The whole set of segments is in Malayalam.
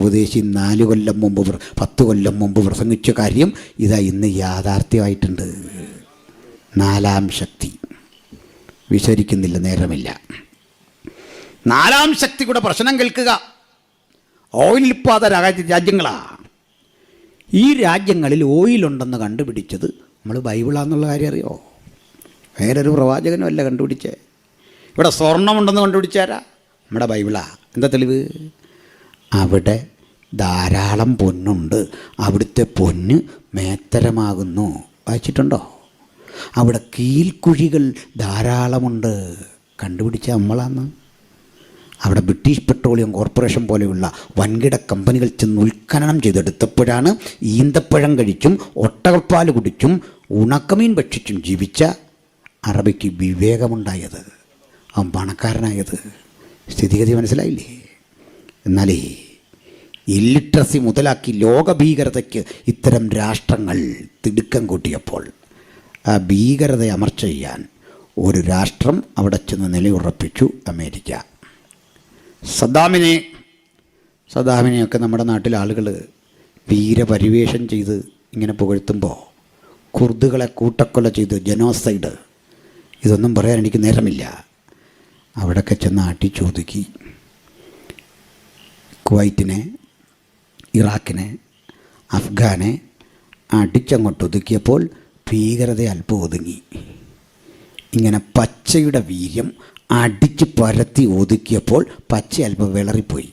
ഉപദേശി 4 കൊല്ലം മുമ്പ് 10 കൊല്ലം മുമ്പ് പ്രസംഗിച്ച കാര്യം ഇതാ ഇന്ന് യാഥാർത്ഥ്യമായിട്ടുണ്ട്. 4-ാം ശക്തി വിചാരിക്കുന്നില്ല, നേരമില്ല. 4-ാം ശക്തിയുടെ പ്രശ്നം കേൾക്കുക. ഓയിൽ ഉൽപ്പാദ രാജ്യങ്ങളാണ്. ഈ രാജ്യങ്ങളിൽ ഓയിലുണ്ടെന്ന് കണ്ടുപിടിച്ചത് നമ്മൾ ബൈബിളാന്നുള്ള കാര്യം അറിയോ? വേറൊരു പ്രവാചകനും അല്ല കണ്ടുപിടിച്ചേ. ഇവിടെ സ്വർണ്ണമുണ്ടെന്ന് കണ്ടുപിടിച്ചാരാ? നമ്മുടെ ബൈബിളാ. എന്താ തെളിവ്? അവിടെ ധാരാളം പൊന്നുണ്ട്, അവിടുത്തെ പൊന്ന് മേത്തരമാകുന്നു. വായിച്ചിട്ടുണ്ടോ? അവിടെ കീൽക്കുഴികൾ ധാരാളമുണ്ട്. കണ്ടുപിടിച്ച നമ്മളാന്ന്. അവിടെ ബ്രിട്ടീഷ് പെട്രോളിയം കോർപ്പറേഷൻ പോലെയുള്ള വൻകിട കമ്പനികൾ ചെന്ന് ഉത്ഖനനം ചെയ്തെടുത്തപ്പോഴാണ് ഈന്തപ്പഴം കഴിച്ചും ഒട്ടകപ്പാൽ കുടിച്ചും ഉണക്കമീൻ ഭക്ഷിച്ചും ജീവിച്ച അറബിക്ക് വിവേകമുണ്ടായത്, അവൻ പണക്കാരനായത്. സ്ഥിതിഗതി മനസ്സിലായില്ലേ? എന്നാലേ ഇല്ലിട്രസി മുതലാക്കി ലോകഭീകരതയ്ക്ക് ഇത്തരം രാഷ്ട്രങ്ങൾ തിടുക്കം കൂട്ടിയപ്പോൾ ആ ഭീകരതയെ അമർച്ച ചെയ്യാൻ ഒരു രാഷ്ട്രം അവിടെ ചെന്ന് നിലയുറപ്പിച്ചു, അമേരിക്ക. സദ്ദാമിനെയൊക്കെ നമ്മുടെ നാട്ടിലെ ആളുകൾ വീരപരിവേഷം ചെയ്ത് ഇങ്ങനെ പുകഴ്ത്തുമ്പോൾ കുർദുകളെ കൂട്ടക്കൊല ചെയ്ത് ജനോസൈഡ്, ഇതൊന്നും പറയാൻ എനിക്ക് നേരമില്ല. അവിടെയൊക്കെ ചെന്ന് ആട്ടിച്ചൊതുക്കി. കുവൈറ്റിനെ, ഇറാഖിനെ, അഫ്ഗാനെ അടിച്ചങ്ങോട്ട് ഒതുക്കിയപ്പോൾ ഭീകരത അല്പം ഒതുങ്ങി. ഇങ്ങനെ പച്ചയുടെ വീര്യം അടിച്ച് പരത്തി ഒതുക്കിയപ്പോൾ പച്ച അല്പം വിളറിപ്പോയി.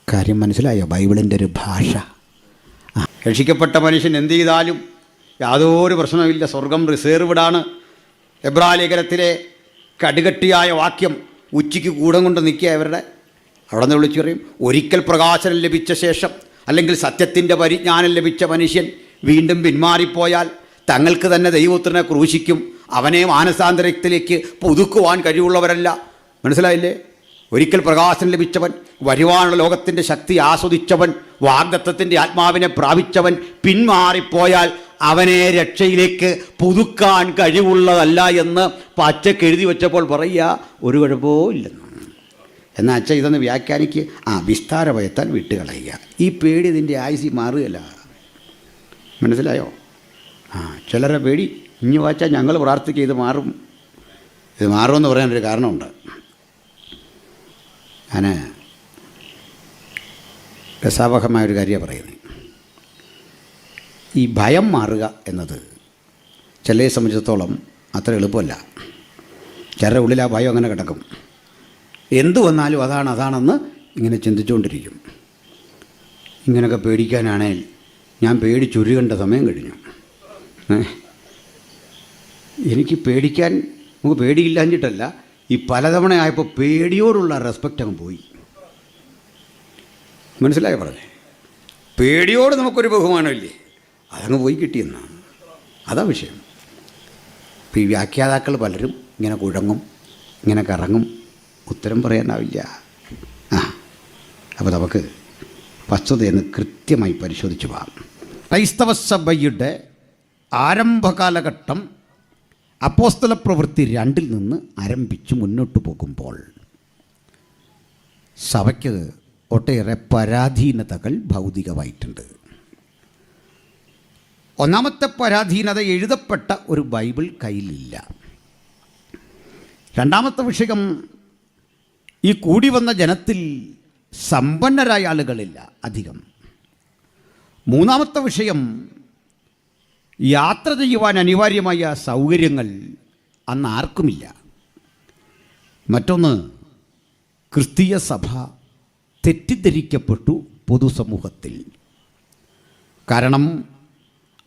കാര്യം മനസ്സിലായോ? ബൈബിളിൻ്റെ ഒരു ഭാഷ. രക്ഷിക്കപ്പെട്ട മനുഷ്യൻ എന്ത് ചെയ്താലും യാതൊരു പ്രശ്നമില്ല, സ്വർഗം റിസേർവ്ഡാണ്. എബ്രായ ലേഖനത്തിലെ കടുകട്ടിയായ വാക്യം ഉച്ചയ്ക്ക് കൂടം കൊണ്ട് നിൽക്കുക ഇവരുടെ. അവിടെ നിന്ന് വിളിച്ചു പറയും, ഒരിക്കൽ പ്രകാശനം ലഭിച്ച ശേഷം അല്ലെങ്കിൽ സത്യത്തിൻ്റെ പരിജ്ഞാനം ലഭിച്ച മനുഷ്യൻ വീണ്ടും പിന്മാറിപ്പോയാൽ തങ്ങൾക്ക് തന്നെ ദൈവപുത്രനെ ക്രൂശിക്കും. അവനെ മാനസാന്തരത്തിലേക്ക് പുതുക്കുവാൻ കഴിവുള്ളവരല്ല. മനസ്സിലായില്ലേ? ഒരിക്കൽ പ്രകാശനം ലഭിച്ചവൻ, വരുവാനുള്ള ലോകത്തിൻ്റെ ശക്തി ആസ്വദിച്ചവൻ, വാഗ്ദത്തത്തിൻ്റെ ആത്മാവിനെ പ്രാപിച്ചവൻ പിന്മാറിപ്പോയാൽ അവനെ രക്ഷയിലേക്ക് പുതുക്കാൻ കഴിവുള്ളതല്ല എന്ന് പച്ചക്ക് എഴുതി വെച്ചപ്പോൾ പറയുക ഒരു കുഴപ്പവും ഇല്ലെന്ന്. എന്നാൽ അച്ഛൻ ഇതൊന്ന് വ്യാഖ്യാനിക്ക്. വിസ്താര ഭയത്താൽ വിട്ടുകളയുക. ഈ പേടി ഇതിൻ്റെ ആയുസ് മാറുകയല്ല. മനസ്സിലായോ? ചിലരെ പേടി ഇനി വായിച്ചാൽ ഞങ്ങൾ പ്രാർത്ഥിക്കുക ഇത് മാറുമെന്ന് പറയാനൊരു കാരണമുണ്ട്. ഞാൻ രസാവഹമായൊരു കാര്യമാണ് പറയുന്നത്. ഈ ഭയം മാറുക എന്നത് ചിലരെ സംബന്ധിച്ചിടത്തോളം അത്ര എളുപ്പമല്ല. ചിലരുടെ ഉള്ളിൽ ആ ഭയം അങ്ങനെ കിടക്കും. എന്തു വന്നാലും അതാണെന്ന് ഇങ്ങനെ ചിന്തിച്ചുകൊണ്ടിരിക്കും. ഇങ്ങനെയൊക്കെ പേടിക്കാനാണെങ്കിൽ ഞാൻ പേടിച്ചുരുകേണ്ട സമയം കഴിഞ്ഞു. എനിക്ക് പേടിക്കാൻ നമുക്ക് പേടിയില്ലാഞ്ഞിട്ടല്ല, ഈ പലതവണ ആയപ്പോൾ പേടിയോടുള്ള റെസ്പെക്റ്റ് അങ്ങ് പോയി. മനസ്സിലായോ പറഞ്ഞേ? പേടിയോട് നമുക്കൊരു ബഹുമാനമില്ലേ, അതങ്ങ് പോയി കിട്ടിയെന്നാണ്. അതാ വിഷയം. ഇപ്പോൾ ഈ വ്യാഖ്യാതാക്കൾ പലരും ഇങ്ങനെ കുഴങ്ങും, ഇങ്ങനെ കറങ്ങും, ഉത്തരം പറയാനാവില്ല. അപ്പോൾ നമുക്ക് വസ്തുതയെന്ന് കൃത്യമായി പരിശോധിച്ച് പോകാം. ക്രൈസ്തവ സഭയുടെ ആരംഭകാലഘട്ടം അപ്പോസ്തല പ്രവൃത്തി 2 നിന്ന് ആരംഭിച്ച് മുന്നോട്ട് പോകുമ്പോൾ സഭയ്ക്ക് ഒട്ടേറെ പരാധീനതകൾ ഭൗതികമായിട്ടുണ്ട്. ഒന്നാമത്തെ പരാധീനത, എഴുതപ്പെട്ട ഒരു ബൈബിൾ കയ്യിലില്ല. രണ്ടാമത്തെ വിഷയം, ഈ കൂടി വന്ന ജനത്തിൽ സമ്പന്നരായ ആളുകളില്ല അധികം. മൂന്നാമത്തെ വിഷയം, യാത്ര ചെയ്യുവാൻ അനിവാര്യമായ സൗകര്യങ്ങൾ അന്ന് ആർക്കുമില്ല. മറ്റൊന്ന്, ക്രിസ്തീയ സഭ തെറ്റിദ്ധരിക്കപ്പെട്ടു പൊതുസമൂഹത്തിൽ. കാരണം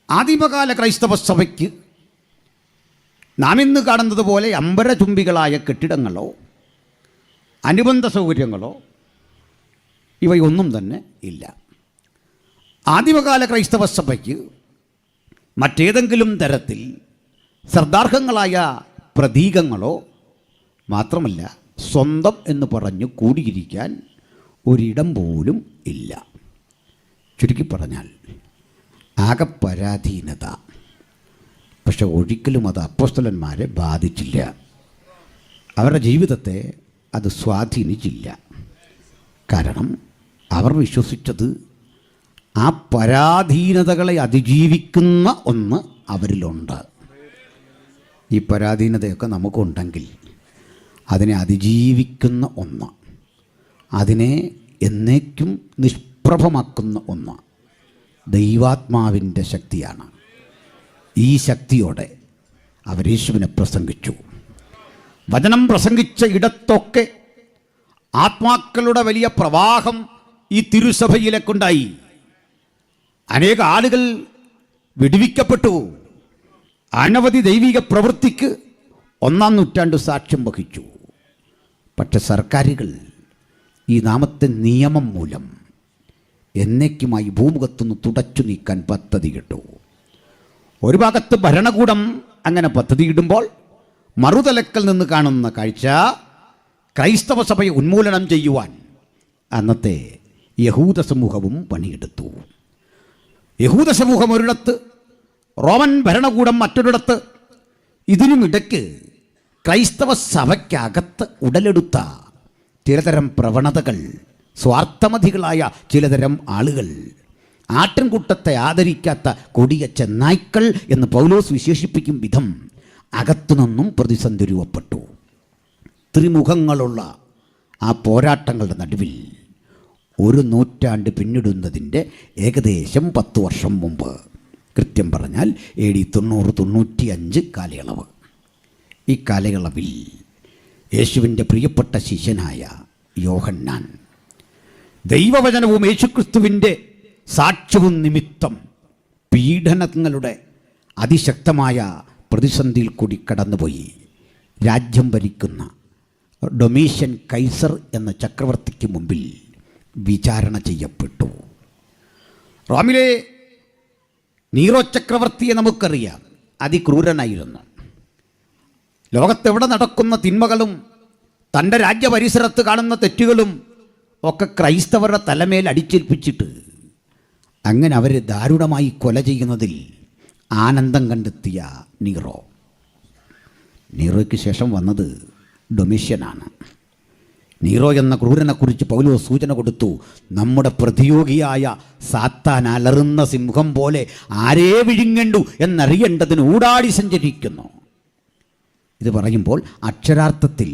ആദിമകാല ക്രൈസ്തവ സഭയ്ക്ക് നാം ഇന്ന് കാണുന്നത് പോലെ അമ്പരചുംബികളായ കെട്ടിടങ്ങളോ അനുബന്ധ സൗകര്യങ്ങളോ ഇവയൊന്നും തന്നെ ഇല്ല. ആദിമകാല ക്രൈസ്തവ സഭയ്ക്ക് മറ്റേതെങ്കിലും തരത്തിൽ ശ്രദ്ധാർഹങ്ങളായ പ്രതീകങ്ങളോ മാത്രമല്ല സ്വന്തം എന്ന് പറഞ്ഞ് കൂടിയിരിക്കാൻ ഒരിടം പോലും ഇല്ല. ചുരുക്കി പറഞ്ഞാൽ ആകെ പരാധീനത. പക്ഷെ ഒരിക്കലും അത് അപ്പോസ്തലന്മാരെ ബാധിച്ചില്ല. അവരുടെ ജീവിതത്തെ അത് സ്വാധീനിച്ചില്ല. കാരണം അവർ വിശ്വസിച്ചത് ആ പരാധീനതകളെ അതിജീവിക്കുന്ന ഒന്ന് അവരിലുണ്ട്. ഈ പരാധീനതയൊക്കെ നമുക്കുണ്ടെങ്കിൽ അതിനെ അതിജീവിക്കുന്ന ഒന്ന്, അതിനെ എന്നേക്കും നിഷ്പ്രഭമാക്കുന്ന ഒന്ന് ദൈവാത്മാവിൻ്റെ ശക്തിയാണ്. ഈ ശക്തിയോടെ അവർ യേശുവിനെ പ്രസംഗിച്ചു. വചനം പ്രസംഗിച്ച ഇടത്തൊക്കെ ആത്മാക്കളുടെ വലിയ പ്രവാഹം ഈ തിരുസഭയിലേക്കുണ്ടായി. അനേക ആളുകൾ വിടുവിക്കപ്പെട്ടു. അനവധി ദൈവിക പ്രവൃത്തിക്ക് 1-ാം നൂറ്റാണ്ട് സാക്ഷ്യം വഹിച്ചു. പക്ഷെ സർക്കാരുകൾ ഈ നാമത്തെ നിയമം മൂലം എന്നേക്കുമായി ഭൂമുഖത്തുനിന്ന് തുടച്ചു നീക്കാൻ പദ്ധതിയിട്ടു. ഒരു ഭാഗത്ത് ഭരണകൂടം അങ്ങനെ പദ്ധതിയിടുമ്പോൾ മറുതലക്കൽ നിന്ന് കാണുന്ന കാഴ്ച ക്രൈസ്തവ സഭയെ ഉന്മൂലനം ചെയ്യുവാൻ അന്നത്തെ യഹൂദ സമൂഹവും പണിയെടുത്തു. യഹൂദ സമൂഹം ഒരിടത്ത്, റോമൻ ഭരണകൂടം മറ്റൊരിടത്ത്. ഇതിനുമിടയ്ക്ക് ക്രൈസ്തവ സഭയ്ക്കകത്ത് ഉടലെടുത്ത ചിലതരം പ്രവണതകൾ, സ്വാർത്ഥമതികളായ ചിലതരം ആളുകൾ, ആട്ടിൻകൂട്ടത്തെ ആദരിക്കാത്ത കൊടിയ ചെന്നായ്ക്കൾ എന്ന് പൗലോസ് വിശേഷിപ്പിക്കും വിധം അകത്തുനിന്നും പ്രതിസന്ധി രൂപപ്പെട്ടു. ത്രിമുഖങ്ങളുള്ള ആ പോരാട്ടങ്ങളുടെ നടുവിൽ 1 നൂറ്റാണ്ട് പിന്നിടുന്നതിൻ്റെ ഏകദേശം 10 വർഷം മുമ്പ്, കൃത്യം പറഞ്ഞാൽ AD 90-95 കാലയളവ്, ഈ കാലയളവിൽ യേശുവിൻ്റെ പ്രിയപ്പെട്ട ശിഷ്യനായ യോഹന്നാൻ ദൈവവചനവും യേശുക്രിസ്തുവിൻ്റെ സാക്ഷ്യവും നിമിത്തം പീഡനങ്ങളുടെ അതിശക്തമായ പ്രതിസന്ധിയിൽ കൂടി കടന്നുപോയി. രാജ്യം ഭരിക്കുന്ന ഡൊമീഷ്യൻ കൈസർ എന്ന ചക്രവർത്തിക്ക് മുമ്പിൽ വിചാരണ ചെയ്യപ്പെട്ടു. റോമിലെ നീറോ ചക്രവർത്തിയെ നമുക്കറിയാം. അതിക്രൂരനായിരുന്നു. ലോകത്തെവിടെ നടക്കുന്ന തിന്മകളും തൻ്റെ രാജ്യപരിസരത്ത് കാണുന്ന തെറ്റുകളും ഒക്കെ ക്രൈസ്തവരുടെ തലമേൽ അടിച്ചേൽപ്പിച്ചിട്ട് അങ്ങനെ അവരെ ദാരുണമായി കൊല ചെയ്യുന്നതിൽ ആനന്ദം കണ്ടെത്തിയ നീറോയ്ക്ക് ശേഷം വന്നത് ഡൊമീഷ്യനാണ്. നീറോ എന്ന ക്രൂരനെക്കുറിച്ച് പൗലോസ് സൂചന കൊടുത്തു. നമ്മുടെ പ്രതിയോഗിയായ സാത്താൻ അലറുന്ന സിംഹം പോലെ ആരേ വിഴുങ്ങണ്ടു എന്നറിയേണ്ടതിന് ഊടാടി സഞ്ചരിക്കുന്നു. ഇത് പറയുമ്പോൾ അക്ഷരാർത്ഥത്തിൽ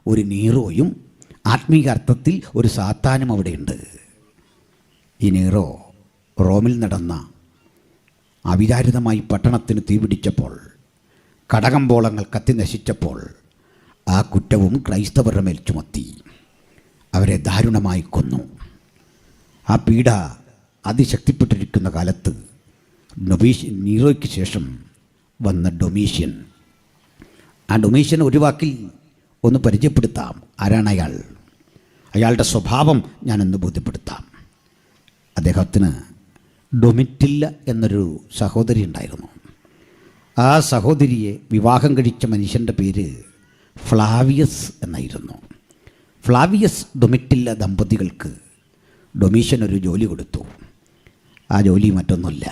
ഒരു നീറോയും ആത്മീക അർത്ഥത്തിൽ ഒരു സാത്താനും അവിടെയുണ്ട്. ഈ നീറോ റോമിൽ നടന്ന അവിചാരിതമായി പട്ടണത്തിന് തീപിടിച്ചപ്പോൾ, കടകമ്പോളങ്ങൾ കത്തി നശിച്ചപ്പോൾ ആ കുറ്റവും ക്രൈസ്തവരുടെ മേൽ ചുമത്തി. അവരെ ദാരുണമായി കൊന്നു. ആ പീഡ അതിശക്തിപ്പെട്ടിരിക്കുന്ന കാലത്ത് നീറോയ്ക്ക് ശേഷം വന്ന ഡൊമീഷ്യൻ, ആ ഡൊമീഷ്യൻ ഒരു വാക്കിൽ ഒന്ന് പരിചയപ്പെടുത്താം. ആരാണ് അയാൾ? അയാളുടെ സ്വഭാവം ഞാനൊന്ന് ബോധ്യപ്പെടുത്താം. അദ്ദേഹത്തിന് ഡൊമിറ്റില്ല എന്നൊരു സഹോദരി ഉണ്ടായിരുന്നു. ആ സഹോദരിയെ വിവാഹം കഴിച്ച മനുഷ്യൻ്റെ പേര് ഫ്ലാവിയസ് എന്നായിരുന്നു. ഫ്ലാവിയസ് ഡൊമിറ്റില്ല ദമ്പതികൾക്ക് ഡൊമീഷ്യൻ ഒരു ജോലി കൊടുത്തു. ആ ജോലി മറ്റൊന്നുമില്ല,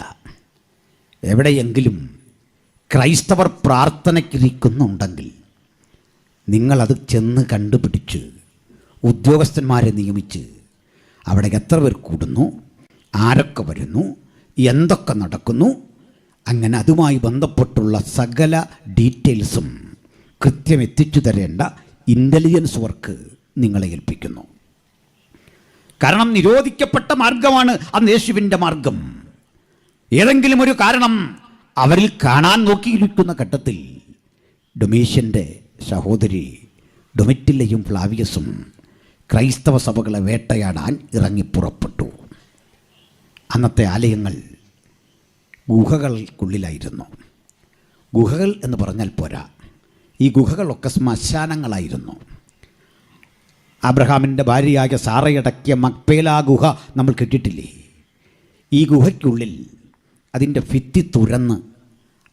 എവിടെയെങ്കിലും ക്രൈസ്തവർ പ്രാർത്ഥനയ്ക്കിരിക്കുന്നുണ്ടെങ്കിൽ നിങ്ങളത് ചെന്ന് കണ്ടുപിടിച്ച് ഉദ്യോഗസ്ഥന്മാരെ നിയമിച്ച് അവിടെ എത്ര പേർ കൂടുന്നു, ആരൊക്കെ വരുന്നു, എന്തൊക്കെ നടക്കുന്നു, അങ്ങനെ അതുമായി ബന്ധപ്പെട്ടുള്ള സകല ഡീറ്റെയിൽസും കൃത്യം എത്തിച്ചു തരേണ്ട ഇൻ്റലിജൻസ് വർക്ക് നിങ്ങളെ ഏൽപ്പിക്കുന്നു. കാരണം നിരോധിക്കപ്പെട്ട മാർഗമാണ് അന്ന് യേശുവിൻ്റെ മാർഗം. ഏതെങ്കിലും ഒരു കാരണം അവരിൽ കാണാൻ നോക്കിയിരിക്കുന്ന ഘട്ടത്തിൽ ഡൊമീഷ്യൻ്റെ സഹോദരി ഡൊമിറ്റില്ലയും ഫ്ലാവിയസും ക്രൈസ്തവ സഭകളെ വേട്ടയാടാൻ ഇറങ്ങിപ്പുറപ്പെട്ടു. അന്നത്തെ ആലയങ്ങൾ ഗുഹകൾക്കുള്ളിലായിരുന്നു. ഗുഹകൾ എന്ന് പറഞ്ഞാൽ പോരാ, ഈ ഗുഹകളൊക്കെ ശ്മശാനങ്ങളായിരുന്നു. അബ്രഹാമിൻ്റെ ഭാര്യയായ സാറയടക്കിയ മക്പേല ഗുഹ നമ്മൾ കേട്ടിട്ടില്ലേ? ഈ ഗുഹയ്ക്കുള്ളിൽ അതിൻ്റെ ഭിത്തി തുറന്ന്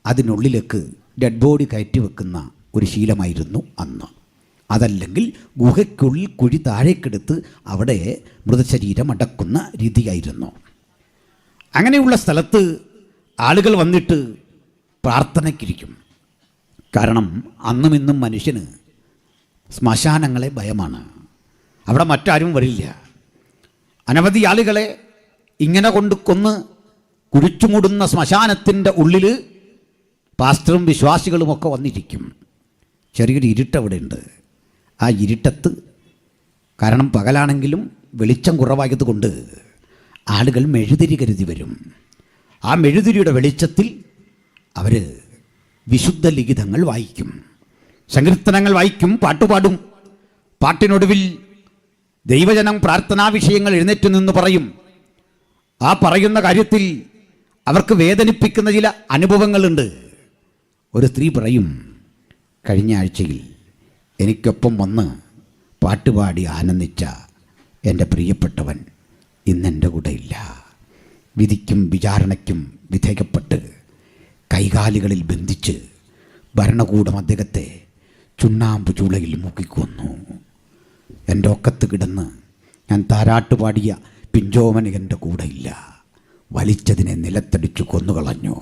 അതിനുള്ളിലേക്ക് ഡെഡ് ബോഡി കയറ്റി വെക്കുന്ന ഒരു ശീലമായിരുന്നു അന്ന്. അതല്ലെങ്കിൽ ഗുഹയ്ക്കുള്ളിൽ കുഴി താഴേക്കെടുത്ത് അവിടെ മൃതശരീരം അടക്കുന്ന രീതിയായിരുന്നു. അങ്ങനെയുള്ള സ്ഥലത്ത് ആളുകൾ വന്നിട്ട് പ്രാർത്ഥനയ്ക്കിരിക്കും. കാരണം അന്നും ഇന്നും മനുഷ്യന് ശ്മശാനങ്ങളെ ഭയമാണ്. അവിടെ മറ്റാരും വരില്ല. അനവധി ആളുകളെ ഇങ്ങനെ കൊണ്ട് കൊന്ന് കുഴിച്ചുമൂടുന്ന ശ്മശാനത്തിൻ്റെ ഉള്ളിൽ പാസ്റ്ററും വിശ്വാസികളുമൊക്കെ വന്നിരിക്കും. ചെറിയൊരു ഇരുട്ടവിടെ ഉണ്ട്. ആ ഇരുട്ടത്ത്, കാരണം പകലാണെങ്കിലും വെളിച്ചം കുറവായതുകൊണ്ട് ആളുകൾ മെഴുതിരി കരുതി വരും. ആ മെഴുതിരിയുടെ വെളിച്ചത്തിൽ അവർ വിശുദ്ധ ലിഖിതങ്ങൾ വായിക്കും, സങ്കീർത്തനങ്ങൾ വായിക്കും, പാട്ടുപാടും. പാട്ടിനൊടുവിൽ ദൈവജനം പ്രാർത്ഥനാ വിഷയങ്ങൾ എഴുന്നേറ്റ് നിന്ന് പറയും. ആ പറയുന്ന കാര്യത്തിൽ അവർക്ക് വേദനിപ്പിക്കുന്ന ചില അനുഭവങ്ങളുണ്ട്. ഒരു സ്ത്രീ പറയും, കഴിഞ്ഞ ആഴ്ചയിൽ എനിക്കൊപ്പം വന്ന് പാട്ടുപാടി ആനന്ദിച്ച എൻ്റെ പ്രിയപ്പെട്ടവൻ ഇന്നെൻ്റെ കൂടെ ഇല്ല. വിധിക്കും വിചാരണയ്ക്കും വിധേയപ്പെട്ട് കൈകാലുകളിൽ ബന്ധിച്ച് ഭരണകൂടം അദ്ദേഹത്തെ ചുണ്ണാമ്പ് ചൂളയിൽ മുക്കിക്കൊന്നു. എൻ്റെ ഒക്കത്ത് കിടന്ന് ഞാൻ താരാട്ടുപാടിയ പിഞ്ചോമൻ എൻ്റെ കൂടെ ഇല്ല. വലിച്ചതിനെ നിലത്തടിച്ചു കൊന്നുകളഞ്ഞു.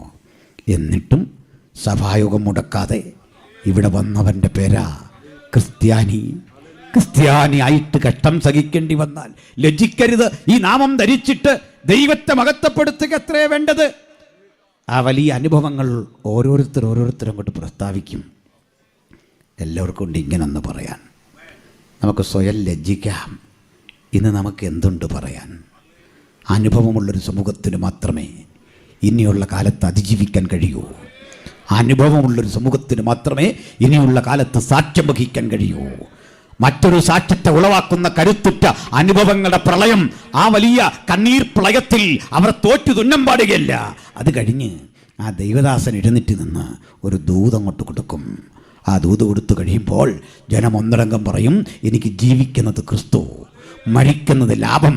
എന്നിട്ടും സഭായോഗം മുടക്കാതെ ഇവിടെ വന്നവൻ്റെ പേരാ ക്രിസ്ത്യാനി. ക്രിസ്ത്യാനി ആയിട്ട് കഷ്ടം സഹിക്കേണ്ടി വന്നാൽ ലജ്ജിക്കരുത്. ഈ നാമം ധരിച്ചിട്ട് ദൈവത്തെ മഹത്വപ്പെടുത്തുക എത്രേ വേണ്ടത്. ആ വലിയ അനുഭവങ്ങൾ ഓരോരുത്തരും അങ്ങോട്ട് പ്രസ്താവിക്കും. എല്ലാവർക്കും ഉണ്ട് ഇങ്ങനൊന്ന് പറയാൻ. നമുക്ക് സ്വയം ലജ്ജിക്കാം. ഇന്ന് നമുക്ക് എന്തുണ്ട് പറയാൻ? അനുഭവമുള്ളൊരു സമൂഹത്തിന് മാത്രമേ ഇനിയുള്ള കാലത്ത് അതിജീവിക്കാൻ കഴിയൂ. അനുഭവമുള്ളൊരു സമൂഹത്തിന് മാത്രമേ ഇനിയുള്ള കാലത്ത് സാക്ഷ്യം വഹിക്കാൻ കഴിയൂ. മറ്റൊരു സാക്ഷ്യത്തെ ഉളവാക്കുന്ന കരുത്തുറ്റ അനുഭവങ്ങളുടെ പ്രളയം, ആ വലിയ കണ്ണീർ പ്രളയത്തിൽ അവർ തോറ്റു തുന്നം പാടുകയല്ല. അത് കഴിഞ്ഞ് ആ ദൈവദാസൻ എഴുന്നേറ്റ് നിന്ന് ഒരു ദൂതങ്ങോട്ട് കൊടുക്കും. ആ ദൂത് കൊടുത്തു കഴിയുമ്പോൾ ജനം ഒന്നടങ്കം പറയും, എനിക്ക് ജീവിക്കുന്നത് ക്രിസ്തു, മരിക്കുന്നത് ലാഭം,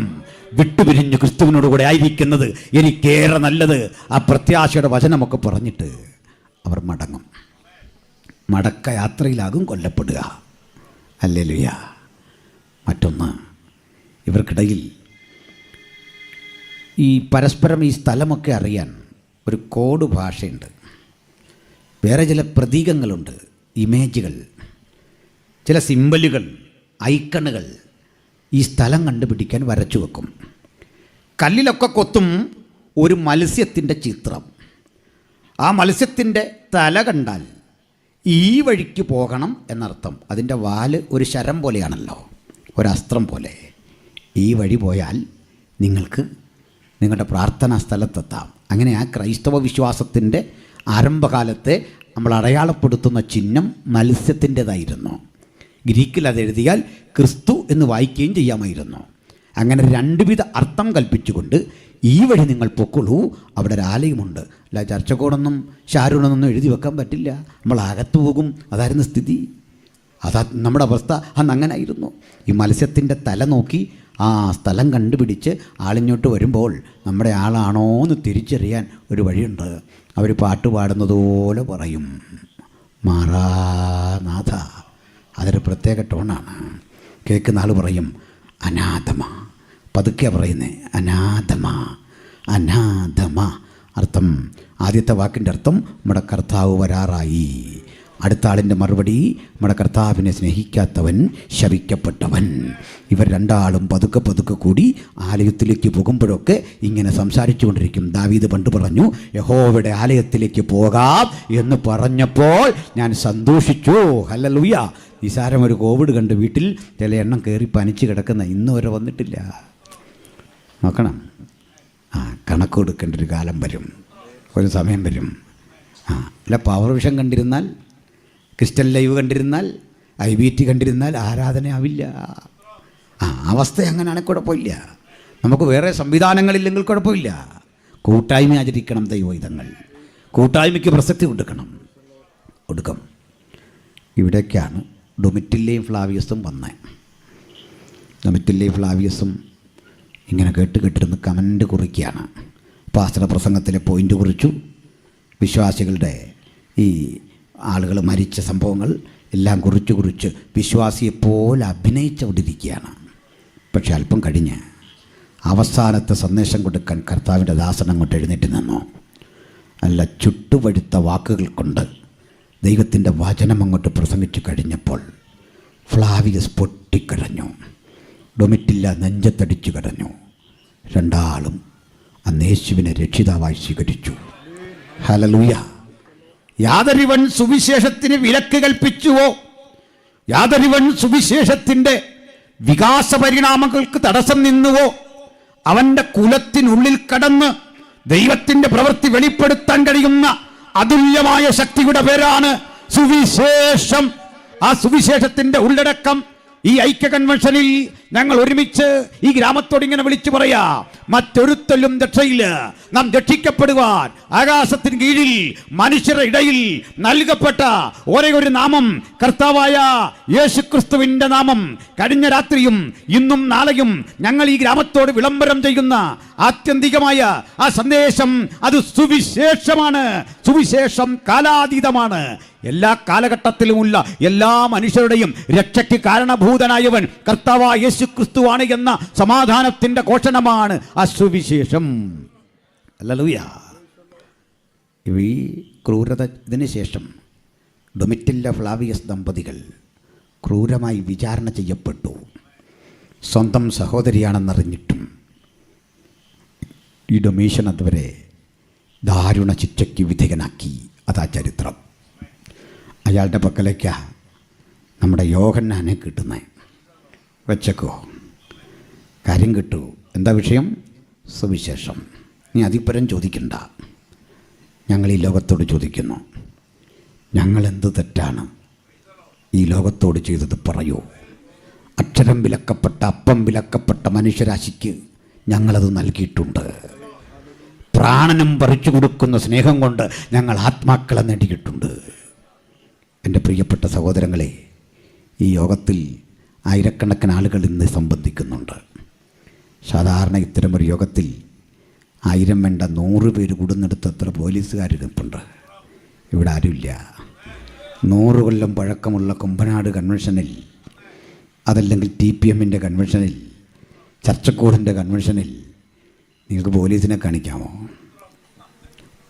വിട്ടുപിരിഞ്ഞ് ക്രിസ്തുവിനോട് കൂടെ ആയിരിക്കുന്നത് എനിക്കേറെ നല്ലത്. ആ പ്രത്യാശയുടെ വചനമൊക്കെ പറഞ്ഞിട്ട് അവർ മടങ്ങും. മടക്ക യാത്രയിലാകും കൊല്ലപ്പെടുക. ഹല്ലേലൂയ. മറ്റൊന്ന്, ഇവർക്കിടയിൽ ഈ പരസ്പരം ഈ സ്ഥലമൊക്കെ അറിയാൻ ഒരു കോഡ് ഭാഷയുണ്ട്. വേറെ ചില പ്രതീകങ്ങളുണ്ട്, ഇമേജുകൾ, ചില സിമ്പലുകൾ, ഐക്കണുകൾ ഈ സ്ഥലം കണ്ടുപിടിക്കാൻ വരച്ചു വെക്കും. കല്ലിലൊക്കെ കൊത്തും ഒരു മത്സ്യത്തിൻ്റെ ചിത്രം. ആ മത്സ്യത്തിൻ്റെ തല കണ്ടാൽ ഈ വഴിക്ക് പോകണം എന്നർത്ഥം. അതിൻ്റെ വാല് ഒരു ശരം പോലെയാണല്ലോ, ഒരസ്ത്രം പോലെ. ഈ വഴി പോയാൽ നിങ്ങൾക്ക് നിങ്ങളുടെ പ്രാർത്ഥനാ സ്ഥലത്തെത്താം. അങ്ങനെ ആ ക്രൈസ്തവ വിശ്വാസത്തിൻ്റെ ആരംഭകാലത്തെ നമ്മൾ അടയാളപ്പെടുത്തുന്ന ചിഹ്നം മത്സ്യത്തിൻ്റെതായിരുന്നു. ഗ്രീക്കിൽ അതെഴുതിയാൽ ക്രിസ്തു എന്ന് വായിക്കുകയും ചെയ്യാമായിരുന്നു. അങ്ങനെ രണ്ടുവിധ അർത്ഥം കൽപ്പിച്ചുകൊണ്ട് ഈ വഴി നിങ്ങൾ പൊക്കൊള്ളൂ, അവിടെ ഒരു ആലയമുണ്ട്. അല്ല ചർച്ചക്കോടൊന്നും ഷാരൂണൊന്നും എഴുതി വെക്കാൻ പറ്റില്ല, നമ്മൾ അകത്ത് പോകും. അതായിരുന്നു സ്ഥിതി. അതാ നമ്മുടെ അവസ്ഥ. അന്ന് അങ്ങനെ ആയിരുന്നു. ഈ മത്സ്യത്തിൻ്റെ തല നോക്കി ആ സ്ഥലം കണ്ടുപിടിച്ച് ആളിങ്ങോട്ട് വരുമ്പോൾ നമ്മുടെ ആളാണോ എന്ന് തിരിച്ചറിയാൻ ഒരു വഴിയുണ്ട്. അവർ പാട്ട് പാടുന്നതുപോലെ പറയും, മാറാനാഥ. അതൊരു പ്രത്യേക ടോണാണ്. കേൾക്കുന്ന ആൾ പറയും, അനാഥമ. പതുക്കെ പറയുന്നേ, അനാഥമ, അനാഥമ. അർത്ഥം, ആദ്യത്തെ വാക്കിൻ്റെ അർത്ഥം നമ്മുടെ കർത്താവ് വരാറായി. അടുത്ത ആളിൻ്റെ മറുപടി, നമ്മുടെ കർത്താവിനെ സ്നേഹിക്കാത്തവൻ ശപിക്കപ്പെട്ടവൻ. ഇവർ രണ്ടാളും പതുക്കെ പതുക്കെ കൂടി ആലയത്തിലേക്ക് പോകുമ്പോഴൊക്കെ ഇങ്ങനെ സംസാരിച്ചു കൊണ്ടിരിക്കും. ദാവീദ് പണ്ട് പറഞ്ഞു, യഹോവയുടെ ആലയത്തിലേക്ക് പോകാം എന്ന് പറഞ്ഞപ്പോൾ ഞാൻ സന്തോഷിച്ചു. ഹല്ലേലൂയ. നിസാരം ഒരു കോവിഡ് കണ്ട് വീട്ടിൽ ചില എണ്ണം കയറി പനിച്ച് കിടക്കുന്ന ഇന്ന് വരെ വന്നിട്ടില്ല. നോക്കണം. കണക്ക് കൊടുക്കേണ്ട ഒരു കാലം വരും, ഒരു സമയം വരും. അല്ല പവർ വിഷൻ കണ്ടിരുന്നാൽ, ക്രിസ്റ്റൽ ലൈവ് കണ്ടിരുന്നാൽ, IBT കണ്ടിരുന്നാൽ ആരാധനയാവില്ല. അവസ്ഥ അങ്ങനെയാണെങ്കിൽ കുഴപ്പമില്ല. നമുക്ക് വേറെ സംവിധാനങ്ങളില്ലെങ്കിൽ കുഴപ്പമില്ല. കൂട്ടായ്മ ആചരിക്കണം. ദൈവഹിതങ്ങൾ കൂട്ടായ്മയ്ക്ക് പ്രസക്തി കൊടുക്കും. ഇവിടേക്കാണ് ഡൊമിറ്റില്ലേയും ഫ്ലാവിയസും വന്നത്. ഡൊമിറ്റില്ലേയും ഫ്ലാവിയസും ഇങ്ങനെ കേട്ടിരുന്ന് കമൻ്റ് കുറിക്കുകയാണ്. പാസ്റ്റർ പ്രസംഗത്തിലെ പോയിൻ്റ് കുറിച്ചു. വിശ്വാസികളുടെ ഈ ആളുകൾ മരിച്ച സംഭവങ്ങൾ എല്ലാം കുറിച്ച് വിശ്വാസിയെപ്പോലെ അഭിനയിച്ചുകൊണ്ടിരിക്കുകയാണ്. പക്ഷെ അല്പം കഴിഞ്ഞ് അവസാനത്തെ സന്ദേശം കൊടുക്കാൻ കർത്താവിൻ്റെ ദാസൻ അങ്ങോട്ട് എഴുന്നേറ്റ് നിന്നു. നല്ല ചുട്ടുപഴുത്ത വാക്കുകൾ കൊണ്ട് ദൈവത്തിൻ്റെ വചനം അങ്ങോട്ട് പ്രസംഗിച്ചു കഴിഞ്ഞപ്പോൾ ഫ്ലാവിയസ് പൊട്ടിക്കരഞ്ഞു. ഡൊമിറ്റില്ല നെഞ്ചത്തടിച്ചു കരഞ്ഞു. രണ്ടാളും അന്ന് യേശുവിനെ രക്ഷിതാവായി സ്വീകരിച്ചു. ഹല്ലേലൂയ. യാതൊരുവൻ സുവിശേഷത്തിന് വിലക്ക് കൽപ്പിച്ചുവോ, യാതൊരുവൻ സുവിശേഷത്തിൻ്റെ വികാസ പരിണാമങ്ങൾക്ക് തടസ്സം നിന്നുവോ, അവൻ്റെ കുലത്തിനുള്ളിൽ കടന്ന് ദൈവത്തിൻ്റെ പ്രവൃത്തി വെളിപ്പെടുത്താൻ കഴിയുന്ന അതുല്യമായ ശക്തിയുടെ പേരാണ് സുവിശേഷം. ആ സുവിശേഷത്തിൻ്റെ ഉള്ളടക്കം ഈ ഐക്യ കൺവെൻഷനിൽ ഞങ്ങൾ ഒരുമിച്ച് ഈ ഗ്രാമത്തോട് ഇങ്ങനെ വിളിച്ചു പറയാ, മറ്റൊരുത്തലും രക്ഷയില്ല. നാം രക്ഷിക്കപ്പെടുവാൻ ആകാശത്തിന് കീഴിൽ മനുഷ്യരുടെ ഇടയിൽ നൽകപ്പെട്ട ഒരേ ഒരു നാമം കർത്താവായ യേശുക്രിസ്തുവിന്റെ നാമം. കഴിഞ്ഞ രാത്രിയും ഇന്നും നാളെയും ഞങ്ങൾ ഈ ഗ്രാമത്തോട് വിളംബരം ചെയ്യുന്ന ആത്യന്തികമായ ആ സന്ദേശം അത് സുവിശേഷമാണ്. സുവിശേഷം കാലാതീതമാണ്. എല്ലാ കാലഘട്ടത്തിലുമുള്ള എല്ലാ മനുഷ്യരുടെയും രക്ഷയ്ക്ക് കാരണഭൂതനായവൻ കർത്താവായ യേശുക്രിസ്തുവാണ് എന്ന സമാധാനത്തിന്റെ ഘോഷണമാണ് ആ സുവിശേഷം. ഹല്ലേലൂയ. ഈ ക്രൂരത ഇതിന് ശേഷം ഡൊമിറ്റില്ല ഫ്ലാവിയസ് ദമ്പതികൾ ക്രൂരമായി വിചാരണ ചെയ്യപ്പെട്ടു. സ്വന്തം സഹോദരിയാണെന്നറിഞ്ഞിട്ടും ഈ ഡൊമീഷ്യൻ അതുവരെ ദാരുണ ശിക്ഷയ്ക്ക് വിധേയനാക്കി. അതാ ചരിത്രം. അയാളുടെ പക്കലേക്കാ നമ്മുടെ യോഹന്നാനെ കിട്ടുന്നത്. വെച്ചക്കോ, കാര്യം കിട്ടൂ. എന്താ വിഷയം? സുവിശേഷം. നീ അതിപ്പരം ചോദിക്കണ്ട. ഞങ്ങൾ ഈ ലോകത്തോട് ചോദിക്കുന്നു, ഞങ്ങൾ എന്ത് തെറ്റാണ് ഈ ലോകത്തോട് ചെയ്തത് പറയൂ. അക്ഷരം വിലക്കപ്പെട്ട, അപ്പം വിലക്കപ്പെട്ട മനുഷ്യരാശിക്ക് ഞങ്ങളത് നൽകിയിട്ടുണ്ട്. പ്രാണനും പറിച്ചു കൊടുക്കുന്ന സ്നേഹം കൊണ്ട് ഞങ്ങൾ ആത്മാക്കളെ നേടിയിട്ടുണ്ട്. എൻ്റെ പ്രിയപ്പെട്ട സഹോദരങ്ങളെ, ഈ യോഗത്തിൽ ആയിരക്കണക്കിന് ആളുകൾ ഇന്ന് സംബന്ധിക്കുന്നുണ്ട്. സാധാരണ ഇത്തരമൊരു യോഗത്തിൽ 1000 വേണ്ട 100 പേര് കൂടുന്നിടത്ത് എത്ര പോലീസുകാർ നിൽപ്പുണ്ട്. ഇവിടെ ആരുമില്ല. 100 കൊല്ലം പഴക്കമുള്ള കുമ്പനാട് കൺവെൻഷനിൽ, അതല്ലെങ്കിൽ TPMൻ്റെ കൺവെൻഷനിൽ, ചർച്ചക്കോടിൻ്റെ കൺവെൻഷനിൽ നിങ്ങൾക്ക് പോലീസിനെ കാണിക്കാമോ?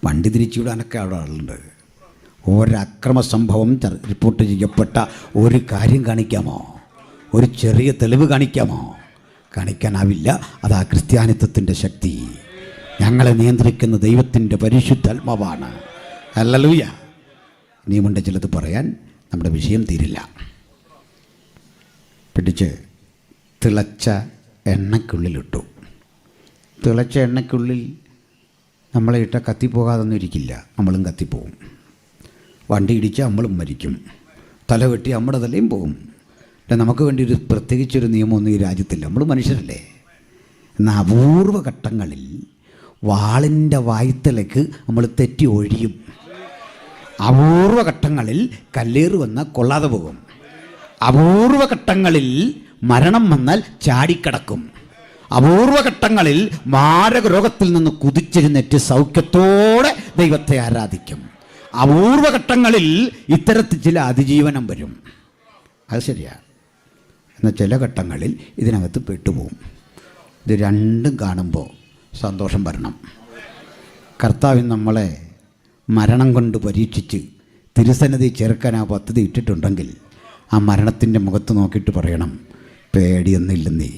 വണ്ടി തിരിച്ചുവിടാനൊക്കെ അവിടെ ആളുണ്ട്. ഒരക്രമ സംഭവം റിപ്പോർട്ട് ചെയ്യപ്പെട്ട ഒരു കാര്യം കാണിക്കാമോ? ഒരു ചെറിയ തെളിവ് കാണിക്കാമോ? കാണിക്കാനാവില്ല. അതാ ക്രിസ്ത്യാനിത്വത്തിൻ്റെ ശക്തി. ഞങ്ങളെ നിയന്ത്രിക്കുന്ന ദൈവത്തിൻ്റെ പരിശുദ്ധാത്മാവാണ്. ഹല്ലേലൂയ. ഇനിയുമുണ്ട് ചിലത് പറയാൻ. നമ്മുടെ വിഷയം തീരില്ല. പിടിച്ച് തിളച്ച എണ്ണയ്ക്കുള്ളിലിട്ടു. തിളച്ച എണ്ണയ്ക്കുള്ളിൽ നമ്മളെ ഇട്ട കത്തിപ്പോകാതൊന്നും ഇരിക്കില്ല. നമ്മളും കത്തിപ്പോവും. വണ്ടി ഇടിച്ചാൽ നമ്മളും മരിക്കും. തല വെട്ടി നമ്മുടെ തലയും പോകും. നമുക്ക് വേണ്ടി ഒരു പ്രത്യേകിച്ചൊരു നിയമമൊന്നും ഈ രാജ്യത്തില്ല. നമ്മൾ മനുഷ്യരല്ലേ. എന്നാൽ അപൂർവ ഘട്ടങ്ങളിൽ വാളിൻ്റെ വായ്ത്തലയ്ക്ക് നമ്മൾ തെറ്റി ഒഴിയും. അപൂർവ ഘട്ടങ്ങളിൽ കല്ലേറ് വന്നാൽ കൊള്ളാതെ പോകും. അപൂർവ ഘട്ടങ്ങളിൽ മരണം വന്നാൽ ചാടിക്കിടക്കും. അപൂർവ ഘട്ടങ്ങളിൽ മാരക രോഗത്തിൽ നിന്ന് കുതിച്ചെഴുന്നേറ്റ് സൗഖ്യത്തോടെ ദൈവത്തെ ആരാധിക്കും. അപൂർവ ഘട്ടങ്ങളിൽ ഇത്തരത്തിൽ ചില അതിജീവനം വരും. അത് ശരിയാണ്. എന്നാൽ ചില ഘട്ടങ്ങളിൽ ഇതിനകത്ത് പെട്ടുപോകും. ഇത് രണ്ടും കാണുമ്പോൾ സന്തോഷം വരണം. കർത്താവ് നമ്മളെ മരണം കൊണ്ട് പരീക്ഷിച്ച് തിരുസന്നിധി ചേർക്കാൻ ആ പദ്ധതി ഇട്ടിട്ടുണ്ടെങ്കിൽ ആ മരണത്തിൻ്റെ മുഖത്ത് നോക്കിയിട്ട് പറയണം, പേടിയൊന്നുമില്ലെന്നേ,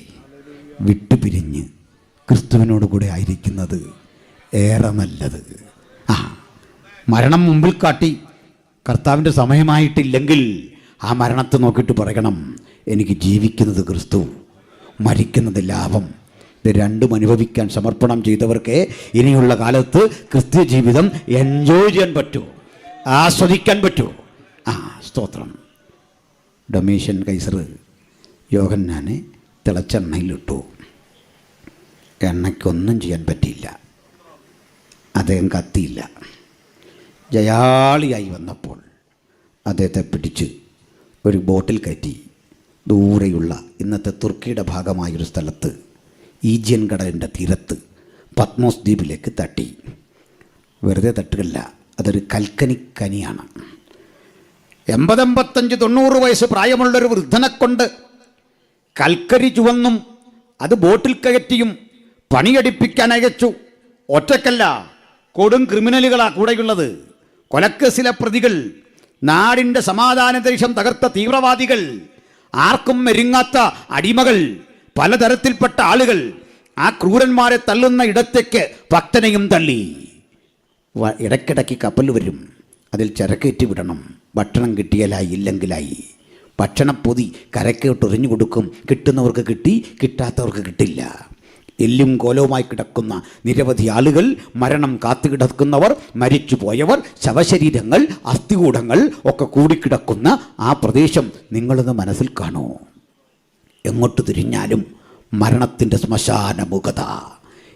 വിട്ടുപിരിഞ്ഞ് ക്രിസ്തുവിനോട് കൂടെ ആയിരിക്കുന്നത് ഏറെ നല്ലത്. മരണം മുമ്പിൽ കാട്ടി കർത്താവിൻ്റെ സമയമായിട്ടില്ലെങ്കിൽ ആ മരണത്തെ നോക്കിയിട്ട് പറയണം, എനിക്ക് ജീവിക്കുന്നത് ക്രിസ്തു, മരിക്കുന്നത് ലാഭം. ഇത് രണ്ടും അനുഭവിക്കാൻ സമർപ്പണം ചെയ്തവർക്ക് ഇനിയുള്ള കാലത്ത് ക്രിസ്ത്യ ജീവിതം എൻജോയ് ചെയ്യാൻ പറ്റൂ, ആസ്വദിക്കാൻ പറ്റൂ. സ്തോത്രം. ഡൊമീഷ്യൻ കൈസർ യോഹന്നാനെ തിളച്ചെണ്ണയിലിട്ടു. എണ്ണയ്ക്കൊന്നും ചെയ്യാൻ പറ്റിയില്ല. അദ്ദേഹം കത്തിയില്ല. ജയാളിയായി വന്നപ്പോൾ അദ്ദേഹത്തെ പിടിച്ച് ഒരു ബോട്ടിൽ കയറ്റി ദൂരെയുള്ള ഇന്നത്തെ തുർക്കിയുടെ ഭാഗമായൊരു സ്ഥലത്ത് ഈജിയൻ കടലിൻ്റെ തീരത്ത് പത്മോസ് ദ്വീപിലേക്ക് തട്ടി. വെറുതെ തട്ടുകല്ല, അതൊരു കൽക്കനിക്കനിയാണ്. 80, 85, 90 വയസ്സ് പ്രായമുള്ളൊരു വൃദ്ധനെ കൊണ്ട് കൽക്കരി ചുവന്നും അത് ബോട്ടിൽ കയറ്റിയും പണിയെടുപ്പിക്കാൻ അയച്ചു. ഒറ്റക്കല്ല, കൊടും ക്രിമിനലുകളാണ് കൂടെയുള്ളത്. കൊലക്കേസിലെ പ്രതികൾ, നാടിൻ്റെ സമാധാനാന്തരീക്ഷം തകർത്ത തീവ്രവാദികൾ, ആർക്കും മെരുങ്ങാത്ത അടിമകൾ, പലതരത്തിൽപ്പെട്ട ആളുകൾ. ആ ക്രൂരന്മാരെ തള്ളുന്ന ഇടത്തേക്ക് ഭക്തനെയും തള്ളി. ഇടയ്ക്കിടയ്ക്ക് കപ്പൽ വരും, അതിൽ ചരക്കേറ്റി വിടണം. ഭക്ഷണം കിട്ടിയാലായി, ഇല്ലെങ്കിലായി. ഭക്ഷണപ്പൊതി കരക്കോട്ട് എറിഞ്ഞു കൊടുക്കും. കിട്ടുന്നവർക്ക് കിട്ടി, കിട്ടാത്തവർക്ക് കിട്ടില്ല. എല്ലും കോലവുമായി കിടക്കുന്ന നിരവധി ആളുകൾ, മരണം കാത്തുകിടക്കുന്നവർ, മരിച്ചു പോയവർ, ശവശരീരങ്ങൾ, അസ്ഥികൂടങ്ങൾ ഒക്കെ കൂടിക്കിടക്കുന്ന ആ പ്രദേശം നിങ്ങളൊന്ന് മനസ്സിൽ കാണൂ. എങ്ങോട്ട് തിരിഞ്ഞാലും മരണത്തിൻ്റെ ശ്മശാന മുഖത.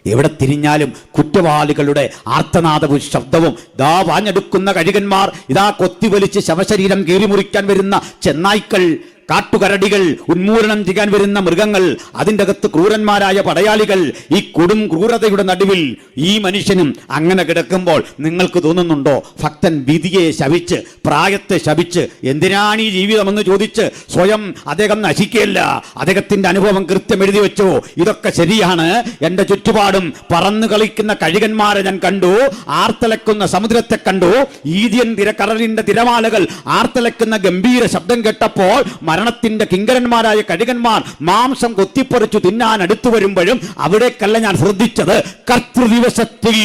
എവിടെ തിരിഞ്ഞാലും കുറ്റവാളികളുടെ ആർത്തനാദവും ശബ്ദവും. ദാ വാഞ്ഞെടുക്കുന്ന കഴുകന്മാർ, ഇതാ കൊത്തിവലിച്ച് ശവശരീരം കീറിമുറിക്കാൻ വരുന്ന ചെന്നായ്ക്കൾ, കാട്ടുകരടികൾ, ഉന്മൂലനം ചെയ്യാൻ വരുന്ന മൃഗങ്ങൾ, അതിൻ്റെ അകത്ത് ക്രൂരന്മാരായ പടയാളികൾ. ഈ കൊടും ക്രൂരതയുടെ നടുവിൽ ഈ മനുഷ്യനും അങ്ങനെ കിടക്കുമ്പോൾ നിങ്ങൾക്ക് തോന്നുന്നുണ്ടോ ഭക്തൻ വിധിയെ ശപിച്ച്, പ്രായത്തെ ശപിച്ച്, എന്തിനാണ് ഈ ജീവിതമെന്ന് ചോദിച്ച് സ്വയം അദ്ദേഹം നശിക്കുകയല്ല. അദ്ദേഹത്തിൻ്റെ അനുഭവം കൃത്യം എഴുതി വെച്ചോ. ഇതൊക്കെ ശരിയാണ്. എൻ്റെ ചുറ്റുപാടും പറന്നു കളിക്കുന്ന കഴുകന്മാരെ ഞാൻ കണ്ടു, ആർത്തലക്കുന്ന സമുദ്രത്തെ കണ്ടു, ഈദിയൻ കടലിൻ്റെ തിരമാലകൾ ആർത്തലക്കുന്ന ഗംഭീര ശബ്ദം കേട്ടപ്പോൾ മരണത്തിന്റെ കിങ്കരന്മാരായ കഴുകന്മാർ മാംസം കൊത്തിപ്പറിച്ചു തിന്നാൻ അടുത്തു വരുമ്പോഴും അവിടേക്കല്ല ഞാൻ ശ്രദ്ധിച്ചത്. കർത്തൃദിവസത്തിൽ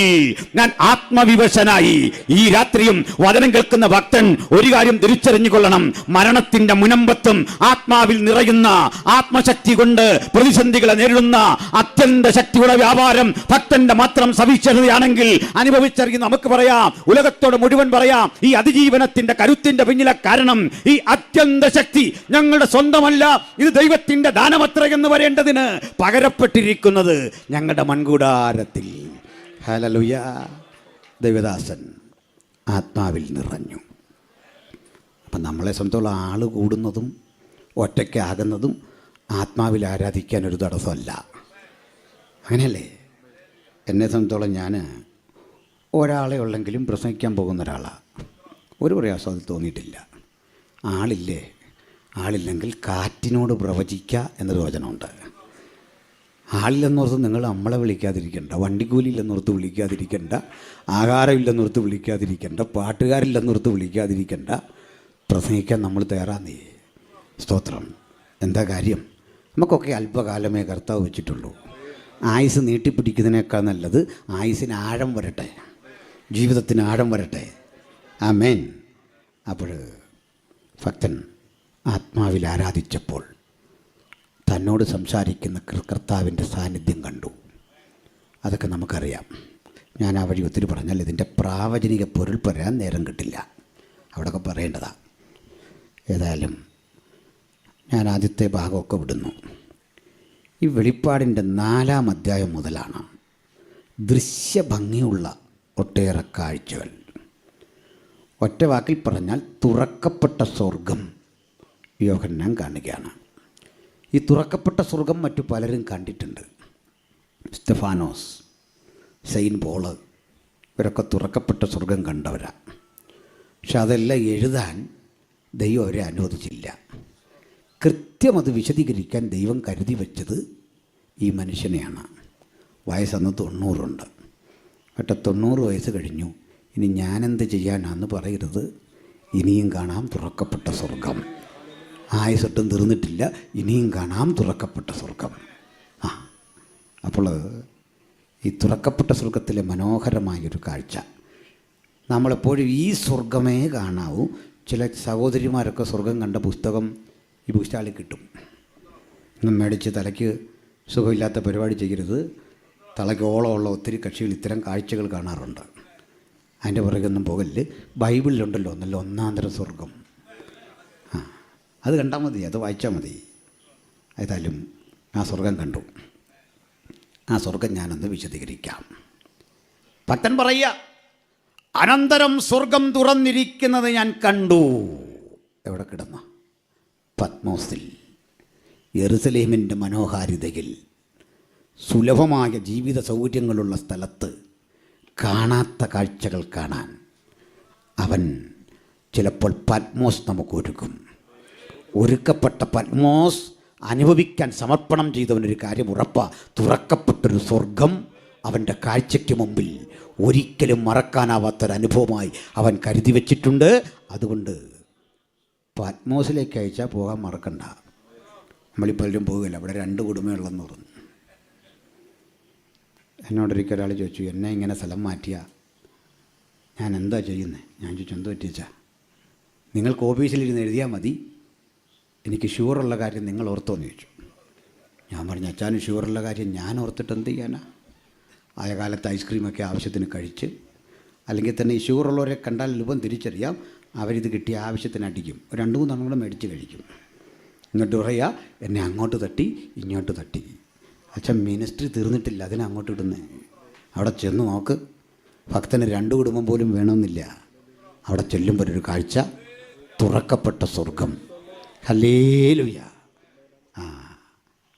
ഞാൻ ആത്മവിവശനായി. ഈ രാത്രിയും വചനം കേൾക്കുന്ന ഭക്തൻ ഒരു കാര്യം തിരിച്ചറിഞ്ഞുകൊള്ളണം. മരണത്തിന്റെ മുനമ്പത്തും ആത്മാവിൽ നിറയുന്ന, ആത്മശക്തി കൊണ്ട് പ്രതിസന്ധികളെ നേരിടുന്ന അത്യന്ത ശക്തിയുടെ വ്യാപാരം ഭക്തന്റെ മാത്രം സവിശേഷതയാണെങ്കിൽ അനുഭവിച്ചറിയുന്ന നമുക്ക് പറയാം, ഉലകത്തോട് മുഴുവൻ പറയാം, ഈ അതിജീവനത്തിന്റെ കരുത്തിന്റെ പിന്നിലെ കാരണം ഈ അത്യന്ത ശക്തി ഞങ്ങളുടെ സ്വന്തമല്ല, ഇത് ദൈവത്തിന്റെ ദാനമത്ര എന്ന് വരേണ്ടതിന് പകരപ്പെട്ടിരിക്കുന്നത് ഞങ്ങളുടെ മൺകൂടാരത്തിൽ. ഹല്ലേലൂയ. ദൈവദാസൻ ആത്മാവിൽ നിറഞ്ഞു. അപ്പം നമ്മളെ സംബന്ധിച്ചുള്ള ആൾ കൂടുന്നതും ഒറ്റയ്ക്കാകുന്നതും ആത്മാവിൽ ആരാധിക്കാൻ ഒരു തടസ്സമല്ല. അങ്ങനെയല്ലേ? എന്നെ സംബന്ധിച്ചോളം ഞാൻ ഒരാളെ ഉള്ളെങ്കിലും പ്രസംഗിക്കാൻ പോകുന്ന ഒരാളാണ്. ഒരു പ്രയാസം അത് തോന്നിയിട്ടില്ല. ആളില്ലെങ്കിൽ കാറ്റിനോട് പ്രവചിക്കുക എന്നൊരു വചനമുണ്ട്. ആളില്ലെന്നോർത്ത് നിങ്ങൾ നമ്മളെ വിളിക്കാതിരിക്കേണ്ട, വണ്ടിക്കൂലിയില്ലെന്നോർത്ത് വിളിക്കാതിരിക്കേണ്ട, ആഹാരമില്ലെന്നോർത്ത് വിളിക്കാതിരിക്കേണ്ട, പാട്ടുകാരില്ലെന്നോർത്ത് വിളിക്കാതിരിക്കേണ്ട. പ്രസംഗിക്കാൻ നമ്മൾ തയ്യാറാന്നേ. സ്തോത്രം. എന്താ കാര്യം? നമുക്കൊക്കെ അല്പകാലമേ കർത്താവ് വെച്ചിട്ടുള്ളൂ. ആയുസ് നീട്ടിപ്പിടിക്കുന്നതിനേക്കാൾ നല്ലത് ആയുസിന് ആഴം വരട്ടെ, ജീവിതത്തിന് ആഴം വരട്ടെ. ആമേൻ. അപ്പോൾ ഭക്തൻ ആത്മാവിൽ ആരാധിച്ചപ്പോൾ തന്നോട് സംസാരിക്കുന്ന കർത്താവിൻ്റെ സാന്നിധ്യം കണ്ടു. അതൊക്കെ നമുക്കറിയാം. ഞാൻ ആ വഴി ഒത്തിരി പറഞ്ഞാൽ ഇതിൻ്റെ പ്രാവചനിക പൊരുൾ പറയാൻ നേരം കിട്ടില്ല. അവിടെയൊക്കെ പറയേണ്ടതാണ്. ഏതായാലും ഞാൻ ആദ്യത്തെ ഭാഗമൊക്കെ വിടുന്നു. ഈ വെളിപ്പാടിൻ്റെ 4-ാം അധ്യായം മുതലാണ് ദൃശ്യഭംഗിയുള്ള ഒട്ടേറെ കാഴ്ചകൾ. ഒറ്റ വാക്കിൽ പറഞ്ഞാൽ തുറക്കപ്പെട്ട സ്വർഗം യോഹന്നാൻ കാണുകയാണ്. ഈ തുറക്കപ്പെട്ട സ്വർഗം മറ്റു പലരും കണ്ടിട്ടുണ്ട്. സ്തെഫാനോസ്, സെയിൻറ്റ് പോള്, ഇവരൊക്കെ തുറക്കപ്പെട്ട സ്വർഗം കണ്ടവരാണ്. പക്ഷെ അതെല്ലാം എഴുതാൻ ദൈവം അവരെ അനുവദിച്ചില്ല. കൃത്യം അത് വിശദീകരിക്കാൻ ദൈവം കരുതി വെച്ചത് ഈ മനുഷ്യനെയാണ്. വയസ്സന്ന് 90 പക്ഷെ 90 വയസ്സ് കഴിഞ്ഞു. ഇനി ഞാനെന്ത് ചെയ്യാനാന്ന് പറയരുത്. ഇനിയും കാണാം തുറക്കപ്പെട്ട സ്വർഗം. ആയുസൊട്ടും തീർന്നിട്ടില്ല, ഇനിയും കാണാം തുറക്കപ്പെട്ട സ്വർഗം. അപ്പോൾ ഈ തുറക്കപ്പെട്ട സ്വർഗത്തിലെ മനോഹരമായൊരു കാഴ്ച നമ്മളെപ്പോഴും ഈ സ്വർഗമേ കാണാവൂ. ചില സഹോദരിമാരൊക്കെ സ്വർഗം കണ്ട പുസ്തകം ഈ ബുക്ക് സ്റ്റാളിൽ കിട്ടും. ഒന്നും മേടിച്ച് തലയ്ക്ക് സുഖമില്ലാത്ത പരിപാടി ചെയ്യരുത്. തലയ്ക്ക് ഓളമുള്ള ഒത്തിരി കക്ഷികൾ ഇത്തരം കാഴ്ചകൾ കാണാറുണ്ട്. അതിൻ്റെ പുറകൊന്നും പോകല്. ബൈബിളിലുണ്ടല്ലോ നല്ല ഒന്നാന്തരം സ്വർഗം. അത് കണ്ടാൽ മതി, അത് വായിച്ചാൽ മതി. ഏതായാലും ആ സ്വർഗം കണ്ടു. ആ സ്വർഗം ഞാനൊന്ന് വിശദീകരിക്കാം. ഭക്തൻ പറയുക, അനന്തരം സ്വർഗം തുറന്നിരിക്കുന്നത് ഞാൻ കണ്ടു. എവിടെ കിടന്ന? പത്മോസിൽ, യെരുസലേമിൻ്റെ മനോഹാരിതയിൽ, സുലഭമായ ജീവിത സൗകര്യങ്ങളുള്ള സ്ഥലത്ത് കാണാത്ത കാഴ്ചകൾ കാണാൻ അവൻ ചിലപ്പോൾ പത്മോസ് നമുക്ക് ഒരുക്കും. ഒരുക്കപ്പെട്ട പത്മോസ് അനുഭവിക്കാൻ സമർപ്പണം ചെയ്തവനൊരു കാര്യം ഉറപ്പാ, തുറക്കപ്പെട്ടൊരു സ്വർഗം അവൻ്റെ കാഴ്ചയ്ക്ക് മുമ്പിൽ ഒരിക്കലും മറക്കാനാവാത്തൊരനുഭവമായി അവൻ കരുതി വച്ചിട്ടുണ്ട്. അതുകൊണ്ട് പത്മോസിലേക്ക് അയച്ചാൽ പോകാൻ മറക്കണ്ട. നമ്മളിപ്പോഴും പോകില്ല, അവിടെ 2 കുടുംബമുള്ളെന്ന് പറഞ്ഞു. എന്നോടൊരിക്കൽ ഒരാൾ ചോദിച്ചു, എന്നെ ഇങ്ങനെ സ്ഥലം മാറ്റിയ ഞാൻ എന്താ ചെയ്യുന്നത്? ഞാൻ ചോദിച്ചു, എന്താ പറ്റിച്ചാ? നിങ്ങൾക്ക് ഓഫീസിലിരുന്ന് എഴുതിയാൽ മതി, എനിക്ക് ഷുഗറുള്ള കാര്യം നിങ്ങൾ ഓർത്തോന്ന് ചോദിച്ചു. ഞാൻ പറഞ്ഞു, അച്ഛന് ഷുഗറുള്ള കാര്യം ഞാൻ ഓർത്തിട്ട് എന്ത് ചെയ്യാനാ? ആയ കാലത്ത് ഐസ്ക്രീമൊക്കെ ആവശ്യത്തിന് കഴിച്ച്, അല്ലെങ്കിൽ തന്നെ ഈ ഷുഗറുള്ളവരെ കണ്ടാൽ രൂപം തിരിച്ചറിയാം, അവരിത് കിട്ടിയ ആവശ്യത്തിന് അടിക്കും, 2-3 എണ്ണം കൂടെ മേടിച്ച് കഴിക്കും. എന്നിട്ട് പറയുക, എന്നെ അങ്ങോട്ട് തട്ടി ഇങ്ങോട്ട് തട്ടി. അച്ഛൻ മിനിസ്ട്രി തീർന്നിട്ടില്ല, അതിനെ അങ്ങോട്ട് ഇടുന്നേ. അവിടെ ചെന്ന് നോക്ക്, ഭക്തന് 2 കുടുംബം പോലും വേണമെന്നില്ല. അവിടെ ചെല്ലുമ്പോൾ ഒരു കാഴ്ച, തുറക്കപ്പെട്ട സ്വർഗം. ഹല്ലേലൂയ.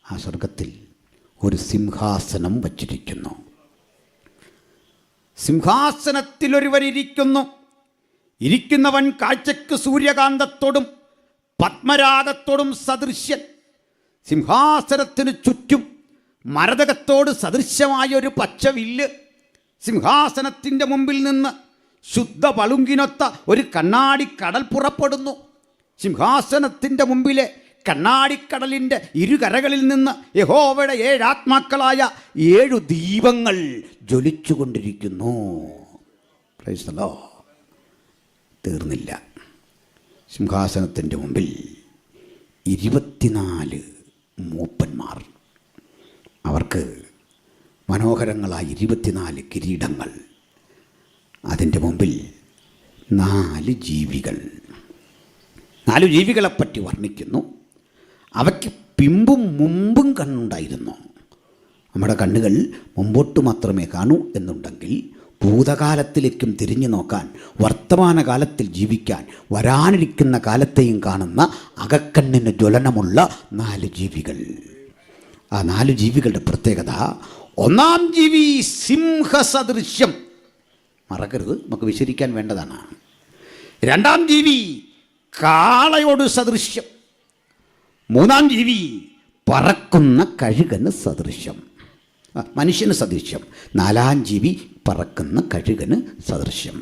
ആ സ്വർഗത്തിൽ ഒരു സിംഹാസനം വച്ചിരിക്കുന്നു. സിംഹാസനത്തിൽ ഒരുവരിയ്ക്കുന്നു. ഇരിക്കുന്നവൻ കാഴ്ചയ്ക്ക് സൂര്യകാന്തത്തോടും പത്മരാഗത്തോടും സദൃശ്യൻ. സിംഹാസനത്തിന് ചുറ്റും മരതകത്തോട് സദൃശ്യമായൊരു പച്ചവില്ല്. സിംഹാസനത്തിൻ്റെ മുമ്പിൽ നിന്ന് ശുദ്ധ പളുങ്കിനൊത്ത ഒരു കണ്ണാടിക്കടൽ പുറപ്പെടുന്നു. സിംഹാസനത്തിൻ്റെ മുമ്പിലെ കണ്ണാടിക്കടലിൻ്റെ ഇരുകരകളിൽ നിന്ന് യഹോവയുടെ 7 ആത്മാക്കളായ 7 ദീപങ്ങൾ ജ്വലിച്ചുകൊണ്ടിരിക്കുന്നു. Praise the Lord. തീർന്നില്ല. സിംഹാസനത്തിൻ്റെ മുമ്പിൽ 24 മൂപ്പന്മാർ. അവർക്ക് മനോഹരങ്ങളായ 24 കിരീടങ്ങൾ. അതിൻ്റെ മുമ്പിൽ 4 ജീവികൾ. 4 ജീവികളെപ്പറ്റി വർണ്ണിക്കുന്നു. അവയ്ക്ക് പിമ്പും മുമ്പും കണ്ണുണ്ടായിരുന്നു. നമ്മുടെ കണ്ണുകൾ മുമ്പോട്ട് മാത്രമേ കാണൂ എന്നുണ്ടെങ്കിൽ ഭൂതകാലത്തിലേക്കും തിരിഞ്ഞു നോക്കാൻ, വർത്തമാനകാലത്തിൽ ജീവിക്കാൻ, വരാനിരിക്കുന്ന കാലത്തെയും കാണുന്ന അകക്കണ്ണിന് ജ്വലനമുള്ള 4 ജീവികൾ. ആ 4 ജീവികളുടെ പ്രത്യേകത, ഒന്നാം ജീവി സിംഹസദൃശ്യം. മറക്കരുത്, നമുക്ക് വിശദീകരിക്കാൻ വേണ്ടതാണ്. രണ്ടാം ജീവി കാളയോട് സദൃശ്യം. മൂന്നാം ജീവി പറക്കുന്ന കഴുകന് സദൃശ്യം, മനുഷ്യന് സദൃശ്യം. 4-ാം ജീവി പറക്കുന്ന കഴുകന് സദൃശ്യം.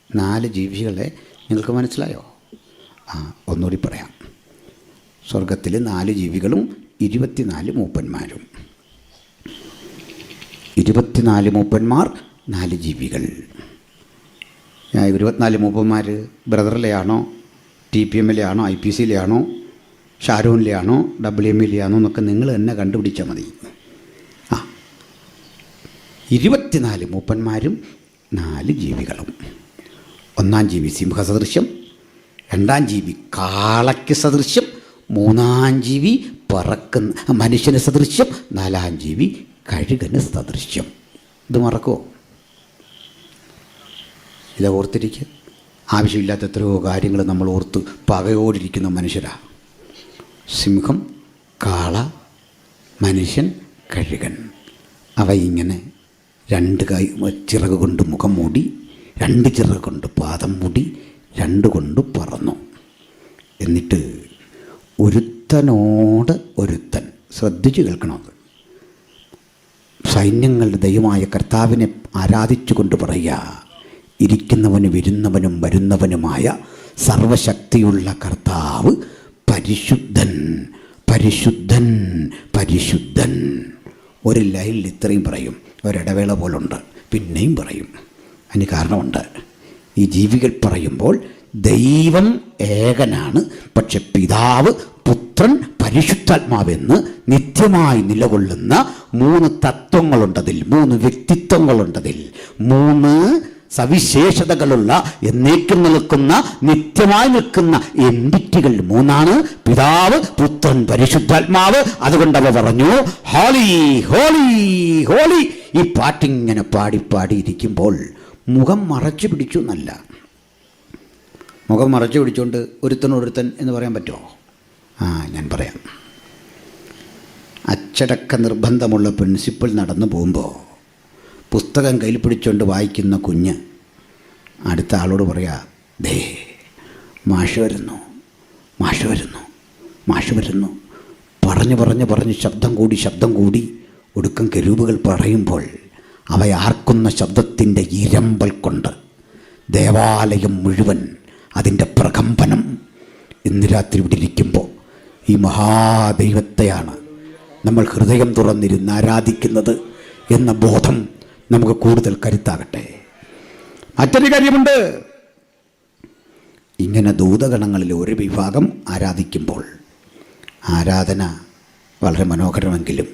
4 ജീവികളെ നിങ്ങൾക്ക് മനസ്സിലായോ? ഒന്നുകൂടി പറയാം. സ്വർഗത്തിൽ 4 ജീവികളും 24 മൂപ്പന്മാരും. 24 മൂപ്പന്മാർ, 4 ജീവികൾ. 24 മൂപ്പന്മാർ ബ്രദറിലെയാണോ, TPM-ലെ ആണോ, IPC-ലെ ആണോ, ഷാരോണിലെ ആണോ, WM-ലെ ആണോ എന്നൊക്കെ നിങ്ങൾ തന്നെ കണ്ടുപിടിച്ചാൽ മതി. 24 മൂപ്പന്മാരും 4 ജീവികളും. ഒന്നാം ജീവി സിംഹസദൃശ്യം, രണ്ടാം ജീവി കാളയ്ക്ക് സദൃശ്യം, മൂന്നാം ജീവി പറക്കുന്ന മനുഷ്യന് സദൃശ്യം, 4-ാം ജീവി കഴുകന് സദൃശ്യം. ഇത് മറക്കുമോ? ഇത് ഓർത്തിരിക്കുക. ആവശ്യമില്ലാത്ത എത്രയോ കാര്യങ്ങൾ നമ്മൾ ഓർത്ത് പകയോടിരിക്കുന്ന മനുഷ്യരാ. സിംഹം, കാള, മനുഷ്യൻ, കഴുകൻ. അവ ഇങ്ങനെ 2 ചിറക് കൊണ്ട് മുഖം മൂടി, 2 ചിറക് കൊണ്ട് പാദം മൂടി, 2 കൊണ്ട് പറന്നു. എന്നിട്ട് ഒരുത്തനോട് ഒരുത്തൻ, ശ്രദ്ധിച്ചു കേൾക്കണത്, സൈന്യങ്ങളുടെ ദൈവമായ കർത്താവിനെ ആരാധിച്ചുകൊണ്ട് പറയുക, ഇരിക്കുന്നവനും ഇരുന്നവനും വരുന്നവനുമായ സർവശക്തിയുള്ള കർത്താവ് പരിശുദ്ധൻ, പരിശുദ്ധൻ, പരിശുദ്ധൻ. ഒരു ലൈനിൽ ഇത്രയും പറയും, ഒരിടവേള പോലുണ്ട്, പിന്നെയും പറയും. അതിന് കാരണമുണ്ട്. ഈ ജീവികൾ പറയുമ്പോൾ ദൈവം ഏകനാണ്, പക്ഷെ പിതാവ്, പുത്രൻ, പരിശുദ്ധാത്മാവെന്ന് നിത്യമായി നിലകൊള്ളുന്ന 3 തത്വങ്ങളുണ്ടതിൽ, 3 വ്യക്തിത്വങ്ങളുണ്ടതിൽ, 3 സവിശേഷതകളുള്ള, എന്നേക്കും നിൽക്കുന്ന, നിത്യമായി നിൽക്കുന്ന എൻറ്റിറ്റികൾ 3 പിതാവ്, പുത്രൻ, പരിശുദ്ധാത്മാവ്. അതുകൊണ്ട് അവ പറഞ്ഞു, ഹോളി ഹോളി ഹോളി. ഈ പാട്ടിങ്ങനെ പാടി പാടിയിരിക്കുമ്പോൾ മുഖം മറച്ചു പിടിച്ചു എന്നല്ല. മുഖം മറച്ചു പിടിച്ചുകൊണ്ട് ഒരുത്തനൊരുത്തൻ എന്ന് പറയാൻ പറ്റുമോ? ഞാൻ പറയാം. അച്ചടക്ക നിർബന്ധമുള്ള പ്രിൻസിപ്പൽ നടന്നു പോകുമ്പോൾ പുസ്തകം കയ്യിൽ പിടിച്ചുകൊണ്ട് വായിക്കുന്ന കുഞ്ഞ് അടുത്ത ആളോട് പറയാ, ദേ മാഷ് വരുന്നു, മാഷ് വരുന്നു, മാഷ് വരുന്നു. പറഞ്ഞു പറഞ്ഞ് പറഞ്ഞ് ശബ്ദം കൂടി ഒടുക്കം കെരൂബുകൾ പറയുമ്പോൾ അവയാർക്കുന്ന ശബ്ദത്തിൻ്റെ ഇരമ്പൽ കൊണ്ട് ദേവാലയം മുഴുവൻ അതിൻ്റെ പ്രകമ്പനം. ഇന്ന് രാത്രി ഇവിടെ ഇരിക്കുമ്പോൾ ഈ മഹാദൈവത്തെയാണ് നമ്മൾ ഹൃദയം തുറന്നിരുന്ന് ആരാധിക്കുന്നത്. എന്ന ബോധം നമുക്ക് കൂടുതൽ കരുത്താകട്ടെ. മറ്റൊരു കാര്യമുണ്ട്. ഇങ്ങനെ ദൂതഗണങ്ങളിൽ ഒരു വിഭാഗം ആരാധിക്കുമ്പോൾ ആരാധന വളരെ മനോഹരമെങ്കിലും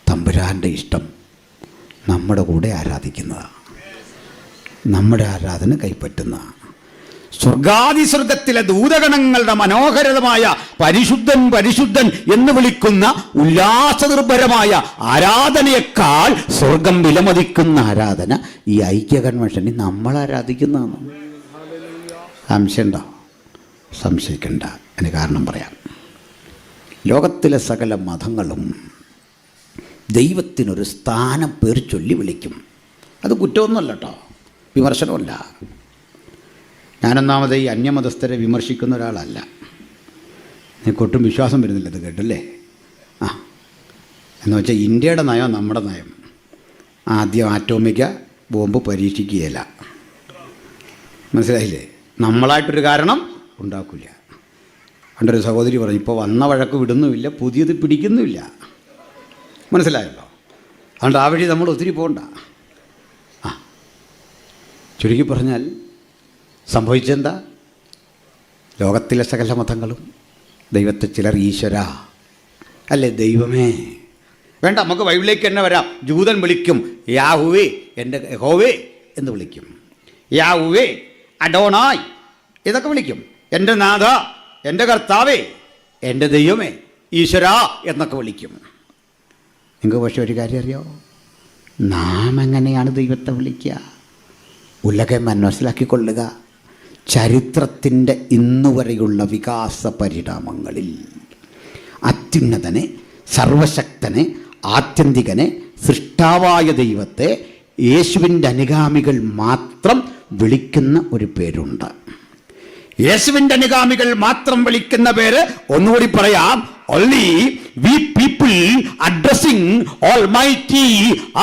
തമ്പുരാൻ്റെ ഇഷ്ടം നമ്മുടെ കൂടെ ആരാധിക്കുന്നതാണ്, നമ്മുടെ ആരാധന കൈപ്പറ്റുന്നതാണ്. സ്വർഗാതിസ്വർഗത്തിലെ ദൂതഗണങ്ങളുടെ മനോഹരമായ പരിശുദ്ധൻ പരിശുദ്ധൻ എന്ന് വിളിക്കുന്ന ഉല്ലാസനിർഭരമായ ആരാധനയേക്കാൾ സ്വർഗം വിലമതിക്കുന്ന ആരാധന ഈ ഐക്യ കൺവെൻഷനിൽ നമ്മൾ ആരാധിക്കുന്നതാണ്. സംശയമുണ്ടോ? സംശയിക്കണ്ട. അതിന് കാരണം പറയാം. ലോകത്തിലെ സകല മതങ്ങളും ദൈവത്തിനൊരു സ്ഥാനം പേർ ചൊല്ലി വിളിക്കും. അത് കുറ്റമൊന്നുമല്ല കേട്ടോ, വിമർശനമല്ല. ഞാനൊന്നാമത് ഈ അന്യമതസ്ഥരെ വിമർശിക്കുന്ന ഒരാളല്ല. നിനക്കൊട്ടും വിശ്വാസം വരുന്നില്ല ഇത് കേട്ടല്ലേ? എന്ന് വെച്ചാൽ ഇന്ത്യയുടെ നയം നമ്മുടെ നയം. ആദ്യം ആറ്റോമിക ബോംബ് പരീക്ഷിക്കുകയില്ല, മനസ്സിലായില്ലേ? നമ്മളായിട്ടൊരു കാരണം ഉണ്ടാക്കില്ല. പണ്ടൊരു സഹോദരി പറഞ്ഞു, ഇപ്പോൾ വന്ന വഴക്ക് വിടുന്നുമില്ല, പുതിയത് പിടിക്കുന്നുമില്ല. മനസ്സിലായല്ലോ? അതുകൊണ്ട് ആ വഴി നമ്മൾ ഒത്തിരി പോകണ്ട. ചുരുക്കി പറഞ്ഞാൽ സംഭവിച്ചെന്താ? ലോകത്തിലെ സകല മതങ്ങളും ദൈവത്തെ ചിലർ ഈശ്വര, അല്ലേ ദൈവമേ വേണ്ട, നമുക്ക് ബൈബിളിലേക്ക് തന്നെ വരാം. ജൂതൻ വിളിക്കും യാഹുവേ, എൻ്റെ യഹോവേ എന്ന് വിളിക്കും. യാഹുവേ, അഡോണായ് ഇതൊക്കെ വിളിക്കും. എൻ്റെ നാഥ, എൻ്റെ കർത്താവേ, എൻ്റെ ദൈവമേ, ഈശ്വര എന്നൊക്കെ വിളിക്കും. നിങ്ങൾക്ക് പക്ഷേ ഒരു കാര്യം അറിയോ? നാം എങ്ങനെയാണ് ദൈവത്തെ വിളിക്കുക? ഉലകം മനസ്സിലാക്കിക്കൊള്ളുക. ചരിത്രത്തിൻ്റെ ഇന്നുവരെയുള്ള വികാസ പരിണാമങ്ങളിൽ അത്യുന്നതനെ, സർവശക്തനെ, ആത്യന്തികനെ, സൃഷ്ടാവായ ദൈവത്തെ യേശുവിൻ്റെ അനുഗാമികൾ മാത്രം വിളിക്കുന്ന ഒരു പേരുണ്ട്. യേശുവിൻ്റെ അനുഗാമികൾ മാത്രം വിളിക്കുന്ന പേര് ഒന്നുകൂടി പറയാം. only we people addressing Almighty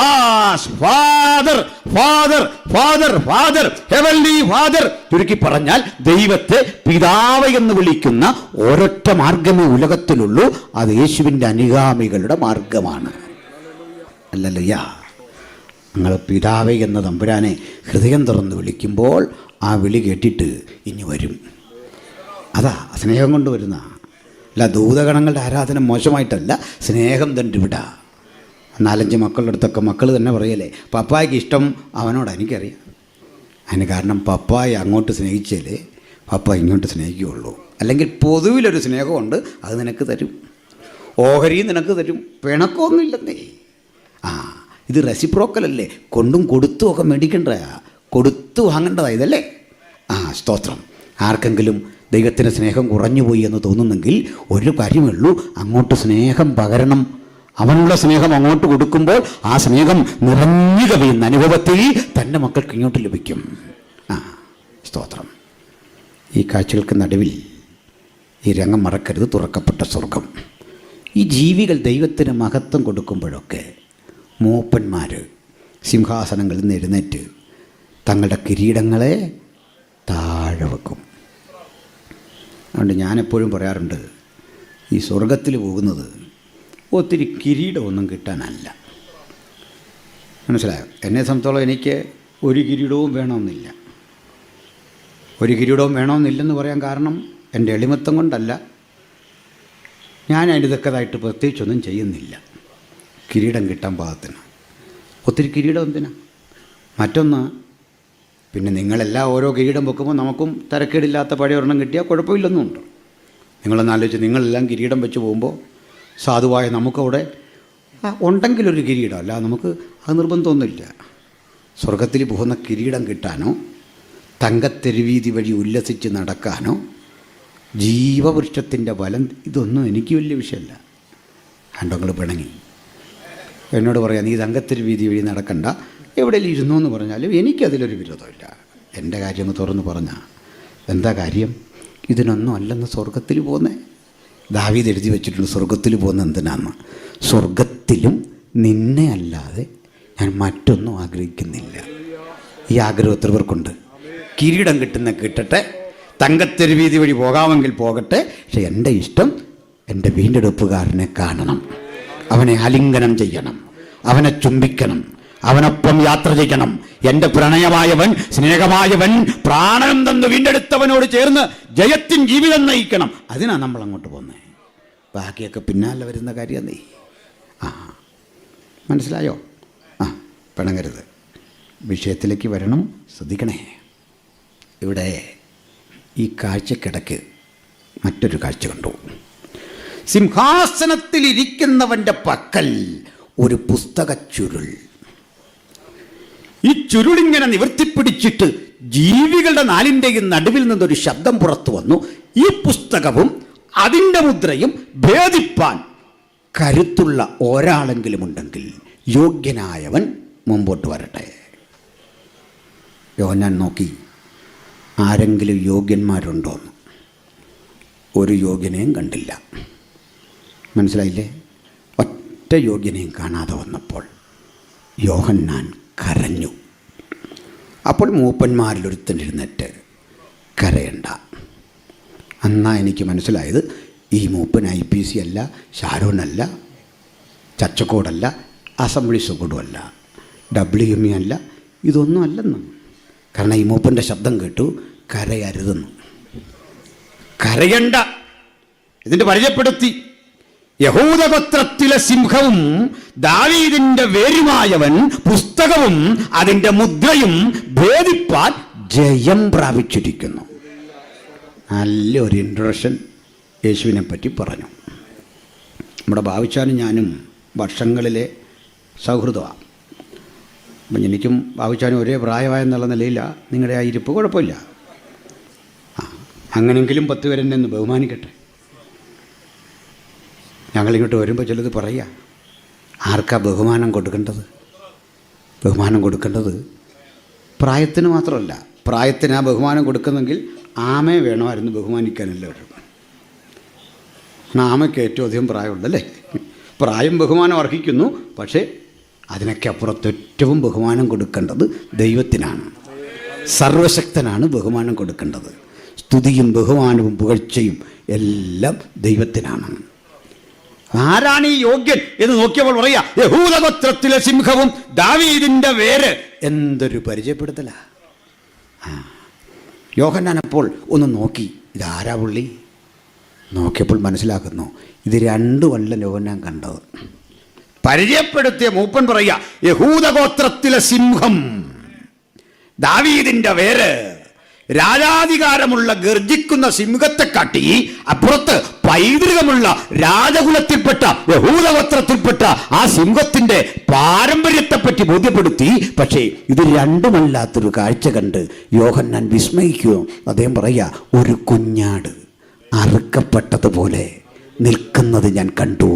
as Father, Father, Father, Father, Heavenly Father. ചുരുക്കി പറഞ്ഞാൽ ദൈവത്തെ പിതാവ് എന്ന് വിളിക്കുന്ന ഒരൊറ്റ മാർഗമേ ഉലകത്തിലുള്ളൂ. അത് യേശുവിൻ്റെ അനുഗാമികളുടെ മാർഗമാണ്. അല്ലല്ലയ്യ, നിങ്ങൾ പിതാവേ എന്ന തമ്പുരാനെ ഹൃദയം തുറന്ന് വിളിക്കുമ്പോൾ ആ വിളി കേട്ടിട്ട് ഇനി വരും. അതാ സ്നേഹം കൊണ്ട് വരുന്ന. അല്ല, ദൂതഗണങ്ങളുടെ ആരാധന മോശമായിട്ടല്ല, സ്നേഹം തന്നെ വിടാ. 4-5 മക്കളുടെ അടുത്തൊക്കെ മക്കൾ തന്നെ പറയല്ലേ, പപ്പായ്ക്ക് ഇഷ്ടം അവനോട് എനിക്കറിയാം. അതിന് കാരണം പപ്പായ അങ്ങോട്ട് സ്നേഹിച്ചാലേ പപ്പ ഇങ്ങോട്ട് സ്നേഹിക്കുകയുള്ളൂ. അല്ലെങ്കിൽ പൊതുവിലൊരു സ്നേഹമുണ്ട്, അത് നിനക്ക് തരും. ഓഹരിയും നിനക്ക് തരും, പിണക്കമൊന്നുമില്ലെന്നേ. ഇത് റെസിപ്രോക്കലല്ലേ, കൊണ്ടും കൊടുത്തും ഒക്കെ മേടിക്കേണ്ടതാ, കൊടുത്തു വാങ്ങേണ്ടതാ ഇതല്ലേ? സ്തോത്രം. ആർക്കെങ്കിലും ദൈവത്തിന് സ്നേഹം കുറഞ്ഞുപോയി എന്ന് തോന്നുന്നെങ്കിൽ ഒരു കാര്യമേ ഉള്ളൂ, അങ്ങോട്ട് സ്നേഹം പകരണം. അവനുള്ള സ്നേഹം അങ്ങോട്ട് കൊടുക്കുമ്പോൾ ആ സ്നേഹം നിറഞ്ഞു കവിയുന്ന അനുഭവത്തിൽ തൻ്റെ മക്കൾക്ക് ഇങ്ങോട്ട് ലഭിക്കും. സ്തോത്രം. ഈ കാഴ്ചകൾക്ക് നടുവിൽ ഈ രംഗം മറക്കരുത്. തുറക്കപ്പെട്ട സ്വർഗം. ഈ ജീവികൾ ദൈവത്തിന് മഹത്വം കൊടുക്കുമ്പോഴൊക്കെ മൂപ്പന്മാർ സിംഹാസനങ്ങളിൽ നിന്ന് എഴുന്നേറ്റ് തങ്ങളുടെ കിരീടങ്ങളെ താഴെ വെക്കും. അതുകൊണ്ട് ഞാനെപ്പോഴും പറയാറുണ്ട്, ഈ സ്വർഗത്തിൽ പോകുന്നത് ഒത്തിരി കിരീടമൊന്നും കിട്ടാനല്ല. മനസ്സിലായോ? എന്നെ സംബന്ധിച്ചോളം എനിക്ക് ഒരു കിരീടവും വേണമെന്നില്ല. ഒരു കിരീടവും വേണമെന്നില്ലെന്ന് പറയാൻ കാരണം എൻ്റെ എളിമത്തം കൊണ്ടല്ല. ഞാൻ അതിൻ്റെ തക്കതായിട്ട് പ്രത്യേകിച്ചൊന്നും ചെയ്യുന്നില്ല കിരീടം കിട്ടാൻ പാകത്തിന്. ഒത്തിരി കിരീടം എന്തിനാ? മറ്റൊന്ന്, പിന്നെ നിങ്ങളെല്ലാം ഓരോ കിരീടം വെക്കുമ്പോൾ നമുക്കും തരക്കേടില്ലാത്ത പഴയ ഒരെണ്ണം കിട്ടിയാൽ കുഴപ്പമില്ലെന്നുണ്ട്. നിങ്ങളൊന്ന് ആലോചിച്ച്, നിങ്ങളെല്ലാം കിരീടം വെച്ച് പോകുമ്പോൾ സാധുവായ നമുക്കവിടെ ഉണ്ടെങ്കിലൊരു കിരീടം, അല്ല നമുക്ക് അത് നിർബന്ധമൊന്നുമില്ല. സ്വർഗത്തിൽ പോകുന്ന കിരീടം കിട്ടാനോ തങ്കത്തെരുവീതി വഴി ഉല്ലസിച്ച് നടക്കാനോ ജീവവൃക്ഷത്തിൻ്റെ ഫലം ഇതൊന്നും എനിക്ക് വലിയ വിഷയമല്ല. കണ്ടങ്ങൾ പിണങ്ങി എന്നോട് പറയാം, നീ തങ്കത്തെരുവീതി വഴി നടക്കണ്ട, എവിടെയെങ്കിലും ഇരുന്നു എന്ന് പറഞ്ഞാലും എനിക്കതിലൊരു വിരോധമില്ല. എൻ്റെ കാര്യം തുറന്ന് പറഞ്ഞാൽ എന്താ കാര്യം? ഇതിനൊന്നും അല്ലെന്ന് സ്വർഗത്തിൽ പോകുന്നേ. ദാവീദ് എഴുതി വെച്ചിട്ടുണ്ട് സ്വർഗത്തിൽ പോകുന്ന എന്തിനാന്ന്. സ്വർഗത്തിലും നിന്നെ അല്ലാതെ ഞാൻ മറ്റൊന്നും ആഗ്രഹിക്കുന്നില്ല. ഈ ആഗ്രഹം എത്ര പേർക്കുണ്ട്? കിരീടം കിട്ടുന്ന കിട്ടട്ടെ, തങ്കത്തെരുവീതി വഴി പോകാമെങ്കിൽ പോകട്ടെ, പക്ഷെ എൻ്റെ ഇഷ്ടം എൻ്റെ വീണ്ടെടുപ്പുകാരനെ കാണണം, അവനെ ആലിംഗനം ചെയ്യണം, അവനെ ചുംബിക്കണം, അവനൊപ്പം യാത്ര ചെയ്യണം. എൻ്റെ പ്രണയമായവൻ, സ്നേഹമായവൻ, പ്രാണനം തന്നു വീണ്ടെടുത്തവനോട് ചേർന്ന് ജയത്തിൻ ജീവിതം നയിക്കണം. അതിനാണ് നമ്മൾ അങ്ങോട്ട് പോകുന്നത്. ബാക്കിയൊക്കെ പിന്നാലെ വരുന്ന കാര്യം നീ മനസ്സിലായോ? പിണങ്ങരുത്, വിഷയത്തിലേക്ക് വരണം. ശ്രദ്ധിക്കണേ. ഇവിടെ ഈ കാഴ്ചക്കിടയ്ക്ക് മറ്റൊരു കാഴ്ച കണ്ടു. സിംഹാസനത്തിലിരിക്കുന്നവൻ്റെ പക്കൽ ഒരു പുസ്തക ചുരുൾ. ഈ ചുരുളിങ്ങനെ നിവർത്തിപ്പിടിച്ചിട്ട് ജീവികളുടെ നാലിൻ്റെയും നടുവിൽ നിന്നൊരു ശബ്ദം പുറത്തു വന്നു. ഈ പുസ്തകവും അതിൻ്റെ മുദ്രയും ഭേദിപ്പാൻ കരുത്തുള്ള ഒരാളെങ്കിലും ഉണ്ടെങ്കിൽ യോഗ്യനായവൻ മുമ്പോട്ട് വരട്ടെ. യോഹന്നാൻ നോക്കി, ആരെങ്കിലും യോഗ്യന്മാരുണ്ടോന്ന്. ഒരു യോഗ്യനെയും കണ്ടില്ല. മനസ്സിലായില്ലേ? ഒറ്റ യോഗ്യനെയും കാണാതെ വന്നപ്പോൾ യോഹന്നാൻ കരഞ്ഞു. അപ്പോൾ മൂപ്പന്മാരിലൊരുത്തൻ എഴുന്നേറ്റ്, കരയണ്ട. അന്നാ എനിക്ക് മനസ്സിലായത് ഈ മൂപ്പൻ IPC അല്ല, ഷാരോനല്ല, ചച്ചക്കോടല്ല, അസംബ്ലി സുഗുഡുമല്ല, WME അല്ല, ഇതൊന്നും അല്ലെന്ന്. കാരണം ഈ മൂപ്പൻ്റെ ശബ്ദം കേട്ടു, കരയരുതെന്ന്. കരയണ്ട, ഇതിൻ്റെ പരിചയപ്പെടുത്തി. യഹൂദഗോത്രത്തിലെ സിംഹവും ദാവീദിന്റെ വേരുമായവൻ പുസ്തകവും അതിൻ്റെ മുദ്രയും ഭേദിപ്പാൻ ജയം പ്രാപിച്ചിരിക്കുന്നു. നല്ലൊരു ഇൻട്രൊഡക്ഷൻ യേശുവിനെ പറ്റി പറഞ്ഞു. നമ്മുടെ ബാബുച്ചാനും ഞാനും വർഷങ്ങളിലെ സൗഹൃദമാണ്. അപ്പം എനിക്കും ബാബുച്ചാനും ഒരേ പ്രായമായെന്നുള്ള നിലയിലാണ് നിങ്ങളുടെ ആ ഇരിപ്പ്. കുഴപ്പമില്ല. അങ്ങനെങ്കിലും 10 പേരെന്നെ ഒന്ന് ബഹുമാനിക്കട്ടെ. ഞങ്ങളിങ്ങോട്ട് വരുമ്പോൾ ചിലത് പറയുക, ആർക്കാ ബഹുമാനം കൊടുക്കേണ്ടത്? ബഹുമാനം കൊടുക്കേണ്ടത് പ്രായത്തിന് മാത്രമല്ല. പ്രായത്തിന് ആ ബഹുമാനം കൊടുക്കുന്നെങ്കിൽ ആമയെ വേണമായിരുന്നു ബഹുമാനിക്കാൻ എല്ലാവരും. ആമയ്ക്ക് ഏറ്റവും അധികം പ്രായമുണ്ടല്ലേ? പ്രായം ബഹുമാനം അർഹിക്കുന്നു. പക്ഷേ അതിനൊക്കെ അപ്പുറത്ത് ഏറ്റവും ബഹുമാനം കൊടുക്കേണ്ടത് ദൈവത്തിനാണ്. സർവശക്തനാണ് ബഹുമാനം കൊടുക്കേണ്ടത്. സ്തുതിയും ബഹുമാനവും പുകഴ്ചയും എല്ലാം ദൈവത്തിനാണ്. ആരാണ് ഈ യോഗ്യൻ എന്ന് നോക്കിയപ്പോൾ പറയാ, യഹൂദഗോത്രത്തിലെ സിംഹവും ദാവീദിന്റെ വേര്. എന്തൊരു പരിചയപ്പെടുത്തല! യോഹന്നാൻ അപ്പോൾ ഒന്ന് നോക്കി, ഇതാരാ പുള്ളി? നോക്കിയപ്പോൾ മനസ്സിലാക്കുന്നു, ഇത് 2 കൊല്ലം യോഹന്നാൻ കണ്ടത്. പരിചയപ്പെടുത്തിയ മൂപ്പൻ പറയാ, യഹൂദഗോത്രത്തിലെ സിംഹം, ദാവീദിന്റെ വേര്. രാജാധികാരമുള്ള ഗർജിക്കുന്ന സിംഹത്തെ കാട്ടി അപ്പുറത്ത് പൈതൃകമുള്ള രാജകുലത്തിൽപ്പെട്ട യഹൂദഗോത്രത്തിൽപ്പെട്ട ആ സിംഹത്തിന്റെ പാരമ്പര്യത്തെപ്പറ്റി ബോധ്യപ്പെടുത്തി. പക്ഷേ ഇത് രണ്ടുമല്ലാത്തൊരു കാഴ്ച കണ്ട് യോഹന്നാൻ വിസ്മയിക്കുകയോ. അദ്ദേഹം പറയാ, ഒരു കുഞ്ഞാട് അറുക്കപ്പെട്ടതുപോലെ നിൽക്കുന്നത് ഞാൻ കണ്ടു.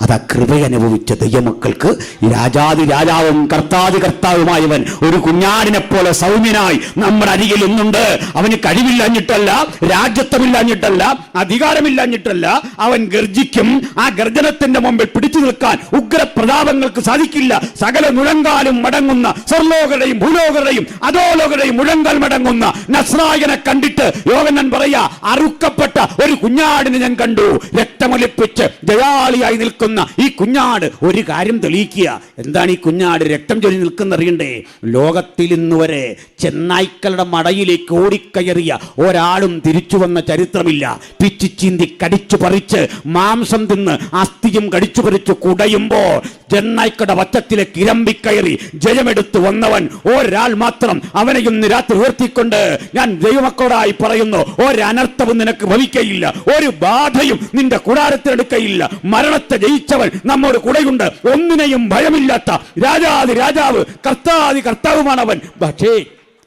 അതാ കൃപയനുഭവിച്ച ദൈവമക്കൾക്ക് രാജാതി രാജാവും കർത്താതി കർത്താവുമായവൻ ഒരു കുഞ്ഞാടിനെ പോലെ സൗമ്യനായി നമ്മുടെ അരികിൽ ഇന്നുണ്ട്. അവന് കഴിവില്ലാഞ്ഞിട്ടല്ല, രാജ്യത്വമില്ലാഞ്ഞിട്ടല്ല, അധികാരമില്ലാഞ്ഞിട്ടല്ല. അവൻ ഗർജിക്കും. ആ ഗർജനത്തിന്റെ മുമ്പിൽ പിടിച്ചു നിൽക്കാൻ ഉഗ്രപ്രതാപങ്ങൾക്ക് സാധിക്കില്ല. സകല മുഴങ്കാലും മടങ്ങുന്ന, സ്വർലോകരുടെയും ഭൂലോകരുടെയും അധോലോകരുടെയും മുഴങ്കാൽ മടങ്ങുന്ന നസ്രായനെ കണ്ടിട്ട് യോഹന്നാൻ പറയാ, അറുക്കപ്പെട്ട ഒരു കുഞ്ഞാടിനെ ഞാൻ കണ്ടു. രക്തമൊലിപ്പിച്ച് ജയാളിയായി നിൽക്കുന്ന ഈ കുഞ്ഞാട് ഒരു കാര്യം തെളിയിക്കുക. എന്താണ് ഈ കുഞ്ഞാട് രക്തം ചൊല്ലി നിൽക്കുന്നറിയണ്ടേ? ലോകത്തിൽ ഇന്ന് വരെ ചെന്നായ്ക്കളുടെ മടയിലേക്ക് ഓടിക്കയറിയ ഒരാളും തിരിച്ചു വന്ന ചരിത്രമില്ല. പിച്ചി ചീന്തി കടിച്ചു പറിച്ച് മാംസം തിന്ന് അസ്ഥിയും കടിച്ചു പറിച്ച് കുടയുമ്പോൾ ചെന്നായ്ക്കളുടെ വച്ചത്തിലേക്ക് ഇരമ്പിക്കയറി ജയമെടുത്ത് വന്നവൻ ഒരാൾ മാത്രം. അവനെ ഇന്ന് രാത്രി ഉയർത്തിക്കൊണ്ട് ഞാൻ ദൈവമക്കളോടായി പറയുന്നു, ഒരനർത്ഥവും നിനക്ക് ഭവിക്കയില്ല, ഒരു ബാധയും നിന്റെ കൂടാരത്തിലെടുക്കയില്ല. മരണത്തെ ജയിച്ചവൻ നമ്മോട് കൂടെയുണ്ട്. ഒന്നിനെയും ഭയമില്ലാത്ത രാജാതി രാജാവ്, കർത്താതി കർത്താവുമാണവൻ. പക്ഷേ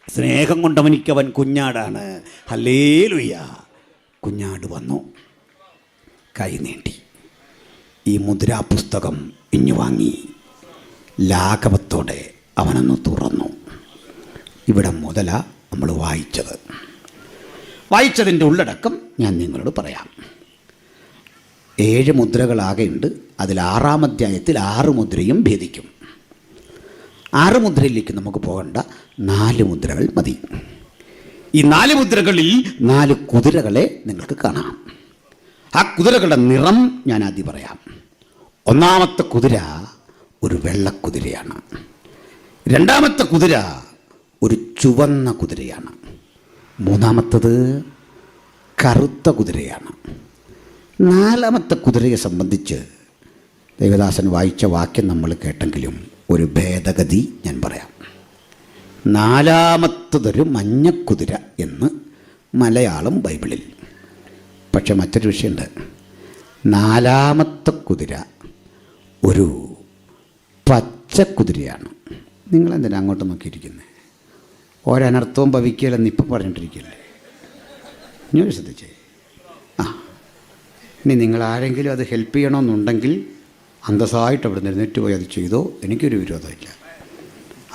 സ്നേഹം കൊണ്ടവനിക്കവൻ കുഞ്ഞാടാണ്. ഹല്ലേലൂയ! കുഞ്ഞാട് വന്നു, കൈ നീട്ടി ഈ മുദ്രാപുസ്തകം ഇഞ്ഞു വാങ്ങി ലാഘവത്തോടെ അവനൊന്ന് തുറന്നു. ഇവിടെ മുതല നമ്മൾ വായിച്ചതിൻ്റെ ഉള്ളടക്കം ഞാൻ നിങ്ങളോട് പറയാം. 7 മുദ്രകളാകെയുണ്ട്. അതിൽ 6-ാം അധ്യായത്തിൽ 6 മുദ്രയും ഭേദിക്കും. 6 മുദ്രയിലേക്ക് നമുക്ക് പോകണ്ട, 4 മുദ്രകൾ മതി. ഈ 4 മുദ്രകളിൽ 4 കുതിരകളെ നിങ്ങൾക്ക് കാണാം. ആ കുതിരകളുടെ നിറം ഞാൻ ആദ്യം പറയാം. ഒന്നാമത്തെ കുതിര ഒരു വെള്ളക്കുതിരയാണ്. രണ്ടാമത്തെ കുതിര ഒരു ചുവന്ന കുതിരയാണ്. മൂന്നാമത്തത് കറുത്ത കുതിരയാണ്. നാലാമത്തെ കുതിരയെ സംബന്ധിച്ച് ദേവദാസൻ വായിച്ച വാക്യം നമ്മൾ കേട്ടെങ്കിലും ഒരു ഭേദഗതി ഞാൻ പറയാം. നാലാമത്തതൊരു മഞ്ഞക്കുതിര എന്ന് മലയാളം ബൈബിളിൽ. പക്ഷെ മറ്റൊരു വിഷയമുണ്ട്. നാലാമത്തെ കുതിര ഒരു പച്ചക്കുതിരയാണ്. നിങ്ങളെന്തിനാ അങ്ങോട്ട് നോക്കിയിരിക്കുന്നത്? ഒരനർത്ഥവും ഭവിക്കില്ലെന്ന് ഇപ്പം പറഞ്ഞിട്ടിരിക്കില്ലേ? ഞാൻ ശ്രദ്ധിച്ചേ. ഇനി നിങ്ങൾ ആരെങ്കിലും അത് ഹെൽപ്പ് ചെയ്യണമെന്നുണ്ടെങ്കിൽ അന്തസ്സായിട്ട് അവിടെ നിന്ന് എഴുന്നേറ്റ് പോയി അത് ചെയ്തോ, എനിക്കൊരു വിരോധമില്ല.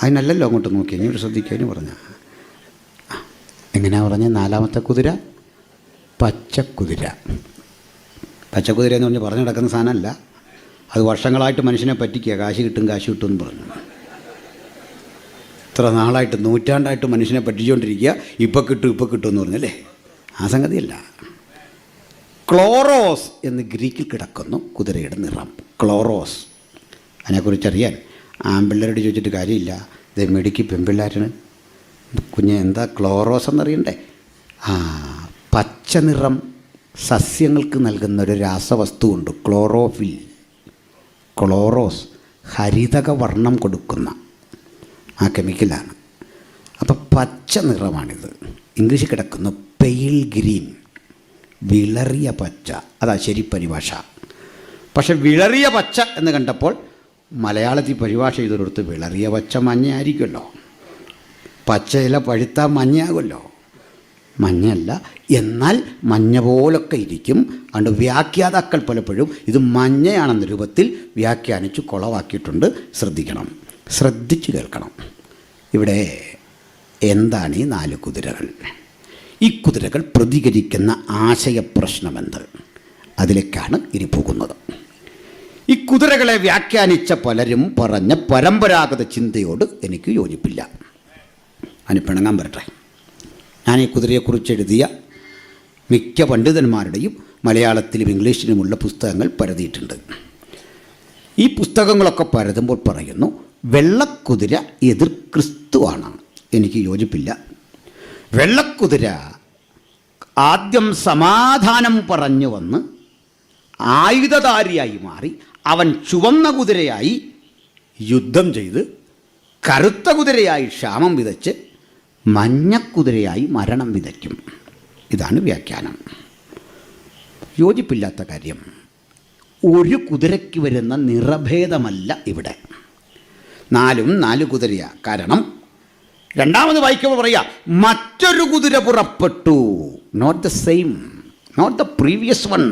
അതിനല്ലല്ലോ അങ്ങോട്ട് നോക്കി ഇനി ഒരു ശ്രദ്ധിക്കാനും പറഞ്ഞ. എങ്ങനെയാണ് പറഞ്ഞത്? നാലാമത്തെ കുതിര പച്ചക്കുതിര. പച്ചക്കുതിര എന്ന് പറഞ്ഞ് പറഞ്ഞു നടക്കുന്ന സാധനമല്ല. അത് വർഷങ്ങളായിട്ട് മനുഷ്യനെ പറ്റിക്കുക. കാശ് കിട്ടും എന്ന് പറഞ്ഞു. ഇത്ര നാളായിട്ട്, നൂറ്റാണ്ടായിട്ട് മനുഷ്യനെ പറ്റിച്ചുകൊണ്ടിരിക്കുക. ഇപ്പം കിട്ടും എന്ന് പറഞ്ഞല്ലേ? ആ സംഗതിയല്ല. ക്ലോറോസ് എന്ന് ഗ്രീക്കിൽ കിടക്കുന്നു കുതിരയുടെ നിറം. ക്ലോറോസ്. അതിനെക്കുറിച്ചറിയാൻ ആൺപിള്ളേരോട് ചോദിച്ചിട്ട് കാര്യമില്ല. ഇത് മെടുക്കി പെൺപിള്ളേരാണ്. കുഞ്ഞ് എന്താ ക്ലോറോസ് എന്നറിയണ്ടേ? പച്ച നിറം സസ്യങ്ങൾക്ക് നൽകുന്ന ഒരു രാസവസ്തുവുണ്ട്, ക്ലോറോഫിൽ. ക്ലോറോസ് ഹരിതക വർണ്ണം കൊടുക്കുന്ന ആ കെമിക്കലാണ്. അപ്പോൾ പച്ച നിറമാണിത്. ഇംഗ്ലീഷിൽ കിടക്കുന്നു പെയിൽ ഗ്രീൻ, വിളറിയ പച്ച. അതാ ശരി പരിഭാഷ. പക്ഷെ വിളറിയ പച്ച എന്ന് കണ്ടപ്പോൾ മലയാളത്തിൽ പരിഭാഷ ചെയ്തൊരിടത്ത് വിളറിയ പച്ച മഞ്ഞയായിരിക്കുമല്ലോ. പച്ചയില പഴുത്താൽ മഞ്ഞയാകുമല്ലോ. മഞ്ഞയല്ല, എന്നാൽ മഞ്ഞ പോലൊക്കെ ഇരിക്കും. അതുകൊണ്ട് വ്യാഖ്യാതാക്കൾ പലപ്പോഴും ഇത് മഞ്ഞയാണെന്ന രൂപത്തിൽ വ്യാഖ്യാനിച്ച് കുളവാക്കിയിട്ടുണ്ട്. ശ്രദ്ധിക്കണം, ശ്രദ്ധിച്ച് കേൾക്കണം. ഇവിടെ എന്താണ് ഈ 4 കുതിരകൾ? ഈ കുതിരകൾ പ്രതികരിക്കുന്ന ആശയപ്രശ്നമെന്ത്? അതിലേക്കാണ് ഇനി പോകുന്നത്. ഈ കുതിരകളെ വ്യാഖ്യാനിച്ച പലരും പറഞ്ഞ പരമ്പരാഗത ചിന്തയോട് എനിക്ക് യോജിപ്പില്ല. അതിന് പിണങ്ങാൻ വരട്ടെ. ഞാൻ ഈ കുതിരയെക്കുറിച്ച് എഴുതിയ മിക്ക പണ്ഡിതന്മാരുടെയും മലയാളത്തിലും ഇംഗ്ലീഷിലുമുള്ള പുസ്തകങ്ങൾ പരതിയിട്ടുണ്ട്. ഈ പുസ്തകങ്ങളൊക്കെ പരതുമ്പോൾ പറയുന്നു വെള്ളക്കുതിര എതിർ ക്രിസ്തുവാണ്. എനിക്ക് യോജിപ്പില്ല. വെള്ളക്കുതിര ആദ്യം സമാധാനം പറഞ്ഞു വന്ന് ആയുധധാരിയായി മാറി. അവൻ ചുവന്ന കുതിരയായി യുദ്ധം ചെയ്ത്, കറുത്ത കുതിരയായി ക്ഷാമം വിതച്ച്, മഞ്ഞക്കുതിരയായി മരണം വിതയ്ക്കും. ഇതാണ് വ്യാഖ്യാനം. യോജിപ്പില്ലാത്ത കാര്യം, ഒരു കുതിരയ്ക്ക് വരുന്ന നിറഭേദമല്ല ഇവിടെ. 4 കുതിരയാണ്. കാരണം രണ്ടാമത് വായിക്കുമ്പോൾ പറയാം, മറ്റൊരു കുതിര പുറപ്പെട്ടു. Not the same, not the previous one.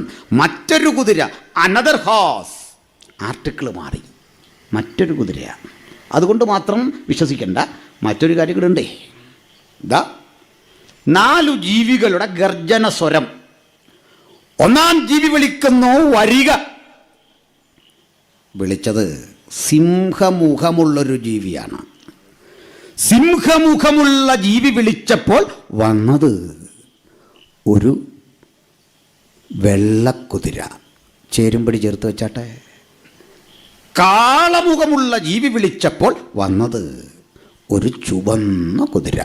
മറ്റൊരു കുതിര, അനദർ ഹോസ്. ആർട്ടിക്കിൾ മാറി, മറ്റൊരു കുതിരയാണ്. അതുകൊണ്ട് മാത്രം വിശ്വസിക്കേണ്ട. മറ്റൊരു കാര്യം കൂടെ ഉണ്ടേ. ഇതാ 4 ജീവികളുടെ ഗർജന സ്വരം. ഒന്നാം ജീവി വിളിക്കുന്നു, വരിക. വിളിച്ചത് സിംഹമുഖമുള്ളൊരു ജീവിയാണ്. സിംഹമുഖമുള്ള ജീവി വിളിച്ചപ്പോൾ വന്നത് ഒരു വെള്ളക്കുതിര. ചേരുംപടി ചേർത്ത് വെച്ചാട്ടെ. കാളമുഖമുള്ള ജീവി വിളിച്ചപ്പോൾ വന്നത് ഒരു ചുവന്ന കുതിര.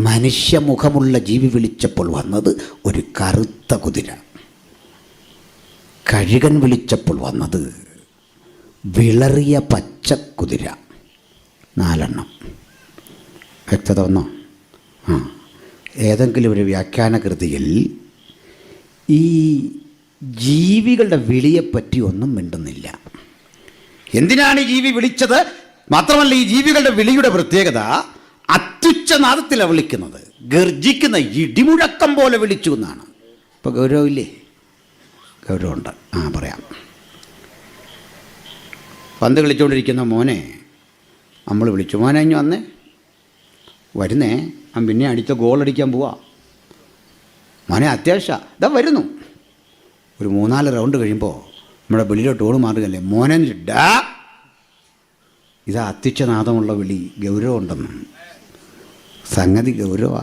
മനുഷ്യമുഖമുള്ള ജീവി വിളിച്ചപ്പോൾ വന്നത് ഒരു കറുത്ത കുതിര. കഴുകൻ വിളിച്ചപ്പോൾ വന്നത് വിളറിയ പച്ചക്കുതിര. 4 വ്യക്തത വന്നോ? ഏതെങ്കിലും ഒരു വ്യാഖ്യാന കൃതിയിൽ ഈ ജീവികളുടെ വിളിയെപ്പറ്റി ഒന്നും മിണ്ടുന്നില്ല. എന്തിനാണ് ഈ ജീവി വിളിച്ചത്? മാത്രമല്ല, ഈ ജീവികളുടെ വിളിയുടെ പ്രത്യേകത അത്യുച്ചനാദത്തിലാണ് വിളിക്കുന്നത്. ഗർജിക്കുന്ന ഇടിമുഴക്കം പോലെ വിളിച്ചു എന്നാണ്. ഇപ്പോൾ ഗൗരവമില്ലേ? ഗൗരവമുണ്ട്. പറയാം. പന്ത് കളിച്ചുകൊണ്ടിരിക്കുന്ന മോനെ നമ്മൾ വിളിച്ചു, മോനെ ഇഞ്ഞ് വന്നേ, വരുന്നേ, പിന്നെ അടിച്ച ഗോളടിക്കാൻ പോവാ. മോനെ അത്യാവശ്യം ഇതാ വരുന്നു. ഒരു 3-4 റൗണ്ട് കഴിയുമ്പോൾ നമ്മുടെ വിളിയിലോട്ട് ഓട് മാറുകയല്ലേ, മോനെ ഡാ. ഇതാ അത്യുച്ചനാദമുള്ള വിളി. ഗൗരവമുണ്ടെന്ന്. സംഗതി ഗൗരവ.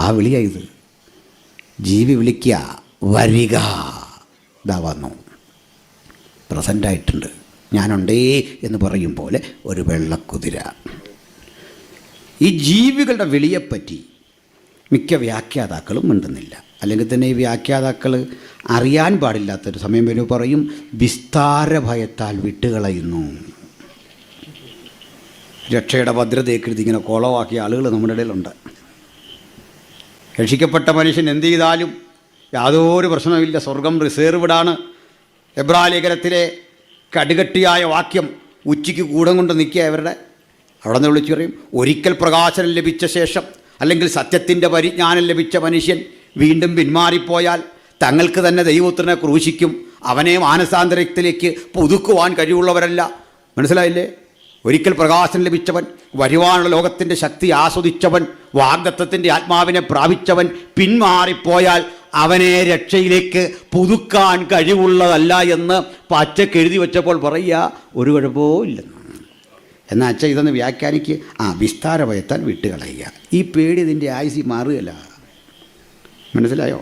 ആ വിളിയായത്. ജീവി വിളിക്കുക, വരിക. ഇതാ വന്നു, പ്രസൻ്റായിട്ടുണ്ട്. ഞാനുണ്ടേ എന്ന് പറയും പോലെ ഒരു വെള്ളക്കുതിര. ഈ ജീവികളുടെ വിളിയെപ്പറ്റി മിക്ക വ്യാഖ്യാതാക്കളും മിണ്ടുന്നില്ല. അല്ലെങ്കിൽ തന്നെ ഈ വ്യാഖ്യാതാക്കൾ അറിയാൻ പാടില്ലാത്തൊരു സമയം വരും പറയും വിസ്താര ഭയത്താൽ വിട്ടുകളയുന്നു. രക്ഷയുടെ ഭദ്രതയെ കരുതി ഇങ്ങനെ കോളവാക്കിയ ആളുകൾ നമ്മുടെ ഇടയിലുണ്ട്. രക്ഷിക്കപ്പെട്ട മനുഷ്യൻ എന്ത് ചെയ്താലും യാതൊരു പ്രശ്നമില്ല, സ്വർഗം റിസേർവ്ഡാണ്. എബ്രായ ലേഖനത്തിലെ കടുകട്ടിയായ വാക്യം ഉച്ചയ്ക്ക് കൂടം കൊണ്ട് നിൽക്കുക അവരുടെ. അവിടെ നിന്ന് വിളിച്ചു പറയും, ഒരിക്കൽ പ്രകാശനം ലഭിച്ച ശേഷം അല്ലെങ്കിൽ സത്യത്തിൻ്റെ പരിജ്ഞാനം ലഭിച്ച മനുഷ്യൻ വീണ്ടും പിന്മാറിപ്പോയാൽ തങ്ങൾക്ക് തന്നെ ദൈവപുത്രനെ ക്രൂശിക്കും. അവനെ മാനസാന്തരത്തിലേക്ക് പുതുക്കുവാൻ കഴിവുള്ളവരല്ല. മനസ്സിലായില്ലേ? ഒരിക്കൽ പ്രകാശം ലഭിച്ചവൻ, വരുവാനുള്ള ലോകത്തിൻ്റെ ശക്തി ആസ്വദിച്ചവൻ, വാഗ്ദത്തത്തിൻ്റെ ആത്മാവിനെ പ്രാപിച്ചവൻ പിന്മാറിപ്പോയാൽ അവനെ രക്ഷയിലേക്ക് പുതുക്കാൻ കഴിവുള്ളതല്ല എന്ന് പച്ചക്ക് എഴുതി വെച്ചപ്പോൾ പറയുക ഒരു കുഴപ്പവും ഇല്ലെന്ന്. എന്നാൽ അച്ഛൻ ഇതൊന്ന് വ്യാഖ്യാനിക്ക്, വിസ്താര ഭയത്താൽ വിട്ടുകളയുക. ഈ പേടി ഇതിൻ്റെ ആയുസി മാറുകയല്ല. മനസ്സിലായോ?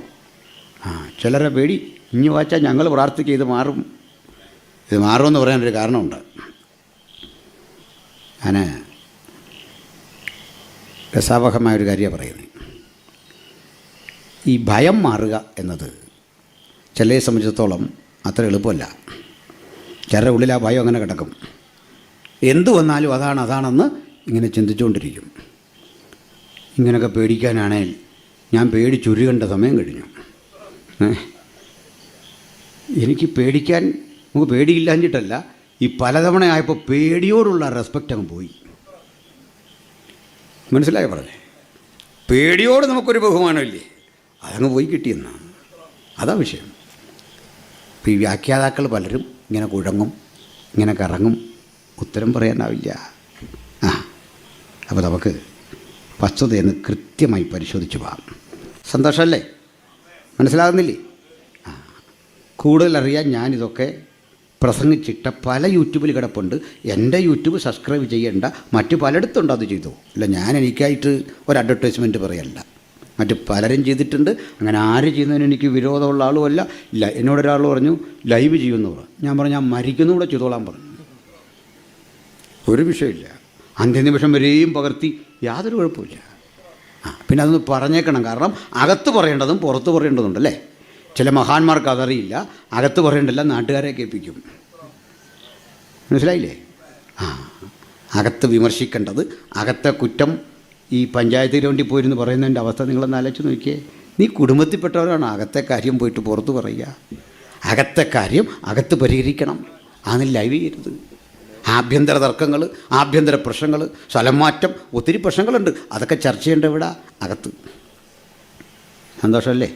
ചിലരെ പേടി ഇനി വാച്ചാൽ ഞങ്ങൾ പ്രാർത്ഥിക്കുക ഇത് മാറും. ഇത് മാറുമെന്ന് പറയാനൊരു കാരണമുണ്ട്. ഞാൻ രസാവഹമായൊരു കാര്യമാണ് പറയുന്നത്. ഈ ഭയം മാറുക എന്നത് ചിലരെ സംബന്ധിച്ചിടത്തോളം അത്ര എളുപ്പമല്ല. ചിലരുടെ ഉള്ളിൽ ആ ഭയം അങ്ങനെ കിടക്കും. എന്തു വന്നാലും അതാണെന്ന് ഇങ്ങനെ ചിന്തിച്ചുകൊണ്ടിരിക്കും. ഇങ്ങനെയൊക്കെ പേടിക്കാനാണെങ്കിൽ ഞാൻ പേടിച്ചുരുകേണ്ട സമയം കഴിഞ്ഞു. എനിക്ക് പേടിക്കാൻ നമുക്ക് പേടിയില്ലാഞ്ഞിട്ടല്ല, ഈ പലതവണ ആയപ്പോൾ പേടിയോടുള്ള റെസ്പെക്റ്റ് അങ്ങ് പോയി. മനസ്സിലായോ പറഞ്ഞേ? പേടിയോട് നമുക്കൊരു ബഹുമാനമില്ലേ, അതങ്ങ് പോയി കിട്ടിയെന്നാണ്. അതാ വിഷയം. ഇപ്പോൾ ഈ വ്യാഖ്യാതാക്കൾ പലരും ഇങ്ങനെ കുഴങ്ങും, ഇങ്ങനെ കറങ്ങും, ഉത്തരം പറയാനാവില്ല. അപ്പോൾ നമുക്ക് വസ്തുതയെന്ന് കൃത്യമായി പരിശോധിച്ച് പോകാം. സന്തോഷമല്ലേ? മനസ്സിലാകുന്നില്ലേ? കൂടുതൽ അറിയാൻ ഞാനിതൊക്കെ പ്രസംഗിച്ചിട്ട പല യൂട്യൂബിൽ കിടപ്പുണ്ട്. എൻ്റെ യൂട്യൂബ് സബ്സ്ക്രൈബ് ചെയ്യേണ്ട, മറ്റ് പലയിടത്തുണ്ട്, അത് ചെയ്തു. അല്ല, ഞാൻ എനിക്കായിട്ട് ഒരു അഡ്വർടൈസ്മെൻറ്റ് പറയല്ല, മറ്റ് പലരും ചെയ്തിട്ടുണ്ട്. അങ്ങനെ ആര് ചെയ്യുന്നതിന് എനിക്ക് വിരോധമുള്ള ആളുമല്ല. ഇല്ല, എന്നോടൊരാൾ പറഞ്ഞു ലൈവ് ചെയ്യുമെന്ന് പറഞ്ഞു. ഞാൻ പറഞ്ഞു ഞാൻ മരിക്കുന്നൂടെ ചെയ്തോളാൻ പറഞ്ഞു. ഒരു വിഷയമില്ല, അന്ത്യനിമിഷം വരെയും പകർത്തി യാതൊരു കുഴപ്പമില്ല. പിന്നെ അതൊന്ന് പറഞ്ഞേക്കണം. കാരണം അകത്ത് പറയേണ്ടതും പുറത്ത് പറയേണ്ടതുണ്ടല്ലേ. ചില മഹാന്മാർക്ക് അതറിയില്ല. അകത്ത് പറയേണ്ടല്ല, നാട്ടുകാരെ കേൾപ്പിക്കും. മനസ്സിലായില്ലേ? അകത്ത് വിമർശിക്കേണ്ടത്, അകത്തെ കുറ്റം ഈ പഞ്ചായത്തിൽ വേണ്ടി പോയിരുന്നു പറയുന്നതിൻ്റെ അവസ്ഥ നിങ്ങളൊന്ന് ആലോചിച്ച് നോക്കിയേ. നീ കുടുംബത്തിൽപ്പെട്ടവരാണ്, അകത്തെ കാര്യം പോയിട്ട് പുറത്ത് പറയുക. അകത്തെ കാര്യം അകത്ത് പരിഹരിക്കണം. അതിന് ലൈവ് ചെയ്യരുത്. ആഭ്യന്തര തർക്കങ്ങൾ, ആഭ്യന്തര പ്രശ്നങ്ങൾ, സ്ഥലം മാറ്റം, ഒത്തിരി പ്രശ്നങ്ങളുണ്ട്. അതൊക്കെ ചർച്ച ചെയ്യേണ്ട ഇവിടെ അകത്ത്. സന്തോഷമല്ലേ?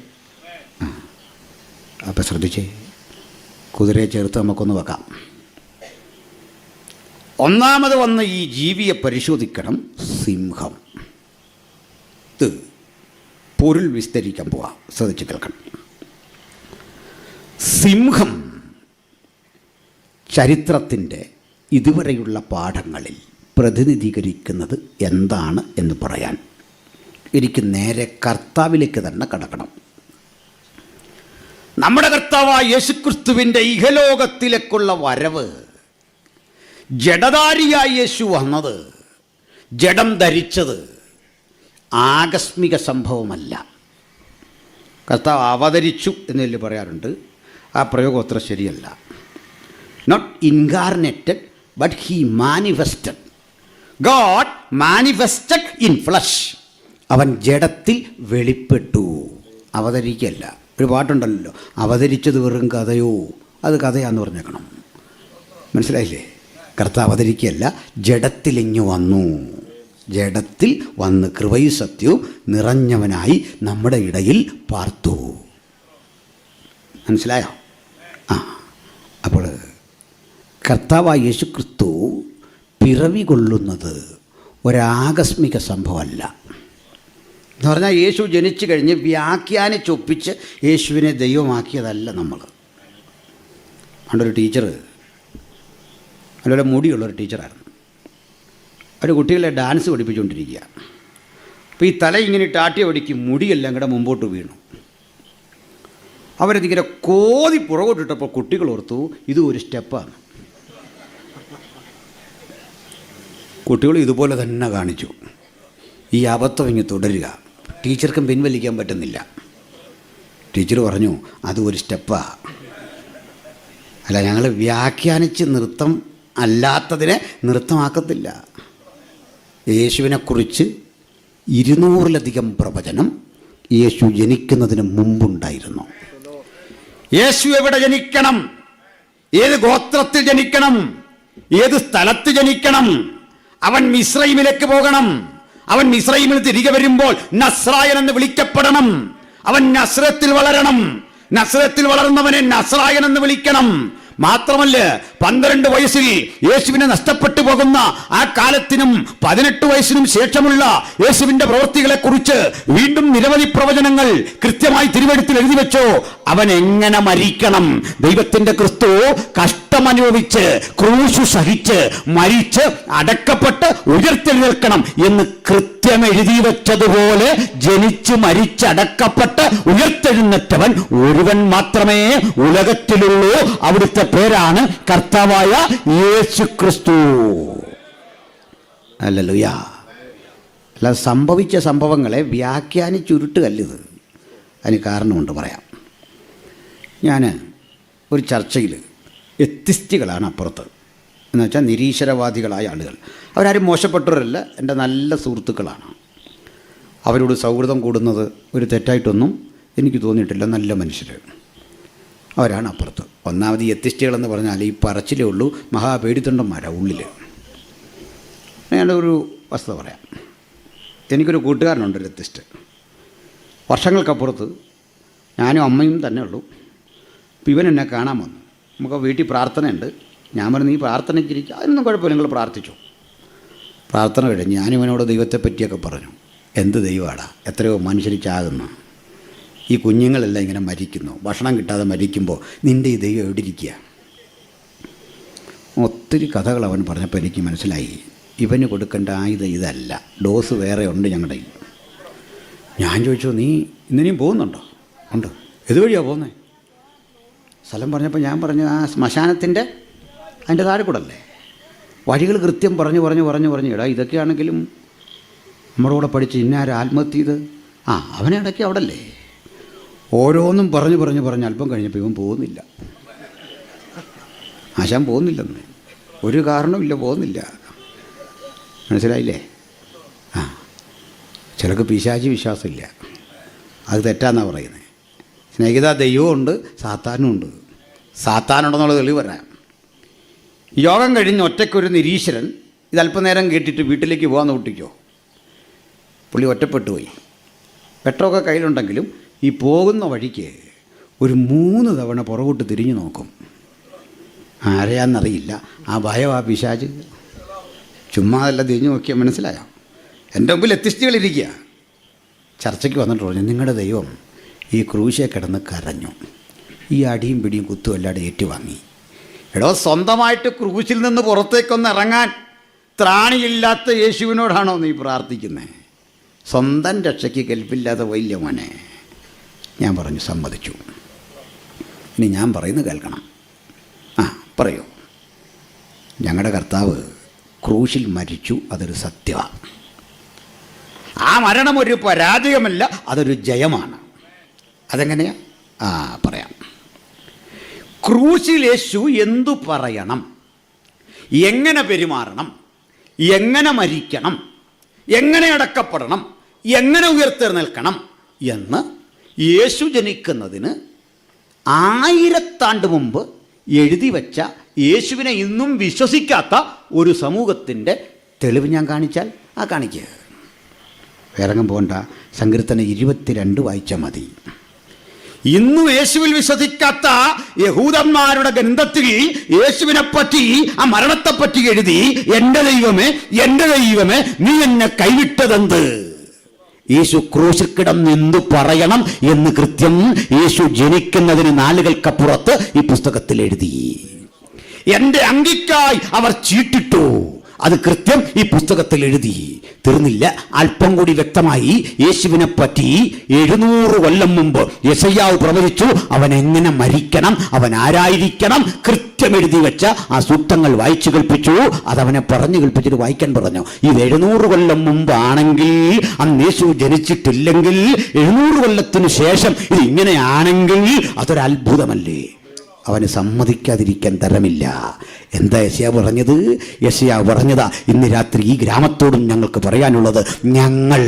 അപ്പം ശ്രദ്ധിച്ചേ, കുതിരയെ ചേർത്ത് നമുക്കൊന്ന് വെക്കാം. ഒന്നാമത് വന്ന് ഈ ജീവിയെ പരിശോധിക്കണം. സിംഹം. ഇത് പൊരുൾ വിസ്തരിക്കാൻ പോവാം, ശ്രദ്ധിച്ച് കേൾക്കണം. സിംഹം ചരിത്രത്തിൻ്റെ ഇതുവരെയുള്ള പാഠങ്ങളിൽ പ്രതിനിധീകരിക്കുന്നത് എന്താണ് എന്ന് പറയാൻ എനിക്ക് നേരെ കർത്താവിലേക്ക് തന്നെ കടക്കണം. നമ്മുടെ കർത്താവായ യേശുക്രിസ്തുവിൻ്റെ ഇഹലോകത്തിലേക്കുള്ള വരവ്, ജഡധാരിയായ യേശു വന്നത്, ജഡം ധരിച്ചത് ആകസ്മിക സംഭവമല്ല. കർത്താവ് അവതരിച്ചു എന്നല്ലേ പറയാറുണ്ട്. ആ പ്രയോഗം അത്ര ശരിയല്ല. Not incarnated but he manifested. God manifested in flesh. അവൻ ജഡത്തിൽ വെളിപ്പെട്ടു, അവതരിക്കല്ല. ഒരു പാട്ടുണ്ടല്ലോ, അവതരിച്ചത് വെറും കഥയോ, അത് കഥയാന്ന് പറഞ്ഞേക്കണം. മനസ്സിലായില്ലേ? കർത്താവ് അവതരിക്കല്ല, ജഡത്തിലിങ്ങു വന്നു. ജഡത്തിൽ വന്ന് കൃപയും സത്യവും നിറഞ്ഞവനായി നമ്മുടെ ഇടയിൽ പാർത്തു. മനസ്സിലായോ? അപ്പോൾ കർത്താവായ യേശുക്രിസ്തു പിറവി കൊള്ളുന്നത് ഒരാകസ്മിക സംഭവമല്ല. എന്ന് പറഞ്ഞാൽ യേശു ജനിച്ചു കഴിഞ്ഞ് വ്യാഖ്യാനിച്ചൊപ്പിച്ച് യേശുവിനെ ദൈവമാക്കിയതല്ല നമ്മൾ. പണ്ടൊരു ടീച്ചർ, നല്ല മുടിയുള്ളൊരു ടീച്ചറായിരുന്നു. ഒരു കുട്ടികളെ ഡാൻസ് പഠിപ്പിച്ചുകൊണ്ടിരിക്കുക. അപ്പോൾ ഈ തല ഇങ്ങനെ ടാട്ടിയ പഠിക്കും, മുടിയെല്ലാം കൂടെ മുമ്പോട്ട് വീണു. അവരതിങ്ങനെ കോതി പുറകോട്ടിട്ടപ്പോൾ കുട്ടികൾ ഓർത്തു ഇത് ഒരു സ്റ്റെപ്പാണ്. കുട്ടികൾ ഇതുപോലെ തന്നെ കാണിച്ചു. ഈ അബദ്ധം ഇങ്ങ് തുടരുക. ടീച്ചർക്കും പിൻവലിക്കാൻ പറ്റുന്നില്ല. ടീച്ചർ പറഞ്ഞു, അത് ഒരു സ്റ്റെപ്പാണ്. അല്ല, ഞങ്ങൾ വ്യാഖ്യാനിച്ച് നൃത്തം അല്ലാത്തതിനെ നൃത്തമാക്കത്തില്ല. യേശുവിനെക്കുറിച്ച് 200-ലധികം പ്രവചനം യേശു ജനിക്കുന്നതിന് മുമ്പുണ്ടായിരുന്നു. യേശു എവിടെ ജനിക്കണം, ഏത് ഗോത്രത്തിൽ ജനിക്കണം, ഏത് സ്ഥലത്ത് ജനിക്കണം, അവൻ മിസ്രയീമിലേക്ക് പോകണം, അവൻ മിസ്രയീമിൽ തിരികെ വരുമ്പോൾ നസ്രായൻ എന്ന് വിളിക്കപ്പെടണം, അവൻ നസ്രത്തിൽ വളരണം, നസ്രത്തിൽ വളർന്നവനെ നസ്രായൻ എന്ന് വിളിക്കണം. മാത്രമല്ല 12 വയസ്സിൽ യേശുവിനെ നഷ്ടപ്പെട്ടു പോകുന്ന ആ കാലത്തിനും 18 വയസ്സിനും ശേഷമുള്ള യേശുവിന്റെ പ്രവൃത്തികളെ കുറിച്ച് വീണ്ടും നിരവധി പ്രവചനങ്ങൾ കൃത്യമായി തിരുവെഴുത്തിൽ എഴുതി വെച്ചു. അവൻ എങ്ങനെ മരിക്കണം, ദൈവത്തിന്റെ ക്രിസ്തു കഷ്ടമനുഭവിച്ച് ക്രൂശു സഹിച്ച് മരിച്ച് അടക്കപ്പെട്ട് ഉയർത്തെഴുന്നേൽക്കണം എന്ന് കൃത്യം എഴുതി വെച്ചതുപോലെ ജനിച്ച് മരിച്ചടക്കപ്പെട്ട് ഉയർത്തെഴുന്നേറ്റവൻ ഒരുവൻ മാത്രമേ ഉലകത്തിലുള്ളൂ. അവിടുത്തെ പേരാണ് കർത്താവായ യേശു ക്രിസ്തു. ഹല്ലേലൂയ. അല്ല, സംഭവിച്ച സംഭവങ്ങളെ വ്യാഖ്യാനിച്ചുരുട്ടുകല്ലിത്. അതിന് കാരണമുണ്ട്, പറയാം. ഞാൻ ഒരു ചർച്ചയിൽ എത്തിസ്റ്റുകളാണ് അപ്പുറത്ത്, എന്ന് വെച്ചാൽ നിരീശ്വരവാദികളായ ആളുകൾ. അവരാരും മോശപ്പെട്ടവരല്ല, എൻ്റെ നല്ല സുഹൃത്തുക്കളാണ്. അവരോട് സൗഹൃദം കൂടുന്നത് ഒരു തെറ്റായിട്ടൊന്നും എനിക്ക് തോന്നിയിട്ടില്ല. നല്ല മനുഷ്യർ അവരാണ് അപ്പുറത്ത്. ഒന്നാമത് ഈ എത്തിസ്റ്റുകളെന്ന് പറഞ്ഞാൽ ഈ പറച്ചിലേ ഉള്ളൂ, മഹാപേടിത്തൊണ്ടന്മാരാണ് ഉള്ളിൽ. ഞാനൊരു വസ്തുത പറയാം. എനിക്കൊരു കൂട്ടുകാരനുണ്ട്, ഒരു എത്തിസ്റ്റ്. വർഷങ്ങൾക്കപ്പുറത്ത് ഞാനും അമ്മയും തന്നെ ഉള്ളൂ. അപ്പോൾ ഇവൻ എന്നെ കാണാൻ വന്നു. നമുക്ക് വീട്ടിൽ പ്രാർത്ഥനയുണ്ട്. ഞാൻ പറഞ്ഞു, നീ പ്രാർത്ഥനയ്ക്കിരിക്കുക, അതിനൊന്നും കുഴപ്പമില്ല, നിങ്ങൾ പ്രാർത്ഥിച്ചു. പ്രാർത്ഥന കഴിഞ്ഞ് ഞാനിവനോട് ദൈവത്തെ പറ്റിയൊക്കെ പറഞ്ഞു. എന്ത് ദൈവമാടാ, എത്രയോ മനുഷ്യർ ചാകുന്നു, ഈ കുഞ്ഞുങ്ങളെല്ലാം ഇങ്ങനെ മരിക്കുന്നു, ഭക്ഷണം കിട്ടാതെ മരിക്കുമ്പോൾ നിൻ്റെ ഈ ദൈവം എവിടെ ഇരിക്കുക? ഒത്തിരി കഥകൾ അവൻ പറഞ്ഞപ്പോൾ എനിക്ക് മനസ്സിലായി, ഇവന് കൊടുക്കേണ്ട ആയുധം ഇതല്ല, ഡോസ് വേറെ ഉണ്ട് ഞങ്ങളുടെ. ഞാൻ ചോദിച്ചു, നീ ഇന്നിനെയും പോകുന്നുണ്ടോ? ഉണ്ട്. ഇതുവഴിയാണ് പോകുന്നത്? സ്ഥലം പറഞ്ഞപ്പോൾ ഞാൻ പറഞ്ഞു, ആ ശ്മശാനത്തിൻ്റെ അതിൻ്റെ താഴെ കൂടല്ലേ. വഴികൾ കൃത്യം പറഞ്ഞു ഇടാ, ഇതൊക്കെയാണെങ്കിലും നമ്മുടെ കൂടെ പഠിച്ച് ഇന്നാരും ആത്മഹത്യ ചെയ്ത് അവനെ ഇടയ്ക്ക് അവിടെ അല്ലേ. ഓരോന്നും പറഞ്ഞ് അല്പം കഴിഞ്ഞപ്പോൾ ഇവൻ പോകുന്നില്ല. ആശാൻ പോകുന്നില്ലെന്ന്, ഒരു കാരണമില്ല, പോകുന്നില്ല. മനസ്സിലായില്ലേ? ചിലർക്ക് പിശാചി വിശ്വാസമില്ല, അത് തെറ്റാന്നാണ് പറയുന്നത്. സ്നേഹിത, ദൈവമുണ്ട്, സാത്താനും ഉണ്ട്. സാത്താനുണ്ടെന്നുള്ള തെളിവ് പറയാം. യോഗം കഴിഞ്ഞ് ഒറ്റയ്ക്കൊരു നിരീശ്വരൻ ഇതല്പനേരം കേട്ടിട്ട് വീട്ടിലേക്ക് പോകാൻ നോട്ടിക്കോ. പുള്ളി ഒറ്റപ്പെട്ടു പോയി. പെട്രോളൊക്കെ കയ്യിലുണ്ടെങ്കിലും ഈ പോകുന്ന വഴിക്ക് ഒരു 3 തവണ പുറകോട്ട് തിരിഞ്ഞു നോക്കും. ആരെയാണെന്നറിയില്ല, ആ ഭയം, ആ പിശാച്. ചുമ്മാ അതെല്ലാം തിരിഞ്ഞു നോക്കിയാൽ മനസ്സിലായോ? എൻ്റെ മുമ്പിൽ എത്തിസ്റ്റുകളിരിക്കുക. ചർച്ചയ്ക്ക് വന്നിട്ട് പറഞ്ഞു, നിങ്ങളുടെ ദൈവം ഈ ക്രൂശെ കിടന്ന് കരഞ്ഞു, ഈ അടിയും പിടിയും കുത്തും എല്ലാവരും ഏറ്റുവാങ്ങി. എടോ, സ്വന്തമായിട്ട് ക്രൂശിൽ നിന്ന് പുറത്തേക്കൊന്ന് ഇറങ്ങാൻ ത്രാണിയില്ലാത്ത യേശുവിനോടാണോ നീ പ്രാർത്ഥിക്കുന്നത്? സ്വന്തം രക്ഷയ്ക്ക് കെൽപ്പില്ലാതെ വൈല്യ മോനെ. ഞാൻ പറഞ്ഞു, സമ്മതിച്ചു. ഇനി ഞാൻ പറയുന്നത് കേൾക്കണം. പറയൂ. ഞങ്ങളുടെ കർത്താവ് ക്രൂശിൽ മരിച്ചു, അതൊരു സത്യമാണ്. ആ മരണം ഒരു പരാജയമല്ല, അതൊരു ജയമാണ്. അതെങ്ങനെയാ? പറയാം. ക്രൂശിൽ യേശു എന്തു പറയണം, എങ്ങനെ പെരുമാറണം, എങ്ങനെ മരിക്കണം, എങ്ങനെ അടക്കപ്പെടണം, എങ്ങനെ ഉയർത്തെഴുന്നേൽക്കണം എന്ന് യേശു ജനിക്കുന്നതിന് 1000 ആണ്ട് മുമ്പ് എഴുതി വച്ച യേശുവിനെ ഇന്നും വിശ്വസിക്കാത്ത ഒരു സമൂഹത്തിൻ്റെ തെളിവ് ഞാൻ കാണിച്ചാൽ കാണിക്കുക. വേറെങ്ങും പോകണ്ട, സങ്കീർത്തനം 22 വായിച്ചാൽ മതി. ഇന്നും യേശുവിൽ വിശ്വസിക്കാത്ത യഹൂദന്മാരുടെ ഗ്രന്ഥത്തിൽ യേശുവിനെ പറ്റി, ആ മരണത്തെപ്പറ്റി എഴുതി, എൻ്റെ ദൈവമേ നീ എന്നെ കൈവിട്ടതെന്ത്? യേശു ക്രൂശിൽ കിടന്ന് എന്തു പറയണം എന്ന് കൃത്യം യേശു ജനിക്കുന്നതിന് നാളുകൾക്കപ്പുറത്ത് ഈ പുസ്തകത്തിൽ എഴുതി. എൻ്റെ അങ്കിക്കായി അവർ ചീട്ടിട്ടു, അത് കൃത്യം ഈ പുസ്തകത്തിൽ എഴുതി. തീർന്നില്ല. അല്പം കൂടി വ്യക്തമായി യേശുവിനെ പറ്റി 700 കൊല്ലം മുമ്പ് യെശയ്യാവ് പ്രവചിച്ചു. അവൻ എങ്ങനെ മരിക്കണം, അവൻ ആരായിരിക്കണം, കൃത്യം എഴുതി വെച്ച ആ സൂക്തങ്ങൾ വായിച്ചു കേൾപ്പിച്ചു. അതവനെ പറഞ്ഞു കേൾപ്പിച്ചിട്ട് വായിക്കാൻ പറഞ്ഞു. ഇത് 700 കൊല്ലം മുമ്പാണെങ്കിൽ, അന്ന് യേശു ജനിച്ചിട്ടില്ലെങ്കിൽ, 700 കൊല്ലത്തിന് ശേഷം ഇത് ഇങ്ങനെയാണെങ്കിൽ അതൊരു അത്ഭുതമല്ലേ? അവന് സമ്മതിക്കാതിരിക്കാൻ തരമില്ല. എന്താ യെശയ്യാവ് പറഞ്ഞത്? യെശയ്യാവ് പറഞ്ഞതാ, ഇന്ന് രാത്രി ഈ ഗ്രാമത്തോടും ഞങ്ങൾക്ക് പറയാനുള്ളത്, ഞങ്ങൾ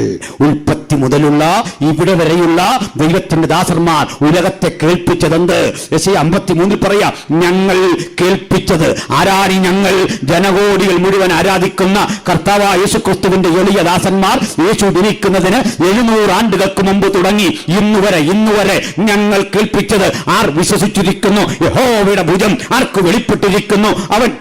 ഉൽപ്പത്തി മുതലുള്ള ഇവിടെ വരെയുള്ള ദൈവത്തിന്റെ ദാസന്മാർ ഉലകത്തെ കേൾപ്പിച്ചതെന്ത്? യെശയ്യാ 53 പറയാ, ഞങ്ങൾ കേൾപ്പിച്ചത് ആരാണ്? ഞങ്ങൾ ജനകോടികൾ മുഴുവൻ ആരാധിക്കുന്ന കർത്താവായ യേശുക്രിസ്തുവിന്റെ എളിയ ദാസന്മാർ യേശു ജനിക്കുന്നതിന് 700 ആണ്ടുകൾക്ക് മുമ്പ് തുടങ്ങി ഇന്നുവരെ ഞങ്ങൾ കേൾപ്പിച്ചത് ആർ വിശ്വസിച്ചിരിക്കുന്നു? യഹോവയുടെ ഭുജം ആർക്ക് വെളിപ്പെട്ടിരിക്കുന്നു? അവൻ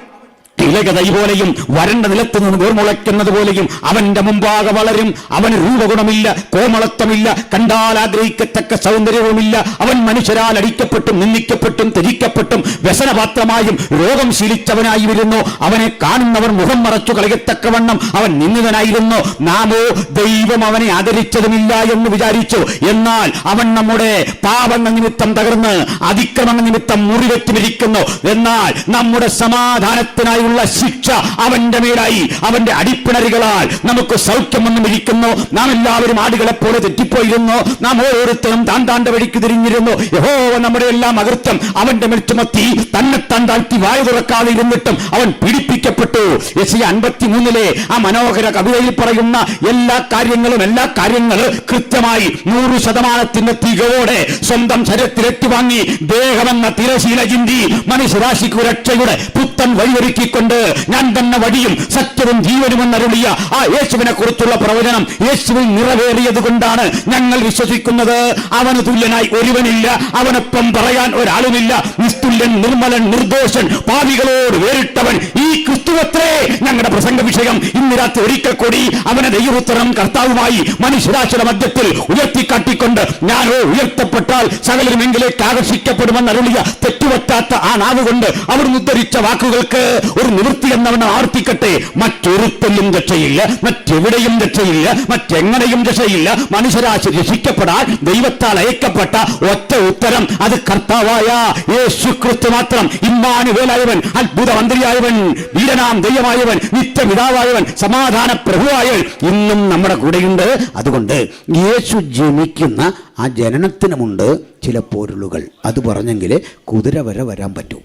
ഇലകതൈ പോലെയും വരണ്ട നിലത്ത് നിന്ന് വേർമുളയ്ക്കുന്നത് പോലെയും അവന്റെ മുമ്പാകെ വളരും. അവന് രൂപഗുണമില്ല, കോമളത്വമില്ല, കണ്ടാൽ ആഗ്രഹിക്കത്തക്ക സൗന്ദര്യവുമില്ല. അവൻ മനുഷ്യരാൽ അടിക്കപ്പെട്ടും നിന്ദിക്കപ്പെട്ടും ത്യജിക്കപ്പെട്ടും വ്യസനപാത്രമായും രോഗം ശീലിച്ചവനായി വരുന്നു. അവനെ കാണുന്നവർ മുഖം മറച്ചു കളയത്തക്കവണ്ണം അവൻ നിന്ദിതനായിരുന്നു. നാമോ ദൈവം അവനെ ആദരിച്ചതുമില്ല എന്ന് വിചാരിച്ചു. എന്നാൽ അവൻ നമ്മുടെ പാപങ്ങൾ നിമിത്തം തകർന്ന് അതിക്രമങ്ങൾ നിമിത്തം മുറിവെറ്റിരിക്കുന്നു. എന്നാൽ നമ്മുടെ സമാധാനത്തിനായി ശിക്ഷ അവന്റെ മേലായി, അവന്റെ അടിപ്പിണരുകളാൽ നമുക്ക് സൗഖ്യമൊന്നും ഇരിക്കുന്നു. നാം എല്ലാവരും ആടുകളെ പോലെ തെറ്റിപ്പോയിരുന്നു. നാം ഓരോരുത്തരും താന്താന്റെ വഴിക്ക് തിരിഞ്ഞിരുന്നു. യഹോവ നമ്മുടെ എല്ലാം അകൃത്യം അവന്റെ മേൽ ചുമത്തി തന്നെത്താൻ താഴ്ത്തി വായ തുറക്കാതെ ഇരുന്നിട്ടും അവൻ പീഡിപ്പിക്കപ്പെട്ടു. യെശയ്യാ 53 ആ മനോഹര കവിതയിൽ പറയുന്ന എല്ലാ കാര്യങ്ങളും കൃത്യമായി 100% തികവോടെ സ്വന്തം ശരീരത്തിൽ ഏറ്റുവാങ്ങി ദേഹമെന്ന തിരശീല ചിന്തി മനുഷ്യരാശിക്ക് രക്ഷയുടെ പുത്തൻ വഴിയൊരുക്കി കൊണ്ട് ഞാൻ തന്നെ വഴിയും സത്യവും ജീവനുമെന്നരുളിയ ആ യേശുവിനെ കുറിച്ചുള്ള പ്രവചനം യേശുവിൽ നിറവേറിയത് കൊണ്ടാണ് ഞങ്ങൾ വിശ്വസിക്കുന്നത്. അവന് തുല്യനായി ഒരുവനില്ല, അവനൊപ്പം പറയാൻ ഒരാളുമില്ല. നിസ്തുല്യൻ, നിർമ്മലൻ, നിർദോഷൻ, പാപികളോട് വേറിട്ടവൻ ഈ ക്രിസ്തുവത്രേ ഞങ്ങളുടെ പ്രസംഗ വിഷയം. ഇന്ന് രാത്രി ഒരിക്കൽ കൂടി അവനെ ദൈവപുത്രനും കർത്താവുമായി മനുഷ്യരാശിയുടെ മധ്യത്തിൽ ഉയർത്തിക്കാട്ടിക്കൊണ്ട് ഞാനോ ഉയർത്തപ്പെട്ടാൽ സകലരും എങ്കിലേക്ക് ആകർഷിക്കപ്പെടുമെന്നരുളിയ തെറ്റുപറ്റാത്ത ആ നാവ് കൊണ്ട് അവർ ഉദ്ധരിച്ച വാക്കുകൾക്ക് ഒരു നിവൃത്തി എന്നവൻ ആർപ്പിക്കട്ടെ. മറ്റൊരുത്തലും രക്ഷയില്ല, മറ്റെവിടെയും രക്ഷയില്ല, മറ്റെങ്ങനെയും രക്ഷയില്ല. മനുഷ്യരാശി രക്ഷിക്കപ്പെടാൻ ദൈവത്താൽ അയക്കപ്പെട്ട ഒറ്റ ഉത്തരം, അത് കർത്താവായ യേശുക്രിസ്തു മാത്രം. ഇമ്മാനുവേലായവൻ, അത്ഭുത മന്ത്രിയായവൻ, വീരനാം ദൈവമായവൻ, നിത്യപിതാവായവൻ, സമാധാന പ്രഭുവായവൻ ഇന്നും നമ്മുടെ കൂടെയുണ്ട്. അതുകൊണ്ട് യേശു ജനിക്കുന്ന ആ ജനനത്തിനുമുണ്ട് ചില പൊരുളുകൾ. അത് പറഞ്ഞെങ്കിൽ കുതിര വരെ വരാൻ പറ്റൂ.